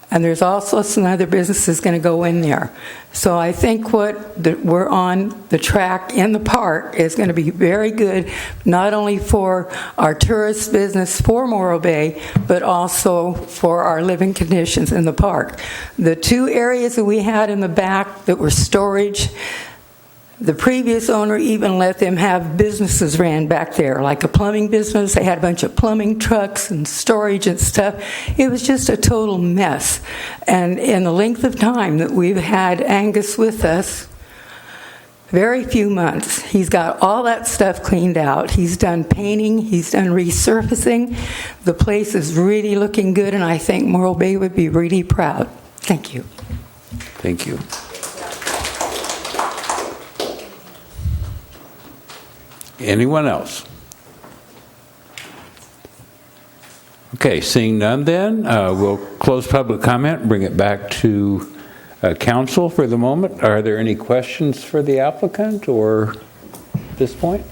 and there's also some other businesses going to go in there. So I think we're on the track in the park is going to be very good, not only for our tourist business for Morro Bay, but also for our living conditions in the park. The two areas that we had in the back that were storage, the previous owner even let them have businesses ran back there, like a plumbing business. They had a bunch of plumbing trucks and storage and stuff. It was just a total mess. And in the length of time that we've had Angus with us, very few months, he's got all that stuff cleaned out. He's done painting. He's done resurfacing. The place is really looking good, and I think Morro Bay would be really proud. Thank you. Thank you. Anyone else? Okay, seeing none then, we'll close public comment and bring it back to council for the moment. Are there any questions for the applicant or at this point?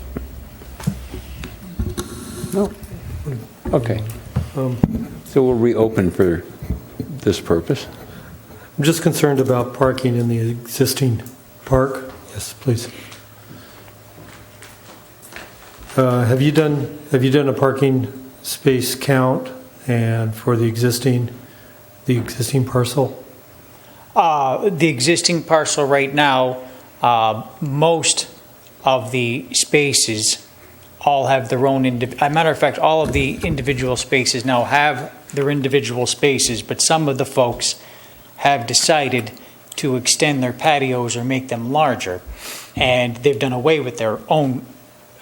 No? Okay. So we'll reopen for this purpose. I'm just concerned about parking in the existing park. Yes, please. Have you done a parking space count and for the existing parcel? The existing parcel right now, most of the spaces all have their own. As a matter of fact, all of the individual spaces now have their individual spaces, but some of the folks have decided to extend their patios or make them larger, and they've done away with their own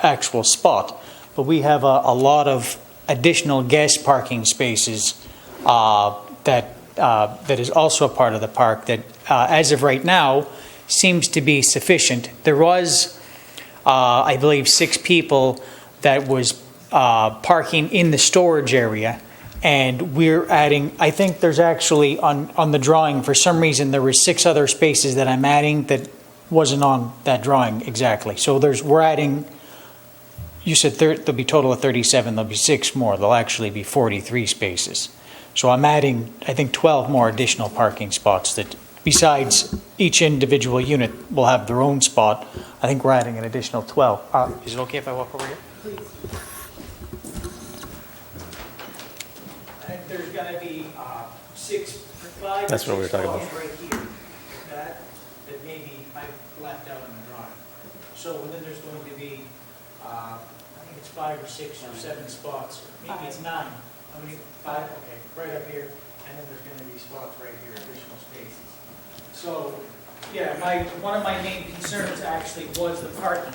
actual spot. But we have a lot of additional guest parking spaces that is also a part of the park that, as of right now, seems to be sufficient. There was, I believe, 6 people that was parking in the storage area, and we're adding, I think there's actually, on the drawing, for some reason, there were 6 other spaces that I'm adding that wasn't on that drawing exactly. So we're adding. You said there'll be a total of 37. There'll be 6 more. There'll actually be 43 spaces. So I'm adding, I think, 12 more additional parking spots that besides each individual unit will have their own spot. I think we're adding an additional 12. Is it okay if I walk over here? And there's going to be 5 That's what we were talking about. right here that maybe I've left out in the drawing. So then there's going to be, I think it's 5 or 6 or 7 spots. Maybe it's 9. How many? 5? Okay, right up here. And then there's going to be spots right here, additional spaces. So, yeah, one of my main concerns actually was the parking.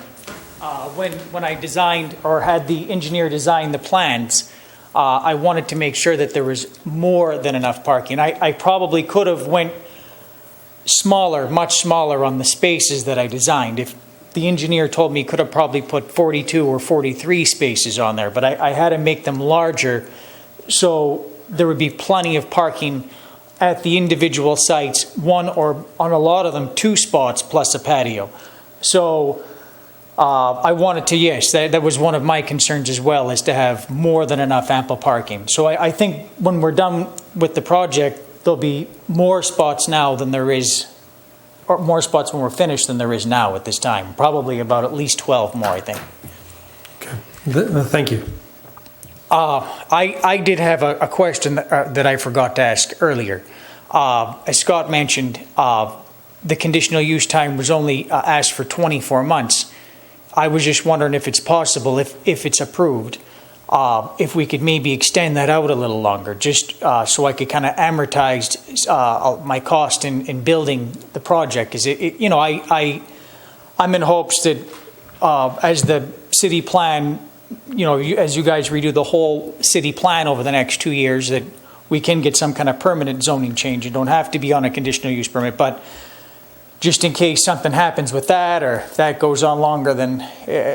When I designed or had the engineer design the plans, I wanted to make sure that there was more than enough parking. I probably could have went smaller, much smaller on the spaces that I designed. If the engineer told me could have probably put 42 or 43 spaces on there, but I had to make them larger so there would be plenty of parking at the individual sites, one or on a lot of them 2 spots plus a patio. So I wanted to, yes, that was one of my concerns as well, is to have more than enough ample parking. So I think when we're done with the project, there'll be more spots now than there is, or more spots when we're finished than there is now at this time. Probably about at least 12 more, I think. Okay. Thank you. I did have a question that I forgot to ask earlier. As Scott mentioned, the conditional use time was only asked for 24 months. I was just wondering if it's possible, if it's approved, if we could maybe extend that out a little longer, just so I could kind of amortize my cost in building the project. Is it, you know, I'm in hopes that as the city plan, you know, as you guys redo the whole city plan over the next 2 years, that we can get some kind of permanent zoning change. You don't have to be on a conditional use permit, but just in case something happens with that, or that goes on longer than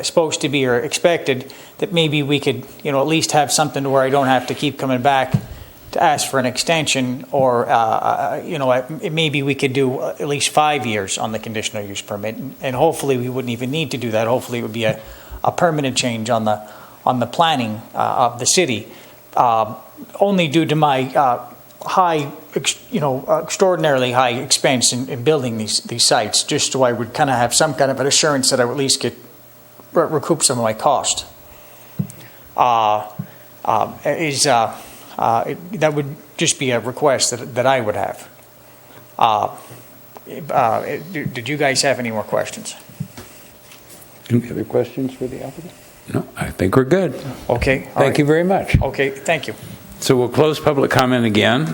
supposed to be or expected, that maybe we could, you know, at least have something where I don't have to keep coming back to ask for an extension, or, you know, maybe we could do at least 5 years on the conditional use permit, and hopefully we wouldn't even need to do that. Hopefully it would be a permanent change on the planning of the city, only due to my extraordinarily high expense in building these sites, just so I would kind of have some kind of an assurance that I would at least recoup some of my cost. That would just be a request that I would have. Did you guys have any more questions? Any other questions for the applicant? No, I think we're good. Okay. Thank you very much. Okay, thank you. So we'll close public comment again,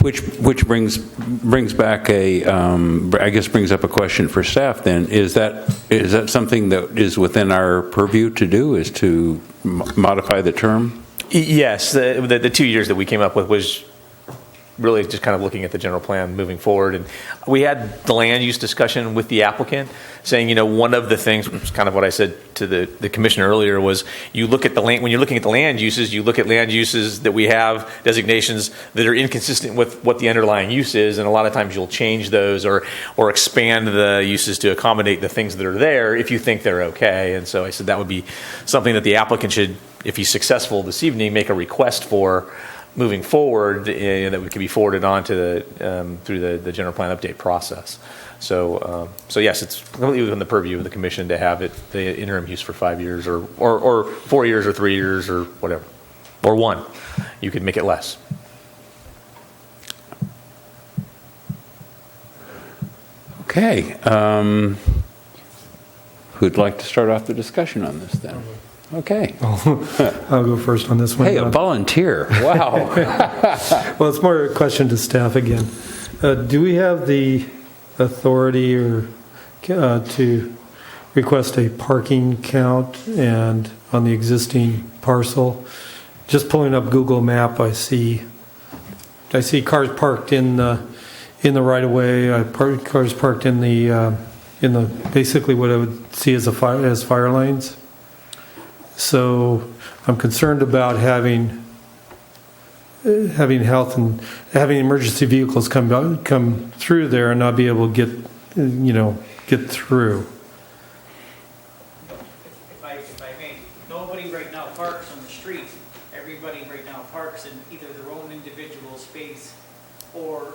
which brings back brings up a question for staff. Then is that something that is within our purview to do? Is to modify the term? Yes, the 2 years that we came up with was really just kind of looking at the general plan moving forward. And we had the land use discussion with the applicant, saying, you know, one of the things, which is kind of what I said to the commissioner earlier, was you look at the land, when you're looking at the land uses, you look at land uses that we have, designations that are inconsistent with what the underlying use is, and a lot of times you'll change those or expand the uses to accommodate the things that are there if you think they're okay. And so I said that would be something that the applicant should, if he's successful this evening, make a request for moving forward, that could be forwarded on to through the general plan update process. So yes, it's completely within the purview of the commission to have it the interim use for 5 years or 4 years or 3 years or whatever, or 1. You could make it less. Okay. Who'd like to start off the discussion on this then? Okay. I'll go first on this one. Hey, a volunteer. Wow. Well, it's more a question to staff again. Do we have the authority or to request a parking count and on the existing parcel? Just pulling up Google Map, I see cars parked in the right of way. Cars parked in the basically what I would see as fire lanes. So I'm concerned about having health and having emergency vehicles come through there and not be able to get through. If I may, nobody right now parks on the street. Everybody right now parks in either their own individual space or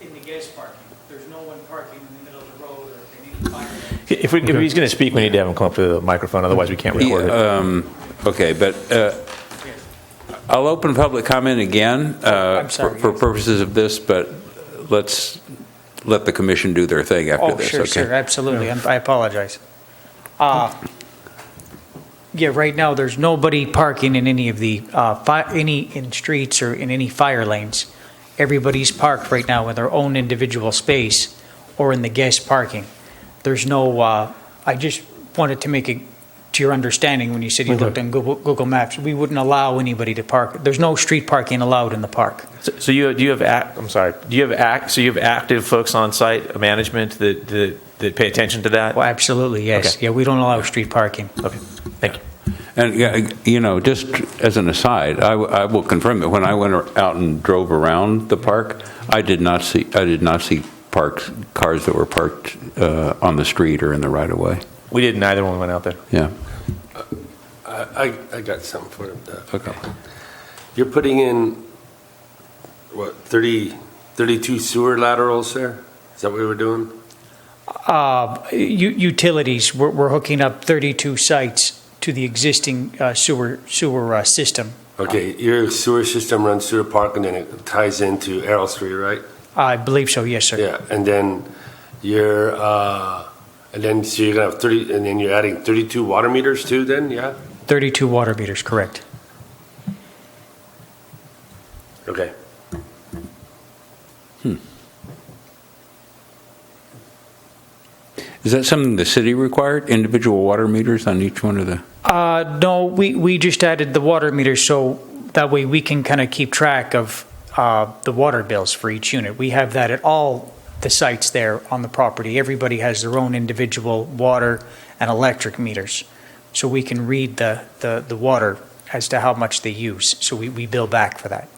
in the guest parking. There's no one parking in the middle of the road or any fire. If he's going to speak, we need to have him come up to the microphone, otherwise we can't record it. Okay, but I'll open public comment again for purposes of this, but let's let the commission do their thing after this. Sure, okay? sure, absolutely. I apologize. Yeah, right now there's nobody parking in any of the in streets or in any fire lanes. Everybody's parked right now in their own individual space or in the guest parking. There's no. I just wanted to make it to your understanding when you said you looked on Google Maps. We wouldn't allow anybody to park. There's no street parking allowed in the park. So you have active folks on site, management that pay attention to that? Well, absolutely, yes. Okay. Yeah, we don't allow street parking. Okay, thank you. And just as an aside, I will confirm that when I went out and drove around the park, I did not see cars that were parked on the street or in the right of way. We didn't either when we went out there. Yeah. I got something for him. Okay. You're putting in, what, 32 sewer laterals there? Is that what we were doing? Utilities, we're hooking up 32 sites to the existing sewer system. Okay, your sewer system runs through the park and then it ties into Errol Street, right? I believe so, yes, sir. Yeah, and then you're, so you're gonna have 30, and then you're adding 32 water meters too then, yeah? 32 water meters, correct. Okay. Is that something the city required, individual water meters on each one of the? No, we just added the water meters so that way we can kind of keep track of the water bills for each unit. We have that at all the sites there on the property. Everybody has their own individual water and electric meters. So we can read the water as to how much they use. So we bill back for that.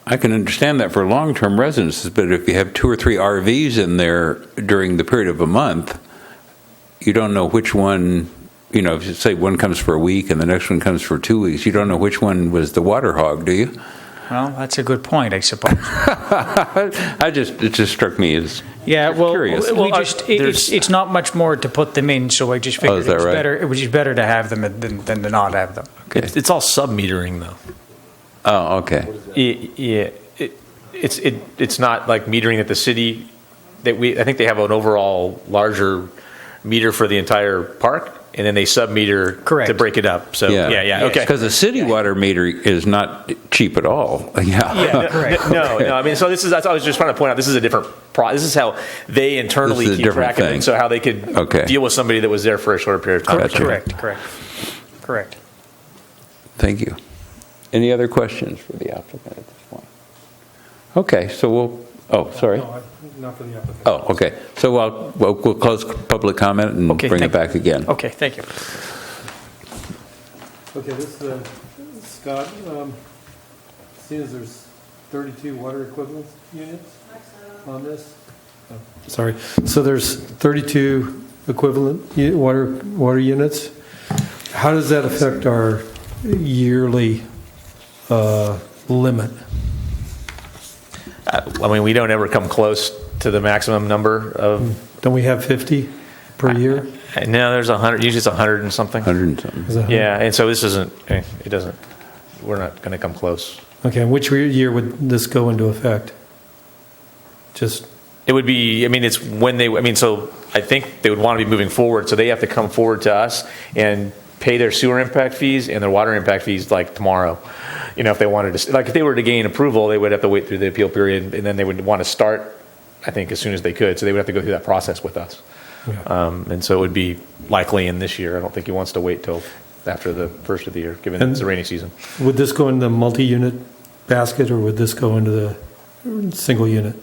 I can understand that for long-term residences, but if you have 2 or 3 RVs in there during the period of a month, you don't know which one, if you say one comes for a week and the next one comes for 2 weeks, you don't know which one was the water hog, do you? Well, that's a good point, I suppose. It just struck me as curious. It's not much more to put them in, so I just figured it was better to have them than to not have them. Okay. It's all sub-metering, though. Oh, okay. Yeah, it's not like metering at the city. I think they have an overall larger meter for the entire park, and then they sub-meter to break it up. So yeah, okay. Because the city water meter is not cheap at all. Correct. No. I mean, so I was just trying to point out this is a different process. This is how they internally keep track of it. So how they could deal with somebody that was there for a short period of time. Correct. Thank you. Any other questions for the applicant at this point? Okay, so we'll. Sorry. No, not for the applicant. Oh, okay. So we'll close public comment and bring it back again. Okay, thank you. Okay, this is Scott. Seeing as there's 32 water equivalent units on this. Oh, sorry. So there's 32 equivalent water units. How does that affect our yearly limit? I mean, we don't ever come close to the maximum number of. Don't we have 50 per year? No, there's 100. Usually it's 100 and something. 100 and something. Yeah, and so this isn't. It doesn't. We're not going to come close. Okay, and which year would this go into effect? It would be. I mean, it's when they. I mean, so I think they would want to be moving forward. So they have to come forward to us and pay their sewer impact fees and their water impact fees like tomorrow. If they wanted to, if they were to gain approval, they would have to wait through the appeal period, and then they would want to start, I think, as soon as they could. So they would have to go through that process with us. Yeah. And so it would be likely in this year. I don't think he wants to wait till after the first of the year, given it's a rainy season. Would this go in the multi-unit basket, or would this go into the single unit?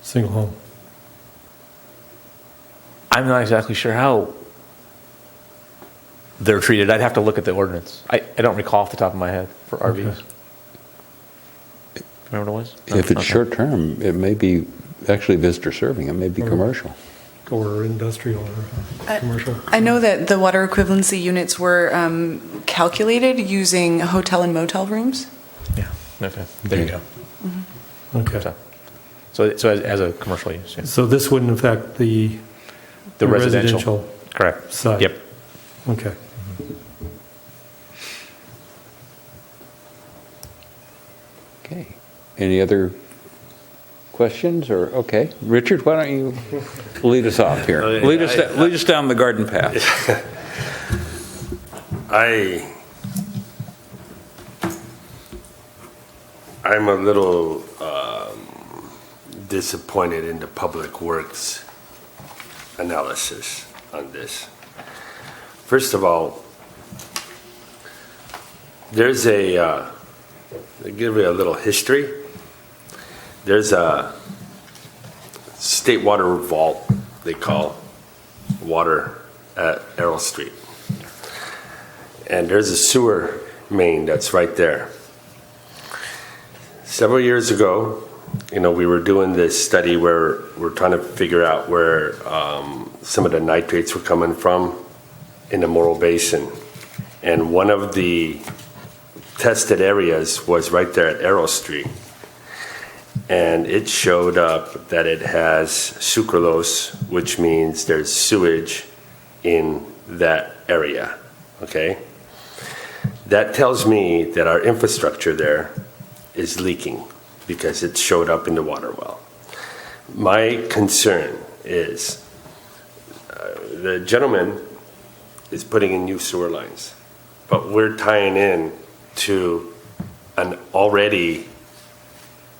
Single home? I'm not exactly sure how they're treated. I'd have to look at the ordinance. I don't recall off the top of my head for RVs. Remember what it was? If it's short term, it may be actually visitor serving. It may be commercial. Or industrial or commercial. I know that the water equivalency units were calculated using hotel and motel rooms. Yeah. Okay. There you go. Okay. So as a commercial use, yeah. So this wouldn't affect the residential. Correct. side? Yep. Okay. Okay. Any other questions or, okay. Richard, why don't you lead us off here? Lead us down the garden path. I'm a little disappointed in the Public Works analysis on this. First of all, there's I'll give you a little history. There's a state water vault, they call water at Errol Street. And there's a sewer main that's right there. Several years ago, we were doing this study where we're trying to figure out where some of the nitrates were coming from in the Morro Basin. And one of the tested areas was right there at Errol Street. And it showed up that it has sucralose, which means there's sewage in that area, okay? That tells me that our infrastructure there is leaking because it showed up in the water well. My concern is the gentleman is putting in new sewer lines, but we're tying in to an already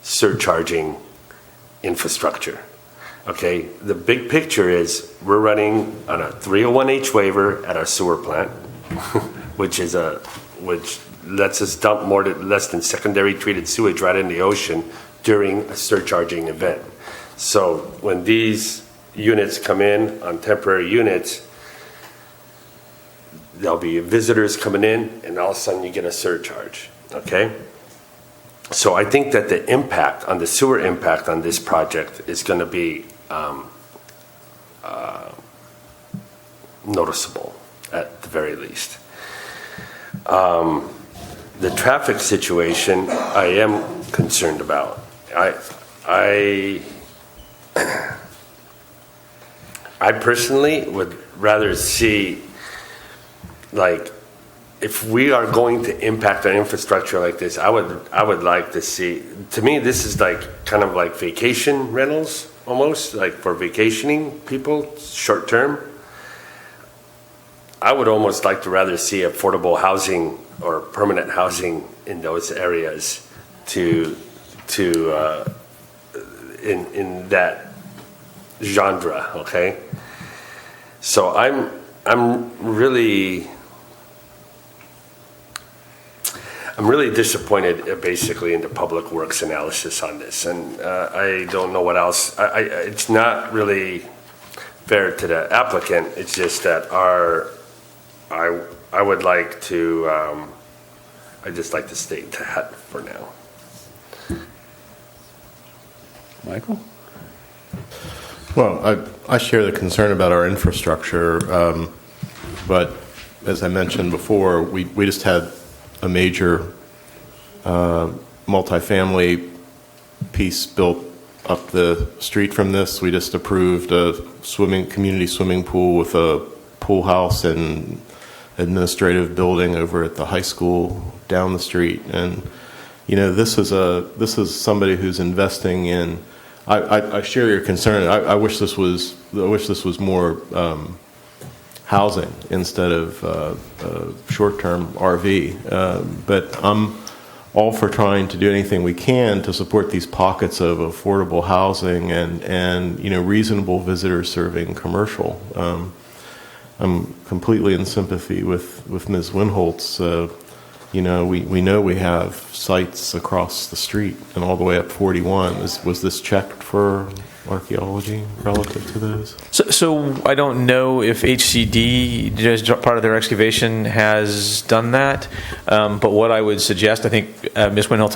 surcharging infrastructure. Okay, the big picture is we're running on a 301H waiver at our sewer plant, which lets us dump less than secondary treated sewage right in the ocean during a surcharging event. So when these units come in on temporary units, there'll be visitors coming in, and all of a sudden you get a surcharge. Okay. So I think that the impact on the sewer impact on this project is going to be noticeable at the very least. The traffic situation I am concerned about. I personally would rather see, like, if we are going to impact our infrastructure like this, I would like to see, to me, this is like kind of like vacation rentals, almost like for vacationing people, short term. I would almost like to rather see affordable housing or permanent housing in those areas in that genre, okay? So I'm really disappointed, basically, in the Public Works analysis on this, and I don't know what else. It's not really fair to the applicant. It's just that I would like to. I'd just like to state that for now. Michael? Well, I share the concern about our infrastructure, but as I mentioned before, we just had a major multifamily piece built up the street from this. We just approved a community swimming pool with a pool house and administrative building over at the high school down the street. And this is somebody who's investing in. I share your concern. I wish this was more housing instead of short-term RV. But I'm all for trying to do anything we can to support these pockets of affordable housing and reasonable visitor-serving commercial. I'm completely in sympathy with Ms. Winholtz. We know we have sites across the street and all the way up 41. Was this checked for archaeology relative to those? So I don't know if HCD, as part of their excavation, has done that. But what I would suggest, I think Ms. Winholtz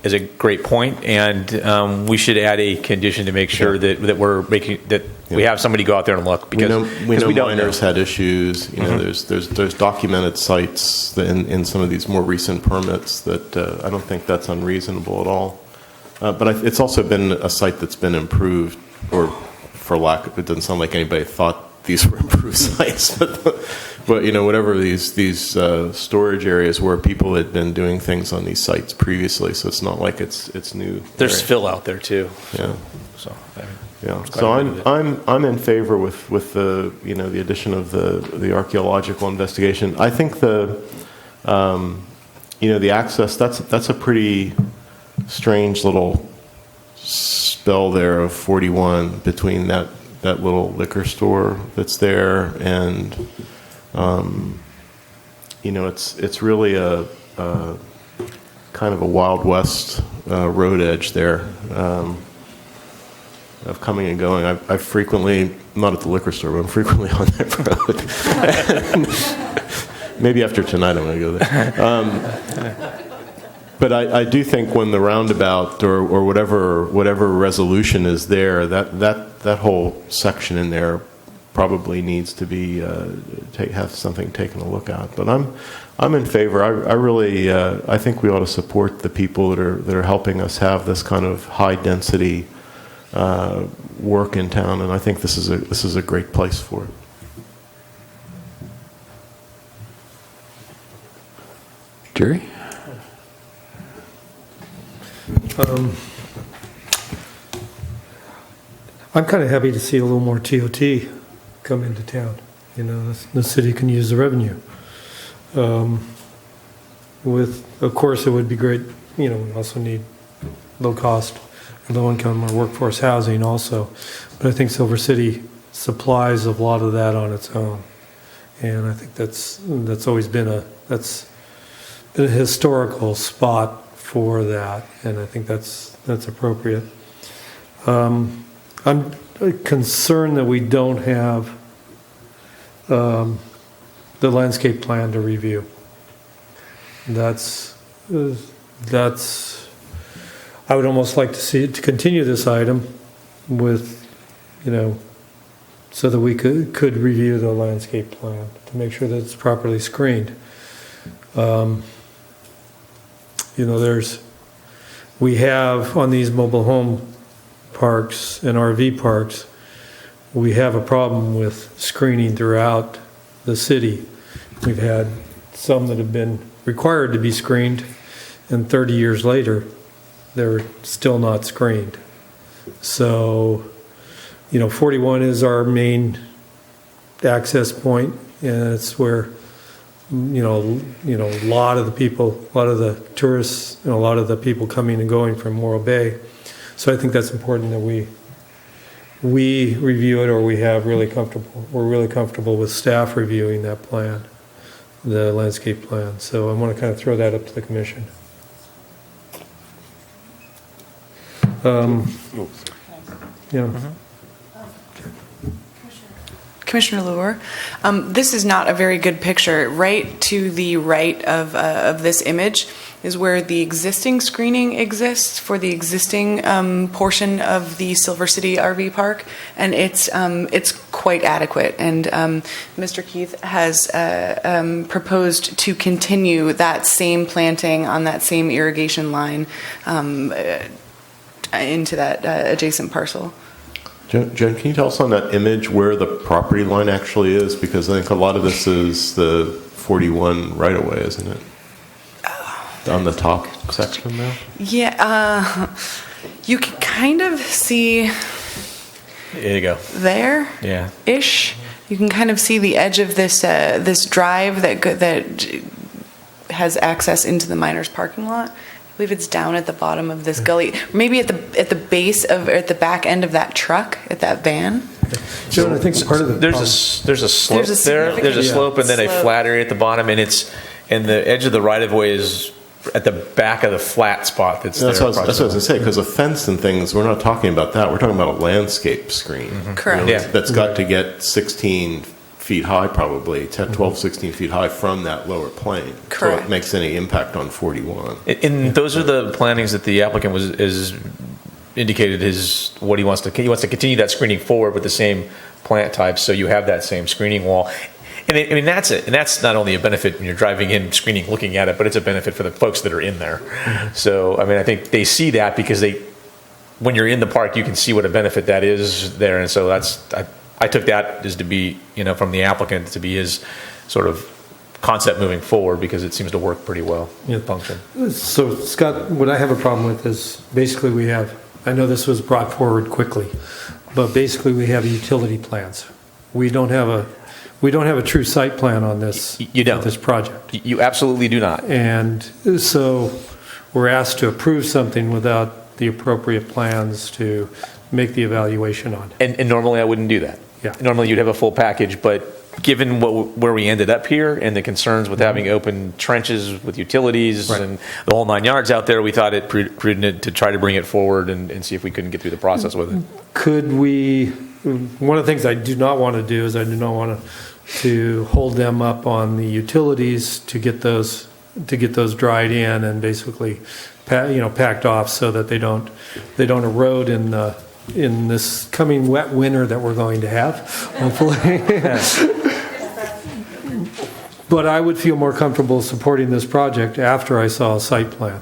has a great point, and we should add a condition to make sure that we're making that we have somebody go out there and look, because we know don't miners had issues. There's documented sites in some of these more recent permits that I don't think that's unreasonable at all. It's also been a site that's been improved, or for lack of, it doesn't sound like anybody thought these were improved sites, but whatever these storage areas where people had been doing things on these sites previously, so it's not like it's new. There's fill out there too. Yeah. So I'm in favor with the the addition of the archaeological investigation. I think the access, that's a pretty strange little spell there of 41 between that little liquor store that's there and it's really a kind of a Wild West road edge there of coming and going. I frequently, not at the liquor store, but I'm frequently on that road. Maybe after tonight I'm going to go there. But I do think when the roundabout or whatever resolution is there, that whole section in there probably needs to be have something taken a look at. But I'm in favor. I really I think we ought to support the people that are helping us have this kind of high density work in town, and I think this is a great place for it. Jerry? I'm kind of happy to see a little more TOT come into town. The city can use the revenue. Of course, it would be great. We also need low cost, low income or workforce housing also. But I think Silver City supplies a lot of that on its own, and I think that's always been a historical spot for that, and I think that's appropriate. I'm concerned that we don't have the landscape plan to review. That's I would almost like to continue this item with, so that we could review the landscape plan to make sure that it's properly screened. We have on these mobile home parks and RV parks, we have a problem with screening throughout the city. We've had some that have been required to be screened, and 30 years later, they're still not screened. So, 41 is our main access point, and it's where a lot of the people, a lot of the tourists, and a lot of the people coming and going from Morro Bay. So I think that's important that we review it, or we're really comfortable with staff reviewing that plan, the landscape plan. So I want to kind of throw that up to the commission. Commissioner Lure, this is not a very good picture. Right to the right of this image is where the existing screening exists for the existing portion of the Silver City RV Park, and it's quite adequate. And Mr. Keith has proposed to continue that same planting on that same irrigation line into that adjacent parcel. Jen, can you tell us on that image where the property line actually is? Because I think a lot of this is the 41 right-of-way, isn't it? On the top section there? Yeah, you can kind of see. There you go. There? Yeah. Ish. You can kind of see the edge of this this drive that has access into the miners' parking lot. I believe it's down at the bottom of this gully, maybe at the base of, or at the back end of that truck, at that van. John, I think part of the there's a slope there. There's a slope and then a flat area at the bottom, and the edge of the right of way is at the back of the flat spot that's there. That's what I was going to say, because a fence and things, we're not talking about that. We're talking about a landscape screen. Mm-hmm. Correct. That's got to get 16 feet high, probably 12, 16 feet high from that lower plane. Correct. So it makes any impact on 41. And those are the plantings that the applicant is indicated is what he wants to continue that screening forward with the same plant types, so you have that same screening wall. And I mean, that's it. And that's not only a benefit when you're driving in, screening, looking at it, but it's a benefit for the folks that are in there. So, I mean, I think they see that because when you're in the park, you can see what a benefit that is there. And so I took that as to be, from the applicant to be his sort of concept moving forward, because it seems to work pretty well. Yeah. Function. So, Scott, what I have a problem with is basically I know this was brought forward quickly, but basically we have utility plans. We don't have a true site plan on this. You don't. This project. You absolutely do not. And so we're asked to approve something without the appropriate plans to make the evaluation on. And normally I wouldn't do that. Yeah. Normally you'd have a full package, but given where we ended up here and the concerns with having open trenches with utilities and the whole 9 yards out there, we thought it prudent to try to bring it forward and see if we couldn't get through the process with it. Could we, one of the things I do not want to do is I do not want to hold them up on the utilities to get those dried in and basically packed off so that they don't erode in this coming wet winter that we're going to have, hopefully. But I would feel more comfortable supporting this project after I saw a site plan.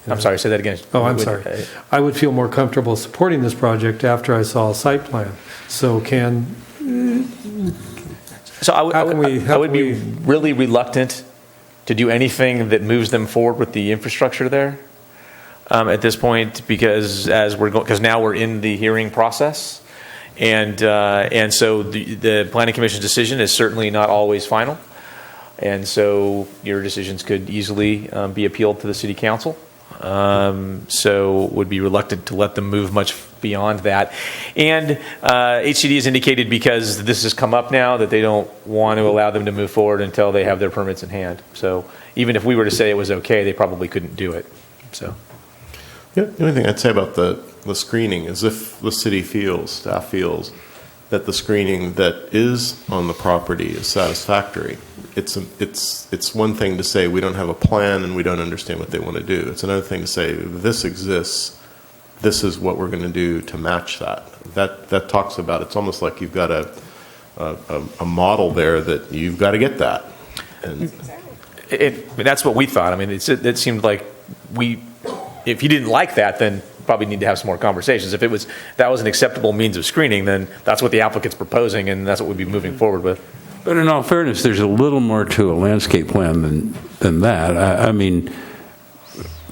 I'm sorry, say that again. Oh, I'm sorry. I would feel more comfortable supporting this project after I saw a site plan. So I would be really reluctant to do anything that moves them forward with the infrastructure there at this point, because now we're in the hearing process, and so the Planning Commission's decision is certainly not always final, and so your decisions could easily be appealed to the City Council. So would be reluctant to let them move much beyond that. And HCD has indicated, because this has come up now, that they don't want to allow them to move forward until they have their permits in hand. So even if we were to say it was okay, they probably couldn't do it. So the only thing I'd say about the screening is, if the city staff feels that the screening that is on the property is satisfactory, it's one thing to say we don't have a plan and we don't understand what they want to do. It's another thing to say this exists, this is what we're going to do to match that. That talks about, it's almost like you've got a model there that you've got to get that. And that's what we thought. I mean, it seemed like if you didn't like that, then probably need to have some more conversations. If that was an acceptable means of screening, then that's what the applicant's proposing, and that's what we'd be moving forward with. But in all fairness, there's a little more to a landscape plan than that. I mean,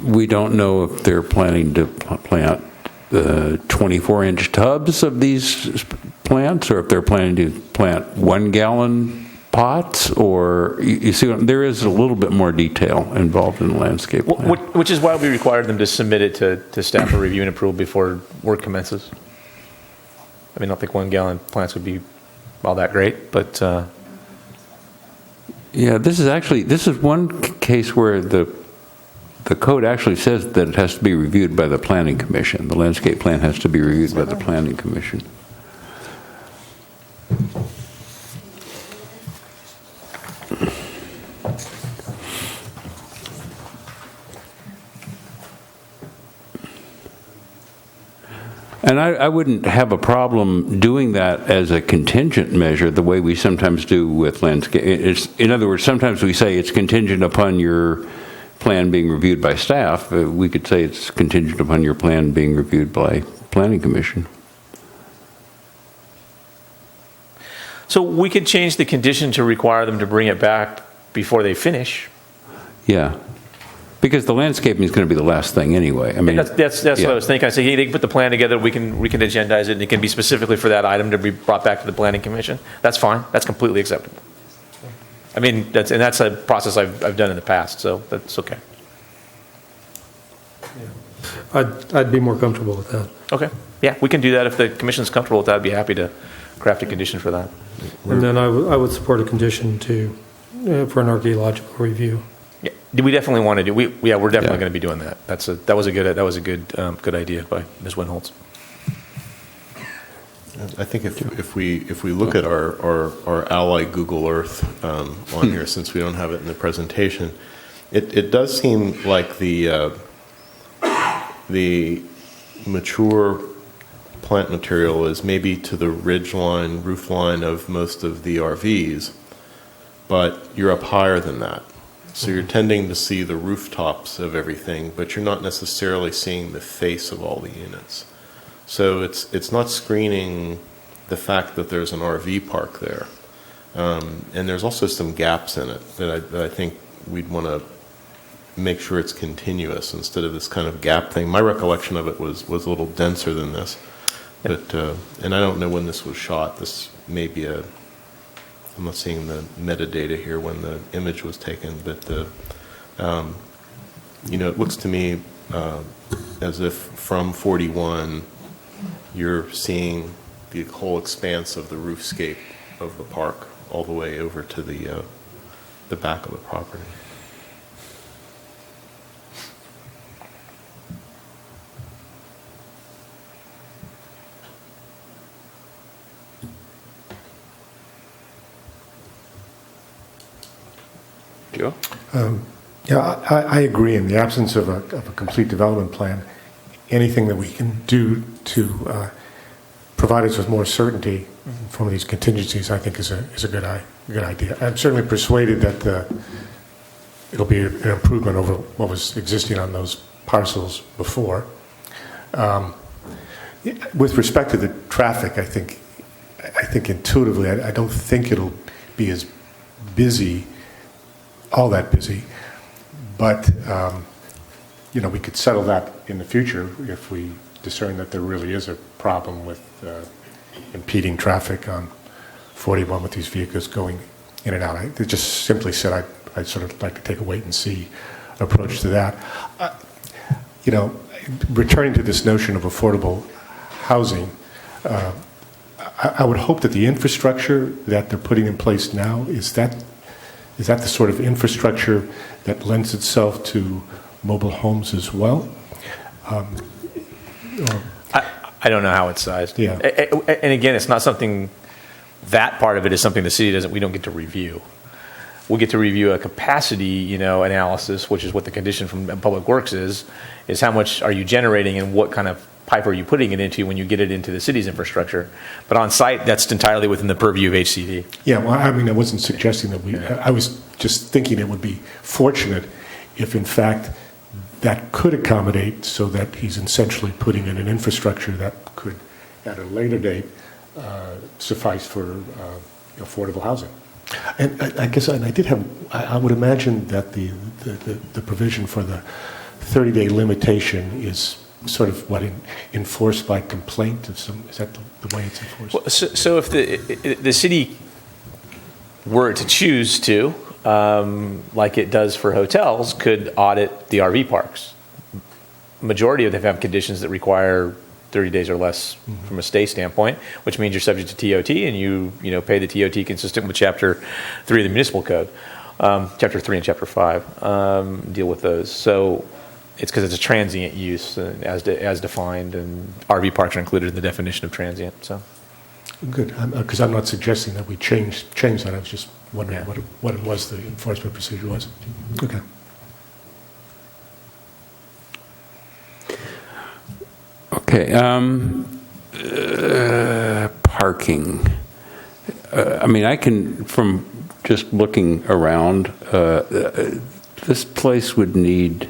we don't know if they're planning to plant 24-inch tubs of these plants, or if they're planning to plant 1-gallon pots, or you see, there is a little bit more detail involved in the landscape plan. Which is why we required them to submit it to staff for review and approval before work commences. I mean, I don't think 1-gallon plants would be all that great, but yeah, this is one case where the code actually says that it has to be reviewed by the Planning Commission. The landscape plan has to be reviewed by the Planning Commission. And I wouldn't have a problem doing that as a contingent measure, the way we sometimes do with landscape. In other words, sometimes we say it's contingent upon your plan being reviewed by staff. We could say it's contingent upon your plan being reviewed by Planning Commission. So we could change the condition to require them to bring it back before they finish. Yeah. Because the landscaping is going to be the last thing anyway. I mean, that's what I was thinking. I said, hey, they can put the plan together. We can agendize it, and it can be specifically for that item to be brought back to the Planning Commission. That's fine. That's completely acceptable. I mean, that's a process I've done in the past, so that's okay. Yeah. I'd be more comfortable with that. Okay. Yeah, we can do that. If the Commission's comfortable with that, I'd be happy to craft a condition for that. And then I would support a condition for an archaeological review. Yeah, we definitely want to do. We're definitely going to be doing that. That was a good idea by Ms. Winholtz. I think if we look at our ally Google Earth on here, since we don't have it in the presentation, it does seem like the mature plant material is maybe to the ridge line, roof line of most of the RVs, but you're up higher than that. So you're tending to see the rooftops of everything, but you're not necessarily seeing the face of all the units. So it's not screening the fact that there's an RV park there. And there's also some gaps in it that I think we'd want to make sure it's continuous instead of this kind of gap thing. My recollection of it was a little denser than this. But, and I don't know when this was shot. This may be I'm not seeing the metadata here when the image was taken, but it looks to me as if from 41 you're seeing the whole expanse of the roofscape of the park all the way over to the back of the property. Joe? I agree. In the absence of a complete development plan, anything that we can do to provide us with more certainty from these contingencies, I think is a good idea. I'm certainly persuaded that it'll be an improvement over what was existing on those parcels before. With respect to the traffic, I think intuitively, I don't think it'll be as busy, all that busy, but we could settle that in the future if we discern that there really is a problem with impeding traffic on 41 with these vehicles going in and out. I just simply said I'd sort of like to take a wait and see approach to that. Returning to this notion of affordable housing, I would hope that the infrastructure that they're putting in place now, is that the sort of infrastructure that lends itself to mobile homes as well? I don't know how it's sized. Yeah. And again, it's not something, that part of it is something the city we don't get to review. We'll get to review a capacity, analysis, which is what the condition from Public Works is how much are you generating and what kind of pipe are you putting it into when you get it into the city's infrastructure. But on site, that's entirely within the purview of HCD. Yeah, well, I wasn't suggesting that I was just thinking it would be fortunate if, in fact, that could accommodate so that he's essentially putting in an infrastructure that could, at a later date, suffice for affordable housing. And I guess I would imagine that the provision for the 30-day limitation is sort of enforced by complaint of some. Is that the way it's enforced? Well, so if the city were to choose to, like it does for hotels, could audit the RV parks. Majority of them have conditions that require 30 days or less from a stay standpoint, which means you're subject to TOT and you pay the TOT consistent with Chapter 3 of the Municipal Code. Chapter 3 and Chapter 5 deal with those. So it's because it's a transient use as defined, and RV parks are included in the definition of transient. So good, because I'm not suggesting that we change that. I was just wondering what it was the enforcement procedure was. Okay. Okay. Parking. I can, from just looking around, this place would need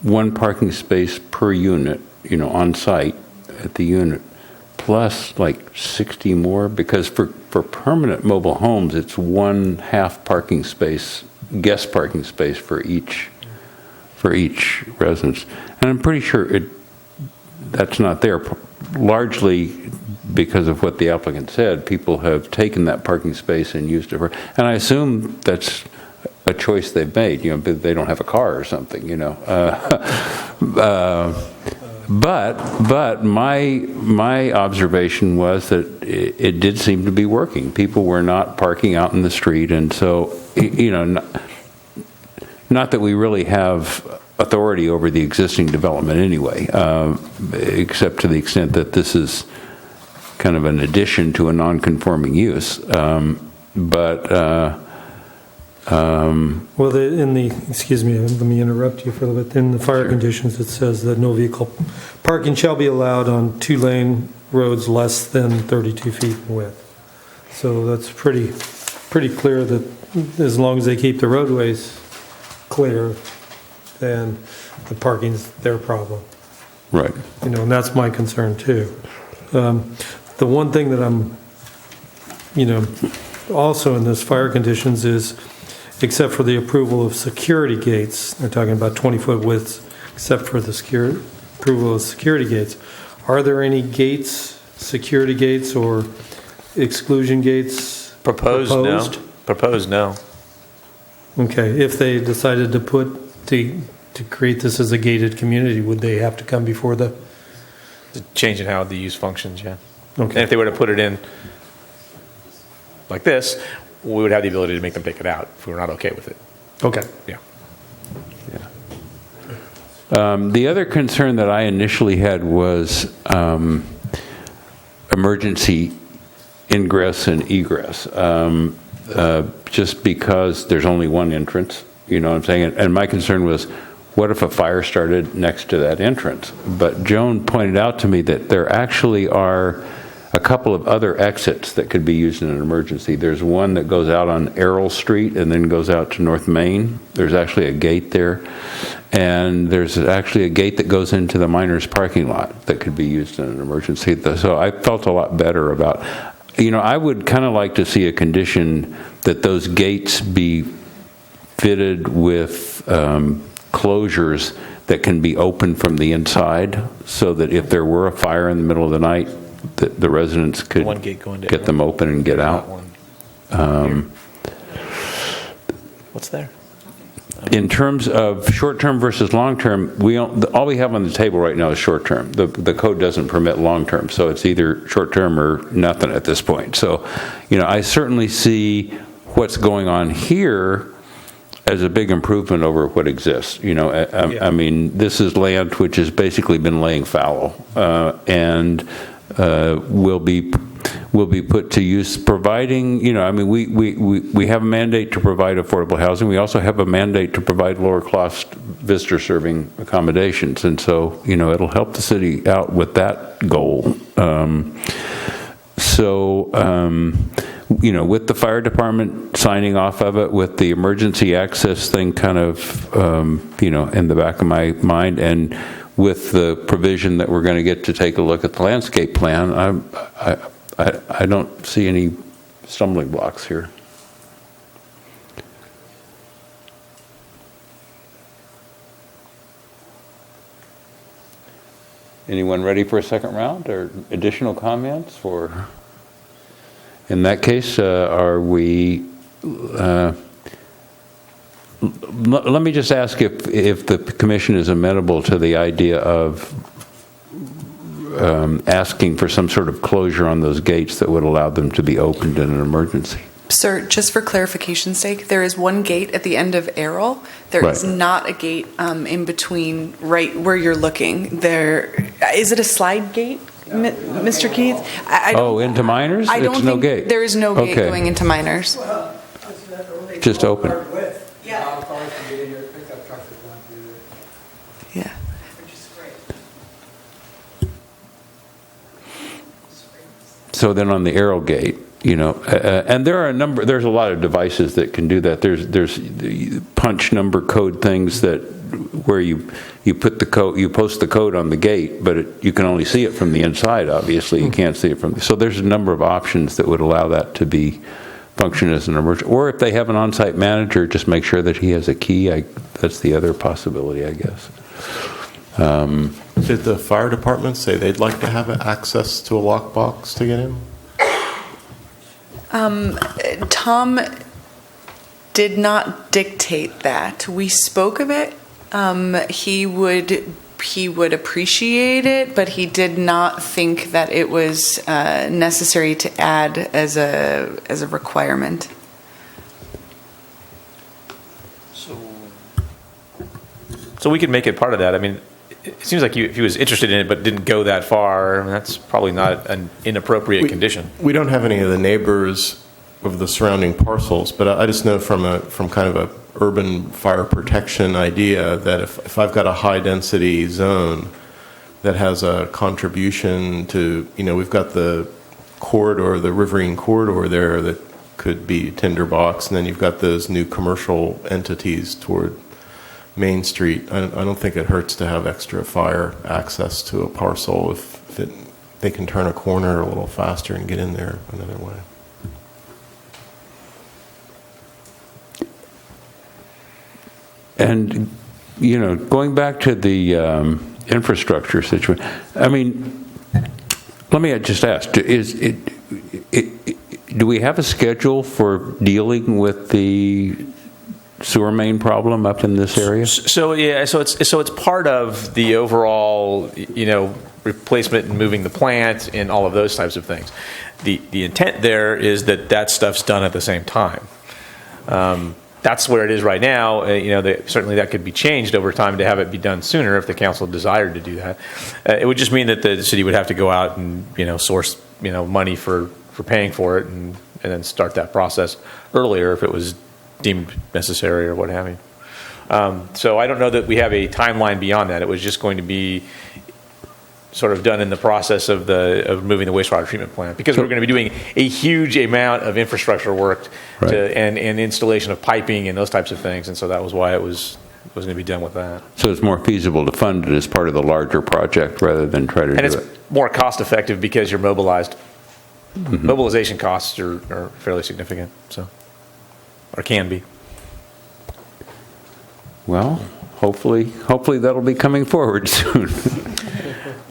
one parking space per unit, on site at the unit, plus like 60 more, because for permanent mobile homes, it's one half parking space, guest parking space for each residence. And I'm pretty sure that's not there, largely because of what the applicant said. People have taken that parking space and used it and I assume that's a choice they've made. They don't have a car or something. But my observation was that it did seem to be working. People were not parking out in the street, and so not that we really have authority over the existing development anyway, except to the extent that this is kind of an addition to a non-conforming use. Well, excuse me, let me interrupt you for a little bit. In the fire conditions, it says that no vehicle parking shall be allowed on 2-lane roads less than 32 feet in width. So that's pretty pretty clear that as long as they keep the roadways clear, then the parking's their problem. Right. You know, and that's my concern too. The one thing that I'm, also in this fire conditions is, except for the approval of security gates, they're talking about 20-foot widths, except for the approval of security gates. Are there any gates, security gates or exclusion gates Proposed? No. Proposed, no. Okay, if they decided to create this as a gated community, would they have to come before the? Changing how the use functions, yeah. Okay. And if they were to put it in like this, we would have the ability to make them take it out if we were not okay with it. Okay. Yeah. The other concern that I initially had was emergency ingress and egress, just because there's only one entrance, you know what I'm saying? And my concern was, what if a fire started next to that entrance? But Joan pointed out to me that there actually are a couple of other exits that could be used in an emergency. There's one that goes out on Errol Street and then goes out to North Main. There's actually a gate there. And there's actually a gate that goes into the miners' parking lot that could be used in an emergency. So I felt a lot better about, I would kind of like to see a condition that those gates be fitted with closures that can be opened from the inside, so that if there were a fire in the middle of the night, the residents could One gate going to get them open and get out. What's there? In terms of short-term versus long-term, all we have on the table right now is short-term. The code doesn't permit long-term, so it's either short-term or nothing at this point. So, I certainly see what's going on here as a big improvement over what exists. I mean, this is land which has basically been laying fallow, and will be put to use, providing, we have a mandate to provide affordable housing. We also have a mandate to provide lower cost visitor serving accommodations. And so, it'll help the city out with that goal. With the fire department signing off of it, with the emergency access thing kind of, in the back of my mind, and with the provision that we're going to get to take a look at the landscape plan, I don't see any stumbling blocks here. Anyone ready for a second round or additional comments? Or in that case, are we? Let me just ask if the commission is amenable to the idea of asking for some sort of closure on those gates that would allow them to be opened in an emergency. Sir, just for clarification's sake, there is one gate at the end of Errol. There is not a gate in between right where you're looking. Is it a slide gate, Mr. Keith? Into miners? It's no gate. There is no gate going into miners. Just open. Yeah. So then on the Errol gate, and there's a lot of devices that can do that. There's punch number code things where you put the code, you post the code on the gate, but you can only see it from the inside. Obviously, you can't see it from. So there's a number of options that would allow that to be function as an emergency. Or if they have an on-site manager, just make sure that he has a key. That's the other possibility, I guess. Did the fire department say they'd like to have access to a lockbox to get in? Tom did not dictate that. We spoke of it. He would appreciate it, but he did not think that it was necessary to add as a requirement. So we could make it part of that. I mean, it seems like if he was interested in it but didn't go that far, that's probably not an inappropriate condition. We don't have any of the neighbors of the surrounding parcels, but I just know from kind of a urban fire protection idea that if I've got a high density zone that has a contribution to, we've got the corridor, the riverine corridor there that could be tinderbox, and then you've got those new commercial entities toward Main Street. I don't think it hurts to have extra fire access to a parcel if they can turn a corner a little faster and get in there another way. And, you know, going back to the infrastructure situation, I mean, let me just ask, do we have a schedule for dealing with the sewer main problem up in this area? So it's part of the overall, you know, replacement and moving the plant and all of those types of things. The intent there is that stuff's done at the same time. That's where it is right now. You know, certainly that could be changed over time to have it be done sooner if the council desired to do that. It would just mean that the city would have to go out and, you know, source, you know, money for paying for it and then start that process earlier if it was deemed necessary or what have you. So I don't know that we have a timeline beyond that. It was just going to be sort of done in the process of moving the wastewater treatment plant, because we're going to be doing a huge amount of infrastructure work and installation of piping and those types of things, and so that was why it was going to be done with that. So it's more feasible to fund it as part of the larger project rather than try to do it. And it's more cost effective because you're mobilized. Mm-hmm. Mobilization costs are fairly significant, so, or can be. Well, hopefully that'll be coming forward soon.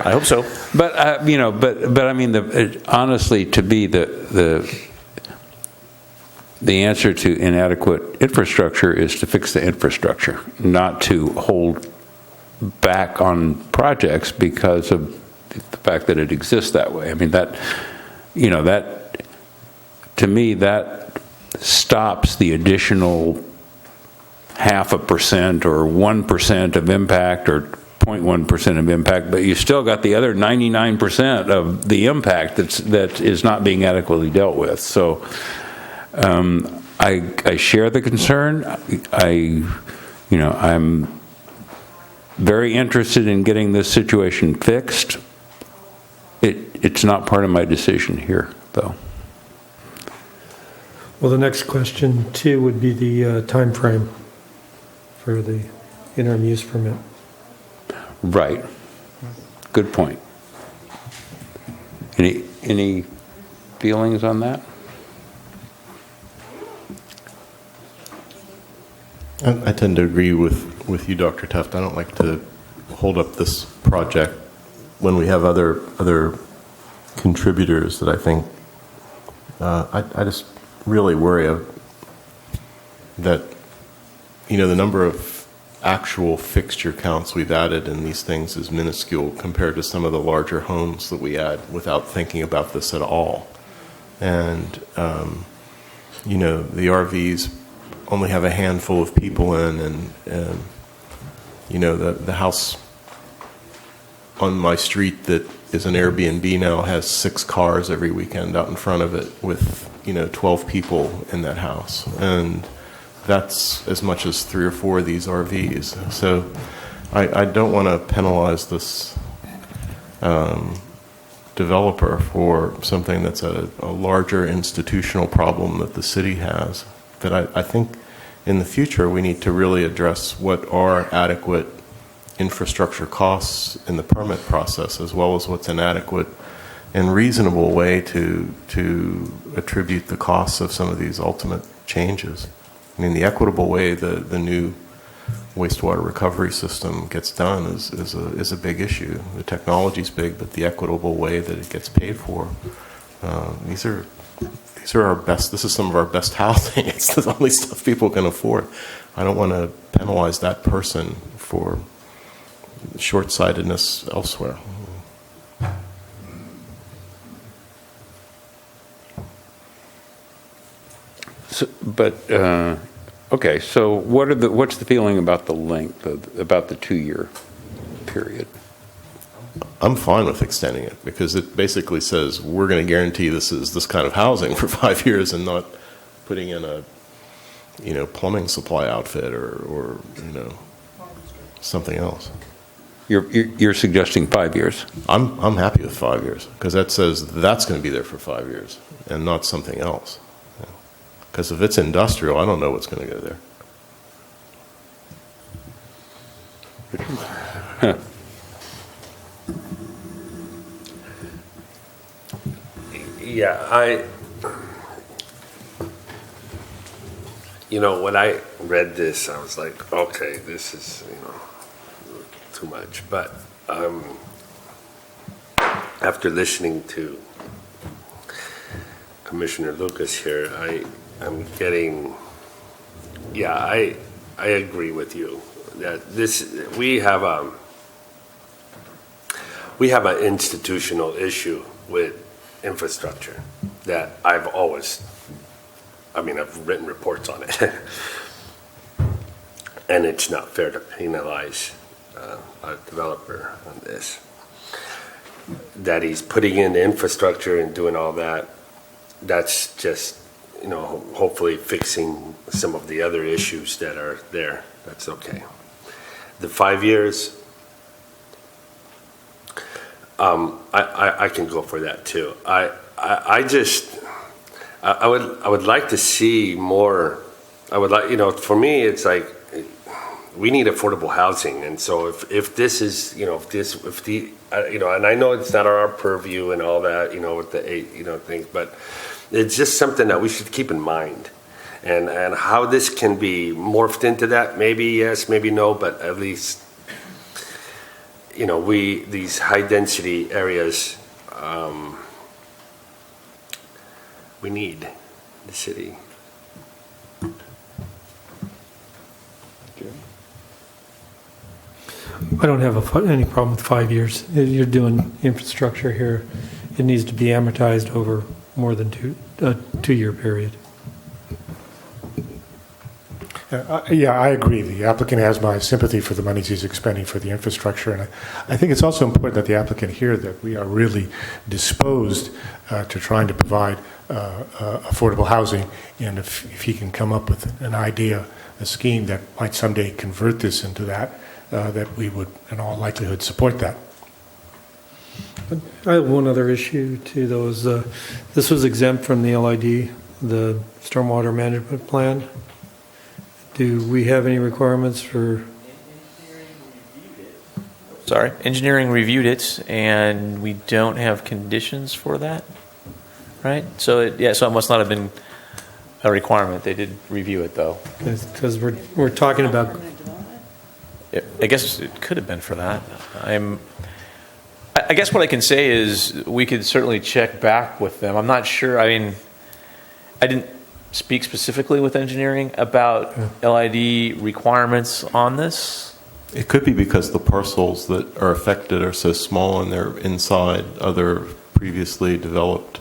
I hope so. But you know, but I mean, honestly, to be the answer to inadequate infrastructure is to fix the infrastructure, not to hold back on projects because of the fact that it exists that way. I mean, that, you know, that to me that stops the additional 0.5% or 1% of impact or 0.1% of impact, but you still got the other 99% of the impact that is not being adequately dealt with. So I share the concern. I'm very interested in getting this situation fixed. It's not part of my decision here, though. Well, the next question too would be the time frame for the interim use permit. Right. Good point. Any feelings on that? I tend to agree with you, Dr. Tuft. I don't like to hold up this project when we have other contributors that I think I just really worry that, you know, the number of actual fixture counts we've added in these things is minuscule compared to some of the larger homes that we add without thinking about this at all. And, you know, the RVs only have a handful of people in, and you know, the house on my street that is an Airbnb now has 6 cars every weekend out in front of it with, you know, 12 people in that house. And that's as much as 3 or 4 of these RVs. So I don't want to penalize this developer for something that's a larger institutional problem that the city has. That I think in the future we need to really address what are adequate infrastructure costs in the permit process, as well as what's an adequate and reasonable way to attribute the costs of some of these ultimate changes. I mean, the equitable way the new wastewater recovery system gets done is a big issue. The technology's big, but the equitable way that it gets paid for, these are our best. This is some of our best housing. It's the only stuff people can afford. I don't want to penalize that person for short-sightedness elsewhere. So, but okay. So, what's the feeling about the length, about the 2-year period? I'm fine with extending it because it basically says we're going to guarantee this is this kind of housing for 5 years, and not putting in a, you know, plumbing supply outfit or you know, something else. You're suggesting 5 years? I'm happy with 5 years because that says that's going to be there for 5 years and not something else. Because if it's industrial, I don't know what's going to go there. Yeah, when I read this, I was like, okay, this is, too much. But after listening to Commissioner Lucas here, I'm getting, I agree with you that we have an institutional issue with infrastructure that I've written reports on it. And it's not fair to penalize a developer on this. That he's putting in the infrastructure and doing all that, that's just, hopefully fixing some of the other issues that are there. That's okay. The 5 years, I can go for that too. I would like to see more. I would like, for me, it's like we need affordable housing, and so if this is, and I know it's not our purview and all that, with the 8, things, but it's just something that we should keep in mind, and how this can be morphed into that. Maybe yes, maybe no, but at least, these high density areas, we need the city. I don't have any problem with 5 years. You're doing infrastructure here. It needs to be amortized over more than a 2-year period. Yeah, I agree. The applicant has my sympathy for the monies he's expending for the infrastructure. And I think it's also important that the applicant hear that we are really disposed to trying to provide affordable housing. And if he can come up with an idea, a scheme that might someday convert this into that, that we would in all likelihood support that. I have one other issue to those. This was exempt from the LID, the Stormwater Management Plan. Do we have any requirements for? Sorry, engineering reviewed it, and we don't have conditions for that, right? So so it must not have been a requirement. They did review it though. Because we're talking about. I guess it could have been for that. I guess what I can say is we could certainly check back with them. I'm not sure. I mean, I didn't speak specifically with engineering about LID requirements on this. It could be because the parcels that are affected are so small and they're inside other previously developed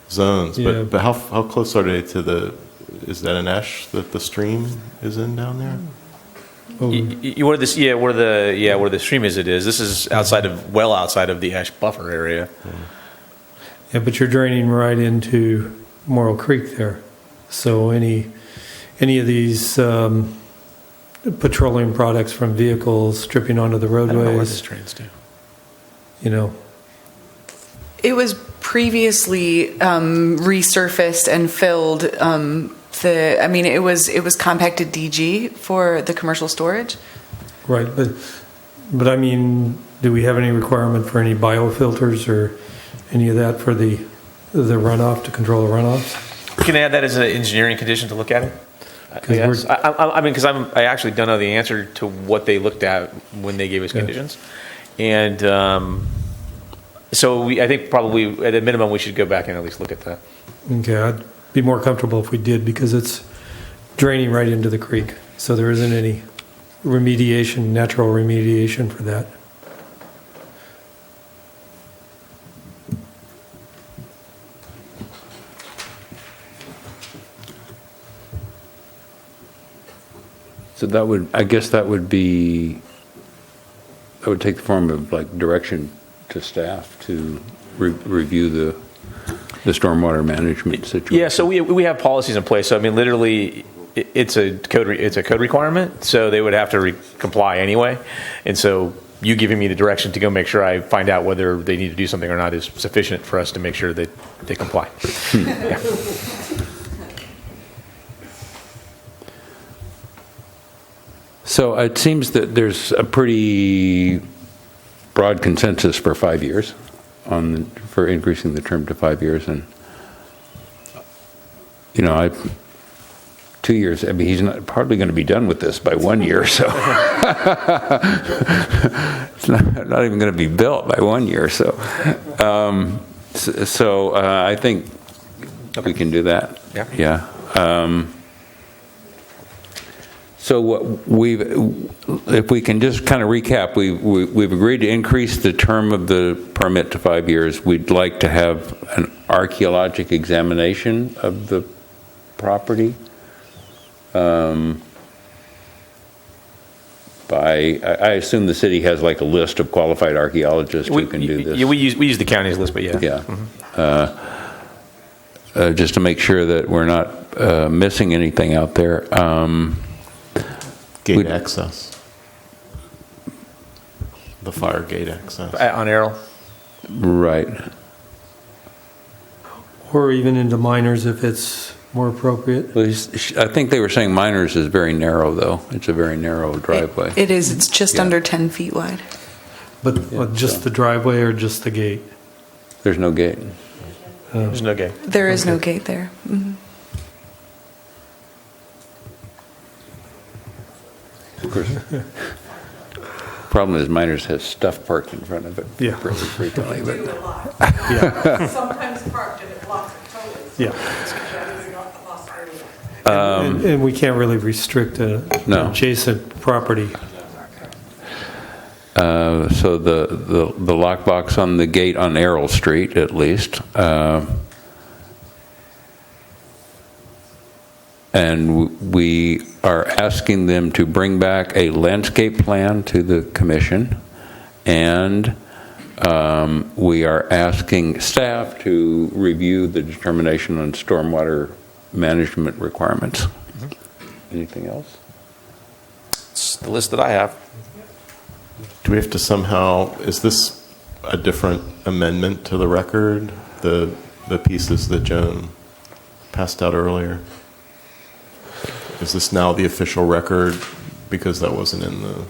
zones. Yeah. But how close are they to is that an ash that the stream is in down there? Where the stream is, this is outside of the ash buffer area. Yeah, but you're draining right into Morrill Creek there. So any of these petroleum products from vehicles dripping onto the roadways. I don't know where this drains to. It was previously resurfaced and filled. It was compacted DG for the commercial storage. Right, but I mean, do we have any requirement for any biofilters or any of that for the runoff to control the runoffs? We can add that as an engineering condition to look at it. Because I actually don't know the answer to what they looked at when they gave us conditions, and so I think probably at a minimum we should go back and at least look at that. Okay, I'd be more comfortable if we did because it's draining right into the creek, so there isn't any natural remediation for that. So that would take the form of like direction to staff to review the stormwater management situation. Yeah, so we have policies in place. So I mean, literally, it's a code requirement. So they would have to comply anyway. And so you giving me the direction to go make sure I find out whether they need to do something or not is sufficient for us to make sure that they comply. Yeah. So it seems that there's a pretty broad consensus for 5 years for increasing the term to 5 years, and 2 years. I mean, he's probably going to be done with this by 1 year, so it's not even going to be built by 1 year. So, I think we can do that. Yeah. So if we can just kind of recap, we've agreed to increase the term of the permit to 5 years. We'd like to have an archaeologic examination of the property. I assume the city has like a list of qualified archaeologists who can do this. Yeah, we use the county's list, but yeah. Yeah. Just to make sure that we're not missing anything out there. Gate access. The fire gate access. On Errol? Right. Or even into minors if it's more appropriate. Well, I think they were saying minors is very narrow, though. It's a very narrow driveway. It is. It's just under 10 feet wide. But just the driveway or just the gate? There's no gate. There's no gate. There is no gate there. Mm-hmm. Of course. Problem is, miners has stuff parked in front of it pretty frequently. But Sometimes parked and it blocks it totally. Yeah. And we can't really restrict an adjacent property. So the lockbox on the gate on Errol Street, at least. And we are asking them to bring back a landscape plan to the commission, and we are asking staff to review the determination on stormwater management requirements. Anything else? It's the list that I have. Do we have to somehow, is this a different amendment to the record, the pieces that Joan passed out earlier? Is this now the official record because that wasn't in the...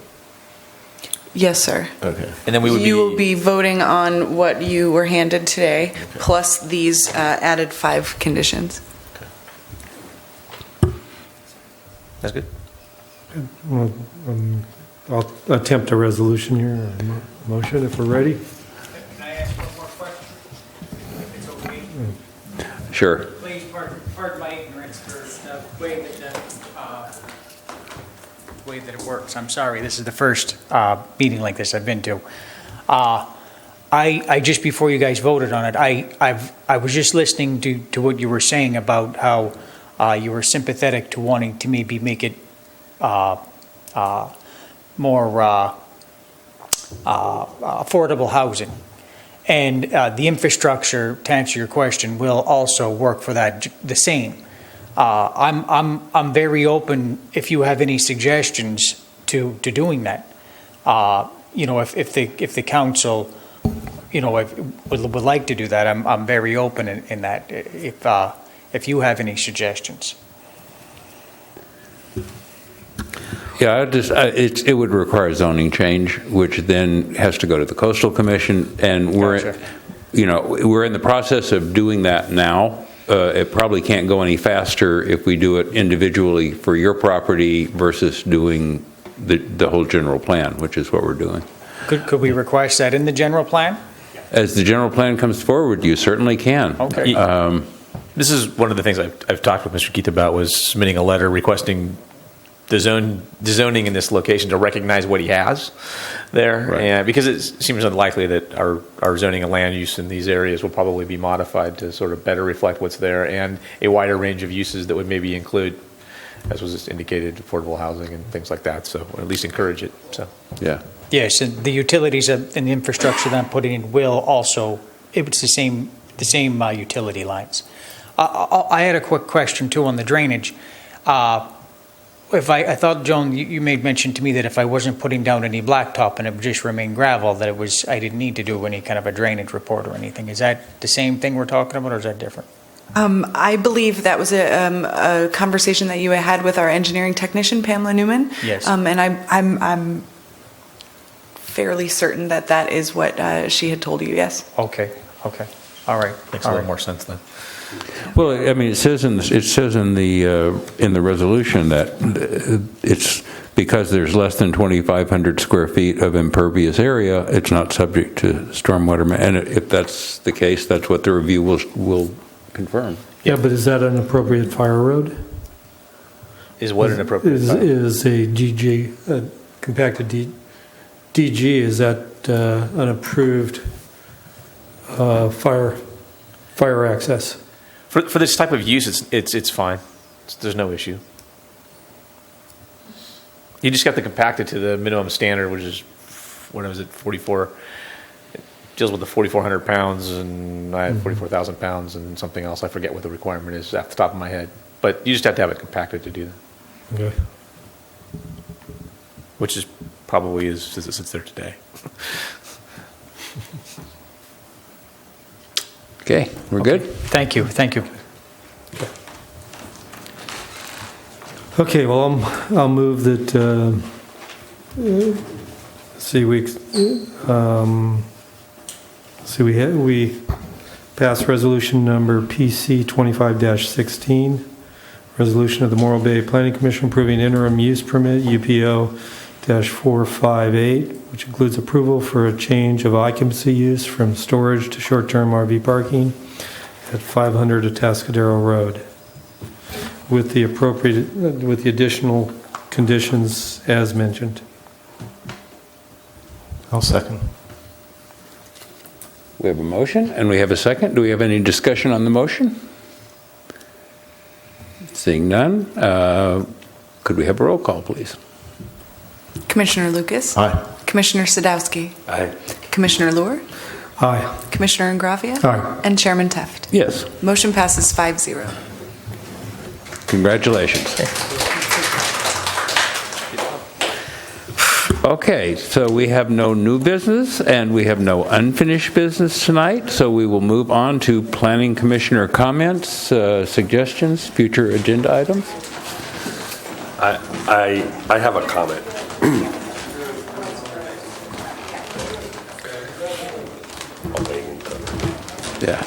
Yes, sir. Okay. And then you will be voting on what you were handed today, plus these added 5 conditions. That's good. Well, I'll attempt a resolution here, a motion if we're ready. Can I ask one more question? If it's okay? Sure. Please pardon my ignorance for the way that it works. I'm sorry, this is the first meeting like this I've been to. I just before you guys voted on it, I was just listening to what you were saying about how you were sympathetic to wanting to maybe make it more affordable housing. And the infrastructure, to answer your question, will also work for that the same. I'm very open if you have any suggestions to doing that. If the council, would like to do that, I'm very open in that. If you have any suggestions. Yeah, it would require a zoning change, which then has to go to the Coastal Commission, and we're in the process of doing that now. It probably can't go any faster if we do it individually for your property versus doing the whole general plan, which is what we're doing. Could we request that in the general plan? As the general plan comes forward, you certainly can. Okay. This is one of the things I've talked with Mr. Keith about, was submitting a letter requesting the zoning in this location to recognize what he has there, Right. and because it seems unlikely that our zoning and land use in these areas will probably be modified to sort of better reflect what's there, and a wider range of uses that would maybe include, as was just indicated, affordable housing and things like that. So, or at least encourage it. So, yeah. Yes, and the utilities and the infrastructure that I'm putting in will also. It's the same utility lines. I had a quick question too on the drainage. I thought, Joan, you made mention to me that if I wasn't putting down any blacktop and it would just remain gravel, that I didn't need to do any kind of a drainage report or anything. Is that the same thing we're talking about, or is that different? I believe that was a conversation that you had with our engineering technician, Pamela Newman. Yes. And I'm fairly certain that that is what she had told you, yes. Okay, all right. Makes a little more sense then. Well, I mean, it says in the resolution that it's because there's less than 2,500 square feet of impervious area, it's not subject to stormwater. And if that's the case, that's what the review will confirm. Yeah, but is that an appropriate fire road? Is what an appropriate fire road? Is a DG, compacted DG, is that an approved fire access? For this type of use, it's fine. There's no issue. You just have to compact it to the minimum standard, which is, what was it, 44? It deals with the 4,400 pounds, and I had 44,000 pounds and something else. I forget what the requirement is off the top of my head. But you just have to have it compacted to do that. Okay. Which is probably as it sits there today. Okay, we're good? Thank you. Okay, well, I'll move that, we pass resolution number PC 25-16, resolution of the Morro Bay Planning Commission approving interim use permit UPO-458, which includes approval for a change of occupancy use from storage to short-term RV parking at 500 Atascadero Road, with the additional conditions as mentioned. I'll second. We have a motion and we have a second. Do we have any discussion on the motion? Seeing none, could we have a roll call, please? Commissioner Lucas? Aye. Commissioner Sadowski? Aye. Commissioner Luer? Aye. Commissioner Ingraffia? Aye. And Chairman Teft? Yes. Motion passes 5-0. Congratulations. Okay, so we have no new business and we have no unfinished business tonight, so we will move on to Planning Commissioner comments, suggestions, future agenda items. I have a comment. Yeah.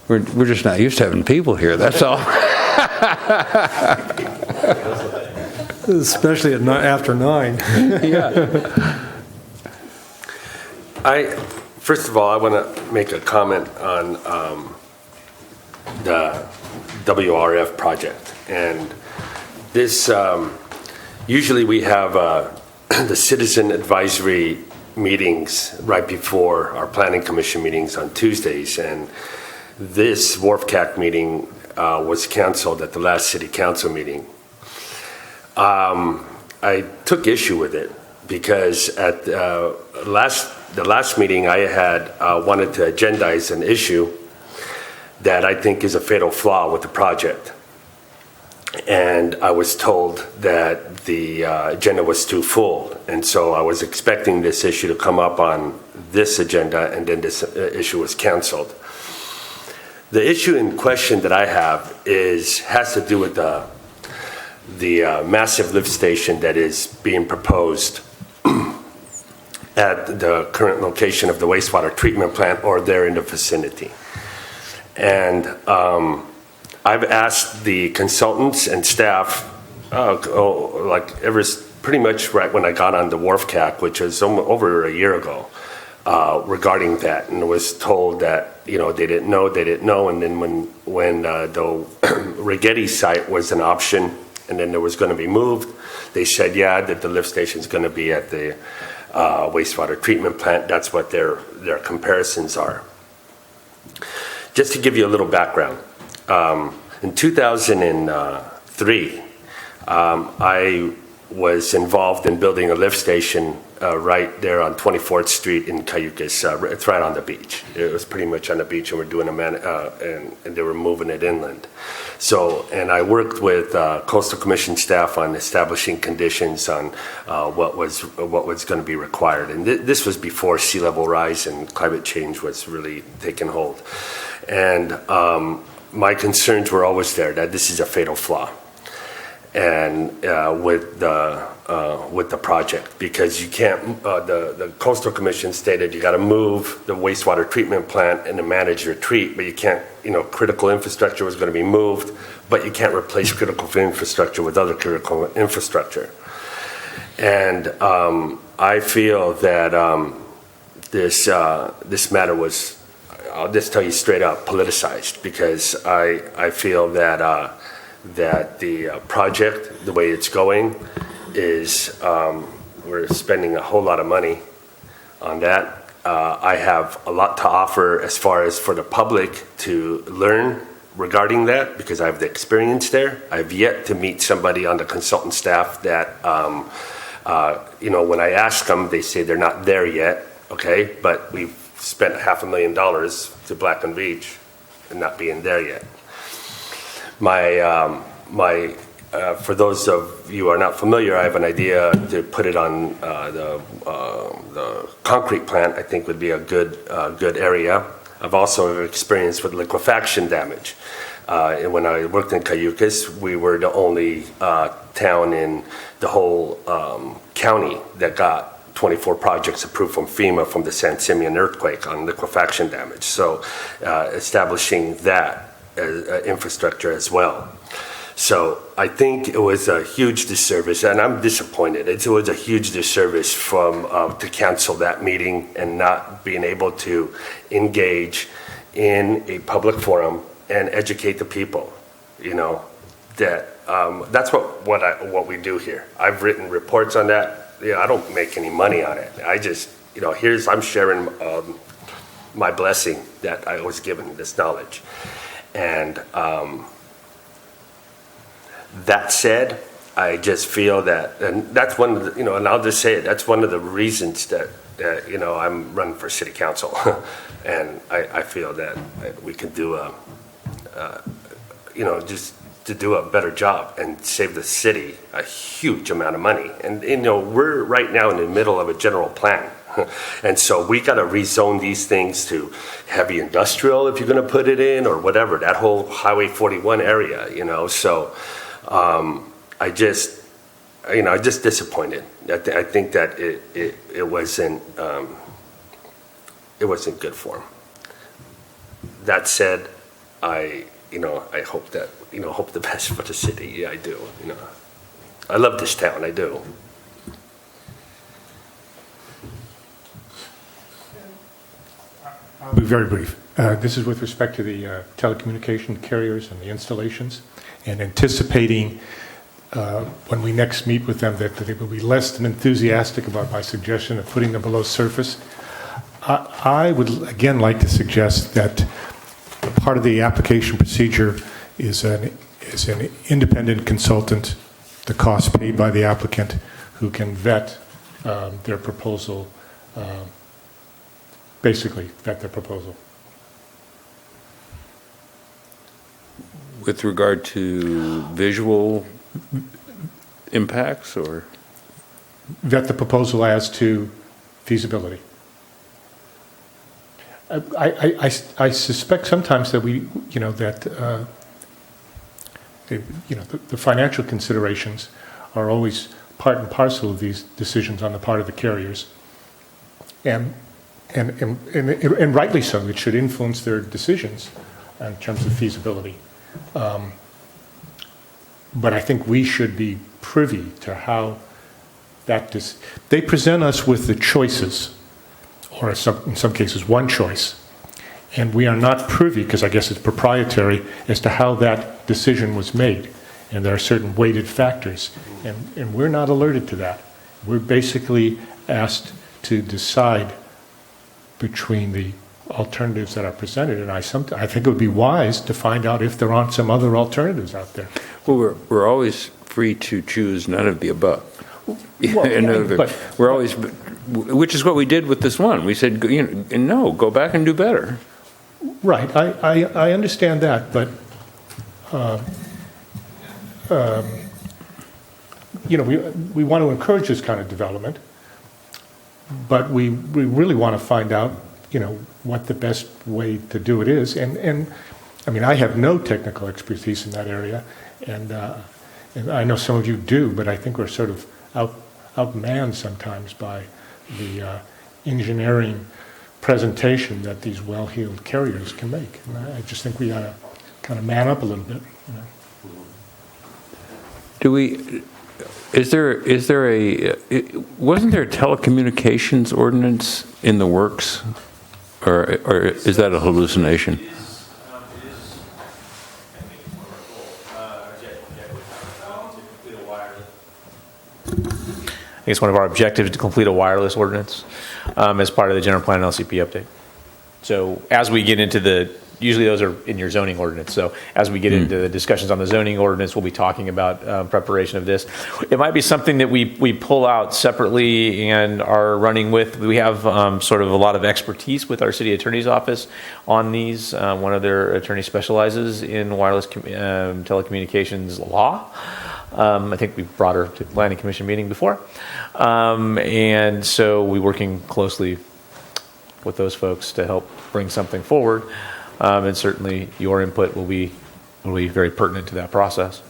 We're just not used to having people here, that's all. Especially after 9. Yeah. First of all, I want to make a comment on the WRF project. And this, usually we have the citizen advisory meetings right before our planning commission meetings on Tuesdays. And this WRFCAC meeting was canceled at the last city council meeting. I took issue with it because at the last meeting I had wanted to agendize an issue that I think is a fatal flaw with the project. And I was told that the agenda was too full. And so I was expecting this issue to come up on this agenda, and then this issue was canceled. The issue in question that I have has to do with the massive lift station that is being proposed at the current location of the wastewater treatment plant or there in the vicinity. And I've asked the consultants and staff, pretty much right when I got on the WRFCAC, which was over a year ago, regarding that, and was told that they didn't know, and then when the Rigetti site was an option, and then it was going to be moved, they said that the lift station is going to be at the wastewater treatment plant. That's what their comparisons are. Just to give you a little background, in 2003, I was involved in building a lift station right there on 24th Street in Cayucas. It's right on the beach. It was pretty much on the beach, and we're doing and they were moving it inland. So, and I worked with Coastal Commission staff on establishing conditions on what was going to be required. And this was before sea level rise and climate change was really taking hold. And my concerns were always there that this is a fatal flaw, and with the project, because you can't. The Coastal Commission stated you got to move the wastewater treatment plant and to manage your treat, but you can't. Critical infrastructure was going to be moved, but you can't replace critical infrastructure with other critical infrastructure. And I feel that this matter was. I'll just tell you straight up, politicized, because I feel that the project, the way it's going, is we're spending a whole lot of money on that. I have a lot to offer as far as for the public to learn regarding that, because I have the experience there. I've yet to meet somebody on the consultant staff that, when I ask them, they say they're not there yet, okay, but we've spent $500,000 to Blackland Beach and not being there yet. For those of you who are not familiar, I have an idea to put it on the concrete plant. I think would be a good area. I've also experienced with liquefaction damage. And when I worked in Cayucas, we were the only town in the whole county that got 24 projects approved from FEMA from the San Simeon earthquake on liquefaction damage. So establishing that infrastructure as well. So I think it was a huge disservice, and I'm disappointed. It was a huge disservice to cancel that meeting and not being able to engage in a public forum and educate the people. That's what we do here. I've written reports on that. I don't make any money on it. I just, I'm sharing my blessing that I was given, this knowledge. And that said, I just feel that, and that's one of the, and I'll just say it, that's one of the reasons that I'm running for city council. And I feel that we can do just to do a better job and save the city a huge amount of money. And we're right now in the middle of a general plan. And so we got to rezone these things to heavy industrial if you're going to put it in, or whatever, that whole Highway 41 area, So I just disappointed. I think that it wasn't good form. That said, I hope that hope the best for the city. Yeah, I do. I love this town. I do. I'll be very brief. This is with respect to the telecommunication carriers and the installations, and anticipating when we next meet with them that they will be less than enthusiastic about my suggestion of putting them below surface. I would again like to suggest that part of the application procedure is an independent consultant, the cost paid by the applicant, who can vet their proposal, basically vet their proposal. With regard to visual impacts, or? Vet the proposal as to feasibility. I suspect sometimes that the financial considerations are always part and parcel of these decisions on the part of the carriers, and rightly so. It should influence their decisions in terms of feasibility. But I think we should be privy to how they present us with the choices or in some cases one choice. And we are not privy, because I guess it's proprietary, as to how that decision was made. And there are certain weighted factors. And we're not alerted to that. We're basically asked to decide between the alternatives that are presented. And I think it would be wise to find out if there aren't some other alternatives out there. Well, we're always free to choose none of the above. Well, we're always, which is what we did with this one. We said, no, go back and do better. Right, I understand that, but we want to encourage this kind of development, but we really want to find out, what the best way to do it is. And I mean, I have no technical expertise in that area, and I know some of you do, but I think we're sort of outmanned sometimes by the engineering presentation that these well-heeled carriers can make. And I just think we ought to kind of man up a little bit. Is there wasn't there a telecommunications ordinance in the works, or is that a hallucination? I think it's one of our objectives to complete a wireless ordinance as part of the general plan and LCP update. So as we get into usually those are in your zoning ordinance. So as we get into the discussions on the zoning ordinance, we'll be talking about preparation of this. It might be something that we pull out separately and are running with. We have sort of a lot of expertise with our city attorney's office on these. One of their attorneys specializes in wireless telecommunications law. I think we brought her to the Planning Commission meeting before. And so we're working closely with those folks to help bring something forward. And certainly your input will be very pertinent to that process.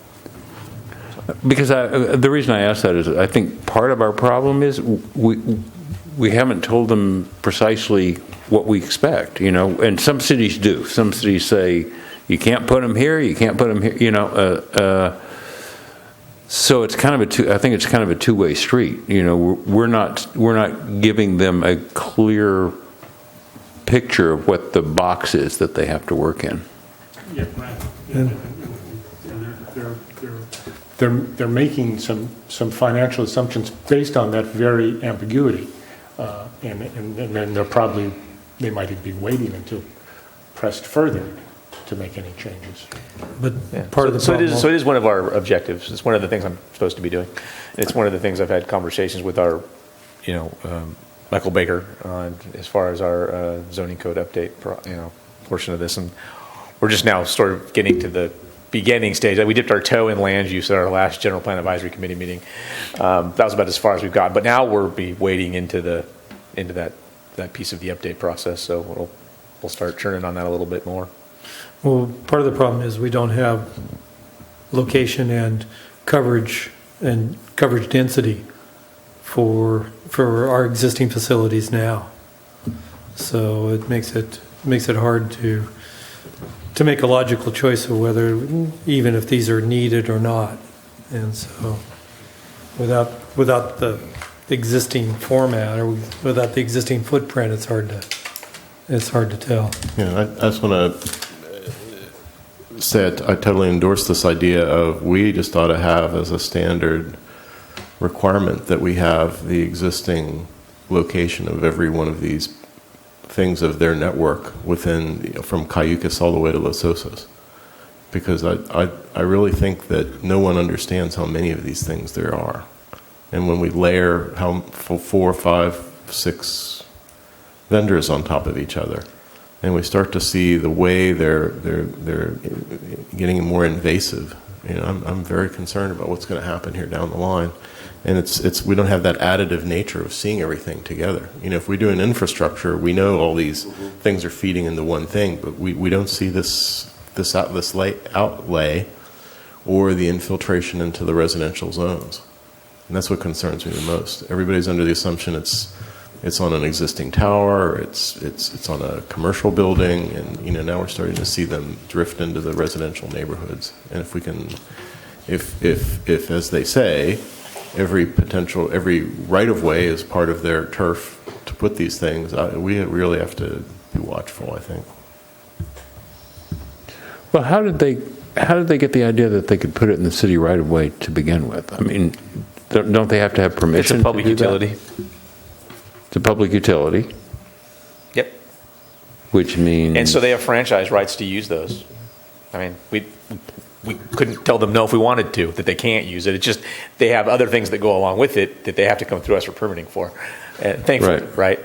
Because the reason I ask that is I think part of our problem is we haven't told them precisely what we expect, and some cities do. Some cities say, you can't put them here, you can't put them here, so it's kind of I think it's kind of a two-way street. We're not giving them a clear picture of what the box is that they have to work in. Yeah, right. And they're making some financial assumptions based on that very ambiguity, and then they might be waiting until pressed further to make any changes. But part of the so problem, it is one of our objectives. It's one of the things I'm supposed to be doing. It's one of the things I've had conversations with our, Michael Baker on as far as our zoning code update, portion of this, and we're just now sort of getting to the beginning stage. We dipped our toe in land use at our last General Plan Advisory Committee meeting. That was about as far as we've got. But now we'll be wading into that piece of the update process. So we'll start churning on that a little bit more. well, part of the problem is we don't have location and coverage density for our existing facilities now. So it makes it hard to make a logical choice of whether, even if these are needed or not. And so without the existing format or without the existing footprint, it's hard to tell. Yeah, I just want to say I totally endorse this idea of we just ought to have as a standard requirement that we have the existing location of every one of these things of their network within, from Cayucas all the way to Los Osos. Because I really think that no one understands how many of these things there are. And when we layer 4, 5, 6 vendors on top of each other, and we start to see the way they're getting more invasive, I'm very concerned about what's going to happen here down the line. And we don't have that additive nature of seeing everything together. If we do an infrastructure, we know all these things are feeding into one thing, but we don't see this outlay or the infiltration into the residential zones. And that's what concerns me the most. Everybody's under the assumption it's on an existing tower, it's on a commercial building, and now we're starting to see them drift into the residential neighborhoods. And if we can, if as they say, every right of way is part of their turf put these things, we really have to be watchful, I think. Well, how did they get the idea that they could put it in the city right of way to begin with? I mean, don't they have to have permission? It's a public to do utility. That? It's a public utility. Yep. Which means... And so they have franchise rights to use those. I mean, we couldn't tell them no if we wanted to, that they can't use it. It's just they have other things that go along with it that they have to come through us for permitting for. Thankfully, right?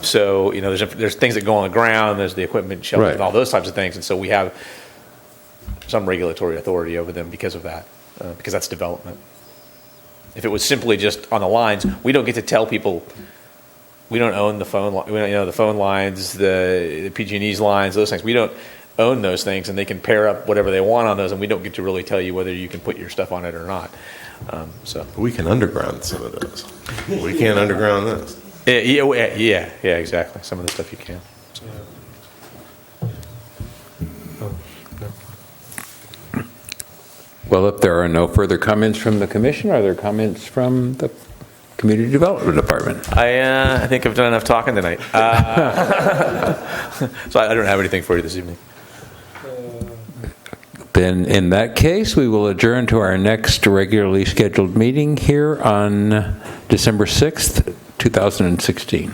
So, there's things that go on the ground, there's the equipment shelter, and all those types of things. And so we have some regulatory authority over them because of that, because that's development. If it was simply just on the lines, we don't get to tell people. We don't own the phone. The phone lines, the PG&E's lines, those things. We don't own those things, and they can pair up whatever they want on those, and we don't get to really tell you whether you can put your stuff on it or not. So we can underground some of those. We can't underground this. Yeah, exactly. Some of the stuff you can. So. Well, if there are no further comments from the commission, are there comments from the Community Development Department? I think I've done enough talking tonight. So I don't have anything for you this evening. Then in that case, we will adjourn to our next regularly scheduled meeting here on December 6th, 2016.